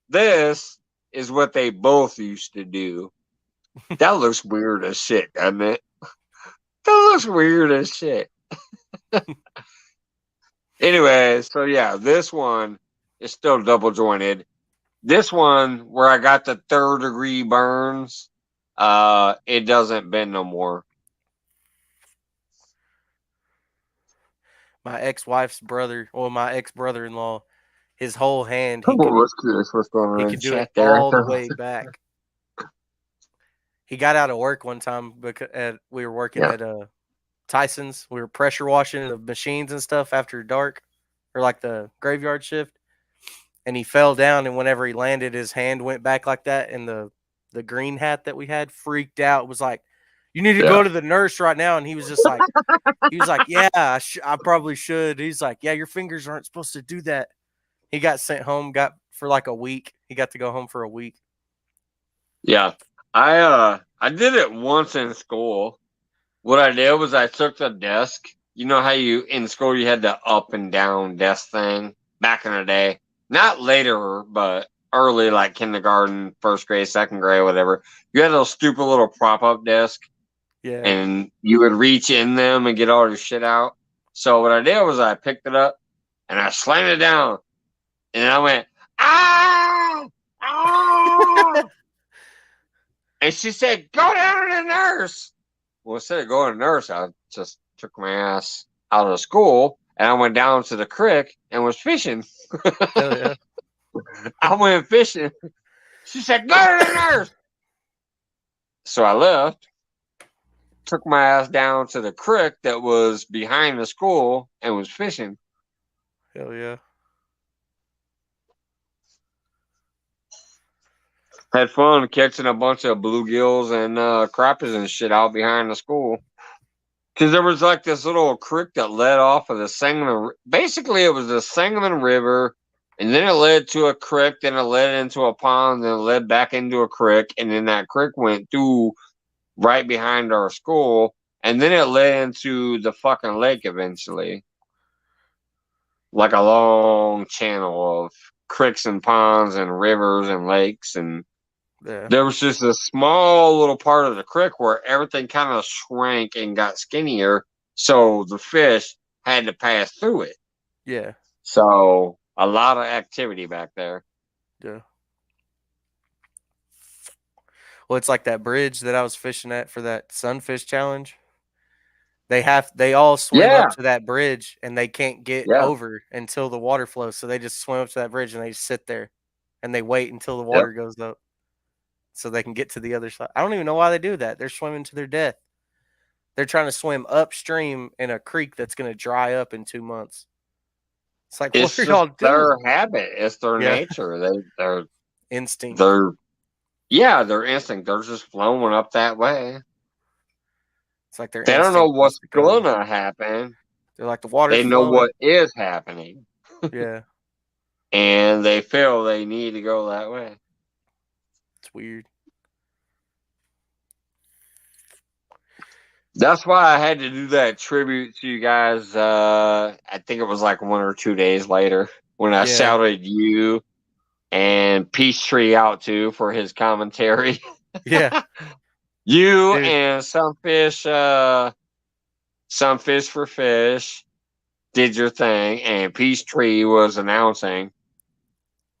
Speaker 1: this is what they both used to do. That looks weird as shit, doesn't it? That looks weird as shit. Anyway, so yeah, this one is still double jointed. This one, where I got the 3rd-degree burns, it doesn't bend no more.
Speaker 10: My ex-wife's brother, or my ex-brother-in-law, his whole hand,
Speaker 1: he could
Speaker 10: do it all the way back. He got out of work one time because we were working at Tyson's. We were pressure washing the machines and stuff after dark, or like the graveyard shift. And he fell down, and whenever he landed, his hand went back like that, and the green hat that we had freaked out. It was like, you need to go to the nurse right now. And he was just like, yeah, I probably should. He's like, yeah, your fingers aren't supposed to do that. He got sent home, for like a week. He got to go home for a week.
Speaker 1: Yeah. I did it once in school. What I did was I took the desk. You know how in school you had the up and down desk thing back in the day? Not later, but early, like kindergarten, 1st grade, 2nd grade, whatever. You had those stupid little prop-up desk.
Speaker 10: Yeah.
Speaker 1: And you would reach in them and get all your shit out. So what I did was I picked it up and I slammed it down. And I went, ah! Ah! And she said, go down to the nurse. Well, instead of going to the nurse, I just took my ass out of school and I went down to the creek and was fishing.
Speaker 10: Hell yeah.
Speaker 1: I went fishing. She said, go to the nurse. So I left, took my ass down to the creek that was behind the school and was fishing.
Speaker 10: Hell yeah.
Speaker 1: Had fun catching a bunch of bluegills and crappies and shit out behind the school. Because there was like this little creek that led off of the Sangamon. Basically, it was the Sangamon River, and then it led to a creek, then it led into a pond, then it led back into a creek, and then that creek went through right behind our school, and then it led into the fucking lake eventually. Like a long channel of creeks and ponds and rivers and lakes, and there was just a small little part of the creek where everything kind of shrank and got skinnier, so the fish had to pass through it.
Speaker 10: Yeah.
Speaker 1: So a lot of activity back there.
Speaker 10: Yeah. Well, it's like that bridge that I was fishing at for that sunfish challenge. They all swim up to that bridge and they can't get over until the water flows. So they just swim up to that bridge and they just sit there and they wait until the water goes up so they can get to the other side. I don't even know why they do that. They're swimming to their death. They're trying to swim upstream in a creek that's going to dry up in 2 months. It's like, what are y'all doing?
Speaker 1: Their habit. It's their nature. Their
Speaker 10: instinct.
Speaker 1: Their instinct. They're just flowing up that way.
Speaker 10: It's like they
Speaker 1: don't know what's gonna happen.
Speaker 10: They're like, the water's
Speaker 1: They know
Speaker 10: flowing.
Speaker 1: what is happening.
Speaker 10: Yeah.
Speaker 1: And they feel they need to go that way.
Speaker 10: It's weird.
Speaker 1: That's why I had to do that tribute to you guys. I think it was like 1 or 2 days later when I shouted you and Peachtree out too for his commentary.
Speaker 10: Yeah.
Speaker 1: You
Speaker 10: Dude.
Speaker 1: and some fish for fish did your thing, and Peachtree was announcing.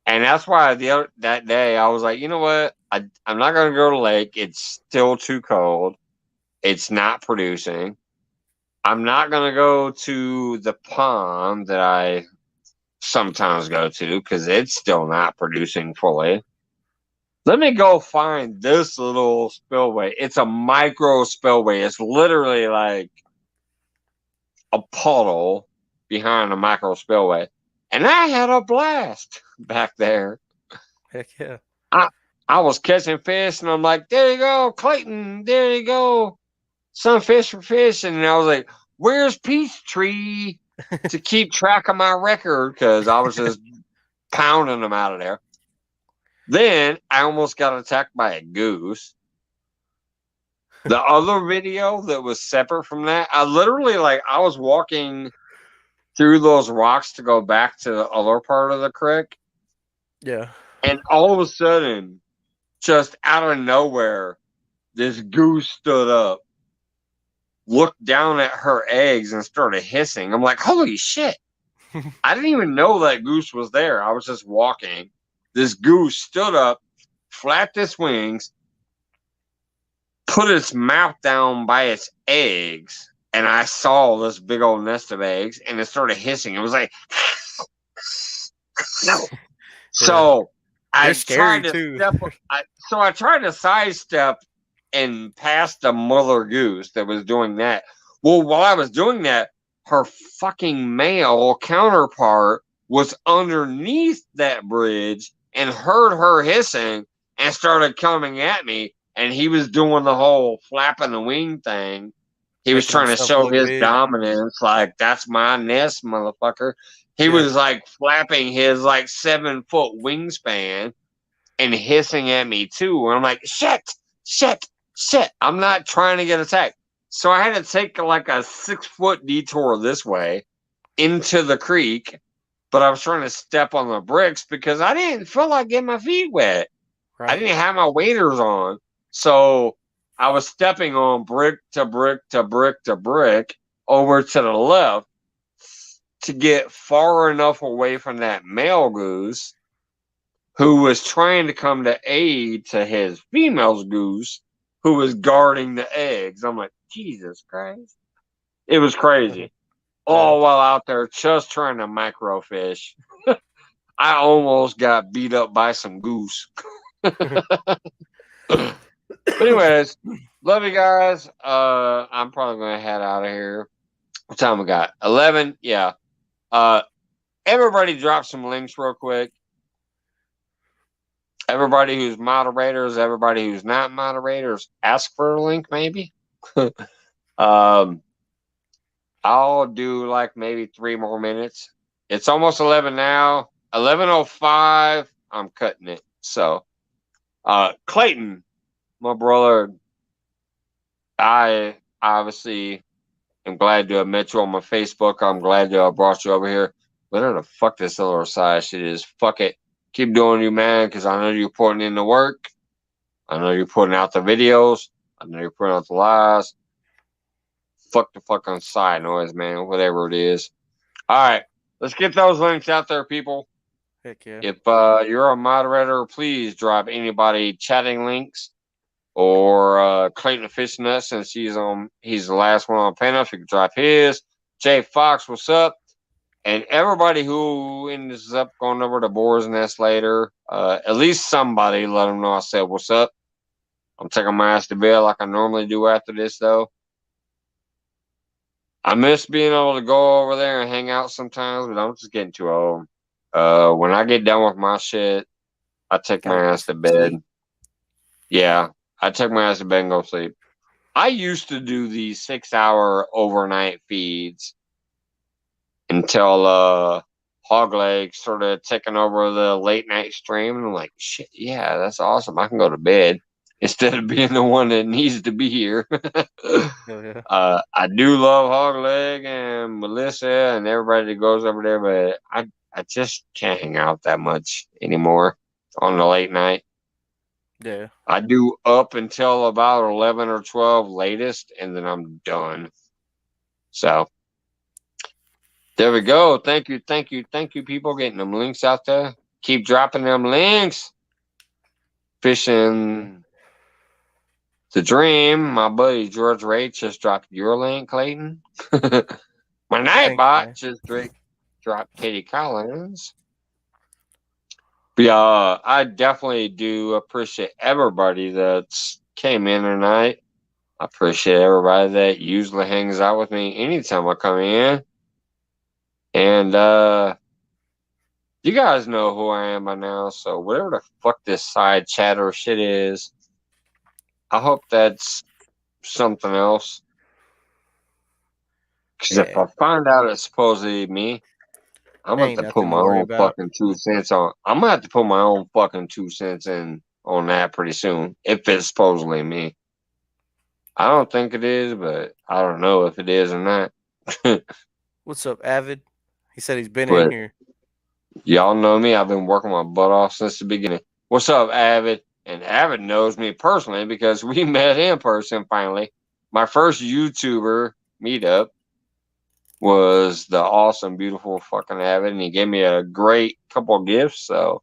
Speaker 1: And that's why that day I was like, you know what? I'm not going to go to the lake. It's still too cold. It's not producing. I'm not going to go to the pond that I sometimes go to because it's still not producing fully. Let me go find this little spillway. It's a micro spillway. It's literally like a puddle behind a micro spillway. And I had a blast back there.
Speaker 10: Heck yeah.
Speaker 1: I was catching fish, and I'm like, there you go, Clayton. There you go. Some fish for fish. And I was like, where's Peachtree to keep track of my record? Because I was just pounding them out of there. Then I almost got attacked by a goose. The other video that was separate from that, I literally, I was walking through those rocks to go back to the other part of the creek.
Speaker 10: Yeah.
Speaker 1: And all of a sudden, just out of nowhere, this goose stood up, looked down at her eggs, and started hissing. I'm like, holy shit. I didn't even know that goose was there. I was just walking. This goose stood up, flapped its wings, put its mouth down by its eggs, and I saw this big old nest of eggs, and it started hissing. It was like, no. So I tried to sidestep and pass the mother goose that was doing that. Well, while I was doing that, her fucking male counterpart was underneath that bridge and heard her hissing and started coming at me. And he was doing the whole flapping the wing thing. He was trying to show his dominance, like, that's my nest, motherfucker. He was like flapping his 7-foot wingspan and hissing at me too. And I'm like, shit. I'm not trying to get attacked. So I had to take a 6-foot detour this way into the creek, but I was trying to step on the bricks because I didn't feel like getting my feet wet. Right. I didn't have my waders on. So I was stepping on brick to brick to brick to brick over to the left to get far enough away from that male goose who was trying to come to aid to his female goose who was guarding the eggs. I'm like, Jesus Christ. It was crazy. All while out there just trying to microfish. I almost got beat up by some goose. But anyways, love you guys. I'm probably going to head out of here. What time we got? 11? Yeah. Everybody drop some links real quick. Everybody who's moderators, everybody who's not moderators, ask for a link maybe. I'll do maybe 3 more minutes. It's almost 11 now. 11:05. I'm cutting it. So, Clayton, my brother, I obviously am glad to have met you on my Facebook. I'm glad to have brought you over here. Whatever the fuck this other side shit is, fuck it. Keep doing you, man, because I know you're putting in the work. I know you're putting out the videos. I know you're putting out the lives. Fuck the fucking side noise, man, whatever it is. All right, let's get those links out there, people.
Speaker 10: Heck yeah.
Speaker 1: If you're a moderator, please drop anybody chatting links or Clayton Fish Nut, since he's the last one on panel. If you can drop his. Jay Fox, what's up? And everybody who ends up going over to Boar's Nest later, at least somebody let them know I said what's up. I'm taking my ass to bed like I normally do after this, though. I miss being able to go over there and hang out sometimes, but I'm just getting too old. When I get done with my shit, I take my ass to bed. Yeah, I take my ass to bed and go sleep. I used to do these 6-hour overnight feeds until Hogleg started taking over the late night stream, and I'm like, shit, yeah, that's awesome. I can go to bed instead of being the one that needs to be here.
Speaker 10: Yeah.
Speaker 1: I do love Hogleg and Melissa and everybody that goes over there, but I just can't hang out that much anymore on the late night.
Speaker 10: Yeah.
Speaker 1: I do up until about 11 or 12 latest, and then I'm done. So there we go. Thank you, people, getting them links out there. Keep dropping them links. Fishing the Dream. My buddy George Ray just dropped your link, Clayton. My Nightbot just dropped Katie Collins. But yeah, I definitely do appreciate everybody that's came in tonight. I appreciate everybody that usually hangs out with me anytime I come in. And you guys know who I am by now, so whatever the fuck this side chatter shit is, I hope that's something else. Because if I find out it's supposedly me, I'm gonna have to put my own fucking 2 cents on. I'm gonna have to put my own fucking 2 cents in on that pretty soon. If it's supposedly me, I don't think it is, but I don't know if it is or not.
Speaker 10: What's up, Avid? He said he's been in here.
Speaker 1: Y'all know me. I've been working my butt off since the beginning. What's up, Avid? And Avid knows me personally because we met in person finally. My first YouTuber meetup was the awesome, beautiful fucking Avid, and he gave me a great couple of gifts. So,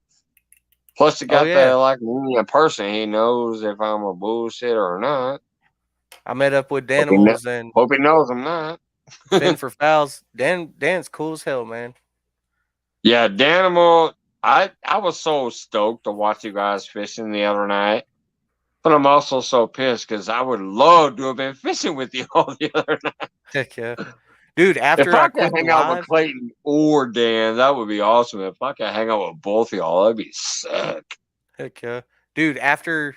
Speaker 1: plus he got the like me in person. He knows if I'm a bullshitter or not.
Speaker 10: I met up with Danimals and
Speaker 1: hope he knows I'm not.
Speaker 10: Finn for Fouls. Dan's cool as hell, man.
Speaker 1: Yeah, Danimal. I was so stoked to watch you guys fishing the other night, but I'm also so pissed because I would love to have been fishing with you all the other night.
Speaker 10: Heck yeah. Dude, after
Speaker 1: if I could hang out with Clayton or Dan, that would be awesome. If I could hang out with both of y'all, that'd be sick.
Speaker 10: Heck yeah. Dude, after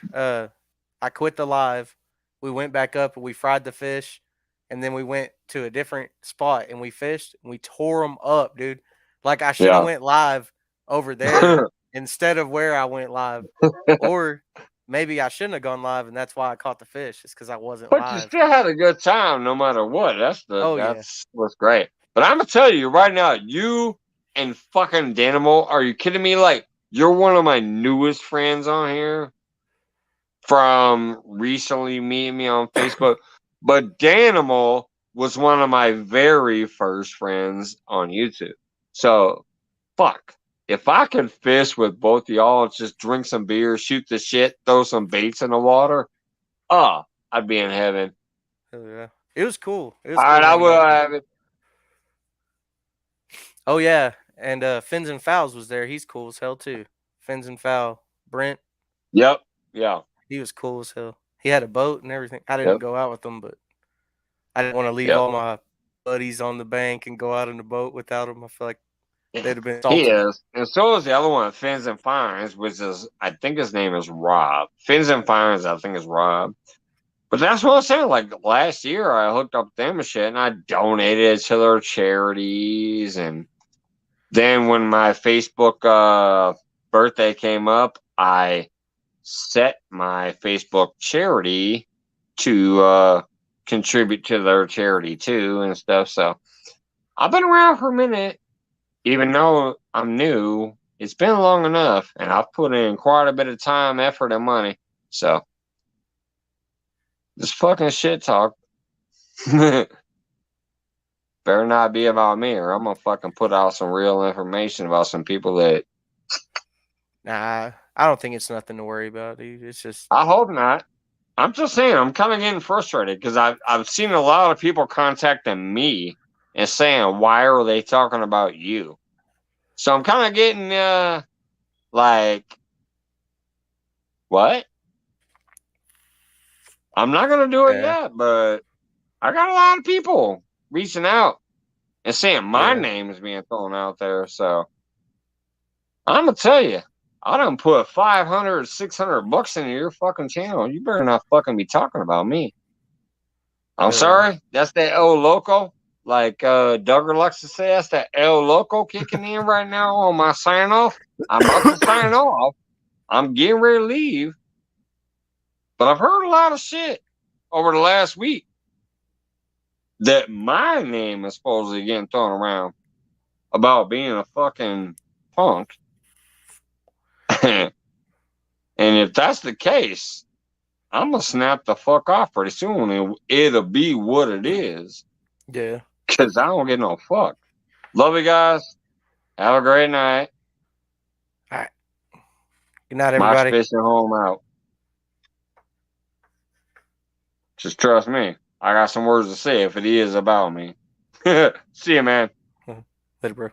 Speaker 10: I quit the live, we went back up and we fried the fish, and then we went to a different spot and we fished and we tore them up, dude. Like I should have went live over there instead of where I went live. Or maybe I shouldn't have gone live and that's why I caught the fish. It's because I wasn't live.
Speaker 1: But you still had a good time no matter what. That's what's great. But I'm gonna tell you right now, you and fucking Danimal, are you kidding me? Like, you're one of my newest friends on here from recently meeting me on Facebook. But Danimal was one of my very first friends on YouTube. So, fuck. If I could fish with both of y'all and just drink some beer, shoot the shit, throw some baits in the water, I'd be in heaven.
Speaker 10: Hell yeah. It was cool. It was
Speaker 1: all right, I will have it.
Speaker 10: Oh, yeah. And Fins and Fouls was there. He's cool as hell, too. Fins and Foul. Brent.
Speaker 1: Yep. Yeah.
Speaker 10: He was cool as hell. He had a boat and everything. I didn't go out with him, but I didn't want to leave all my buddies on the bank and go out in the boat without him. I feel like they'd have been salty.
Speaker 1: He is. And so is the other one, Fins and Fires, which is, I think his name is Rob. Fins and Fires, I think is Rob. But that's what I'm saying. Like last year, I hooked up them and shit, and I donated to their charities. And then when my Facebook birthday came up, I set my Facebook charity to contribute to their charity too and stuff. So I've been around for a minute, even though I'm new. It's been long enough, and I've put in quite a bit of time, effort, and money. So this fucking shit talk better not be about me, or I'm gonna fucking put out some real information about some people that.
Speaker 10: Nah, I don't think it's nothing to worry about, dude. It's just.
Speaker 1: I hope not. I'm just saying, I'm kind of getting frustrated because I've seen a lot of people contacting me and saying, why are they talking about you? So I'm kind of getting like, what? I'm not going to do it yet, but I got a lot of people reaching out and saying my name is being thrown out there. So I'm going to tell you, I done put 500, 600 bucks into your fucking channel. You better not fucking be talking about me. I'm sorry. That's that El Loco. Like Duggar likes to say, that's that El Loco kicking in right now on my sign off. I'm about to sign off. I'm getting ready to leave. But I've heard a lot of shit over the last week that my name is supposedly getting thrown around about being a fucking punk. And if that's the case, I'm gonna snap the fuck off pretty soon, and it'll be what it is.
Speaker 10: Yeah.
Speaker 1: Cause I don't get no fuck. Love you guys. Have a great night.
Speaker 10: All right. Good night,
Speaker 1: My
Speaker 10: everybody.
Speaker 1: fishing home out. Just trust me. I got some words to say if it is about me. See you, man.
Speaker 10: Later, bro.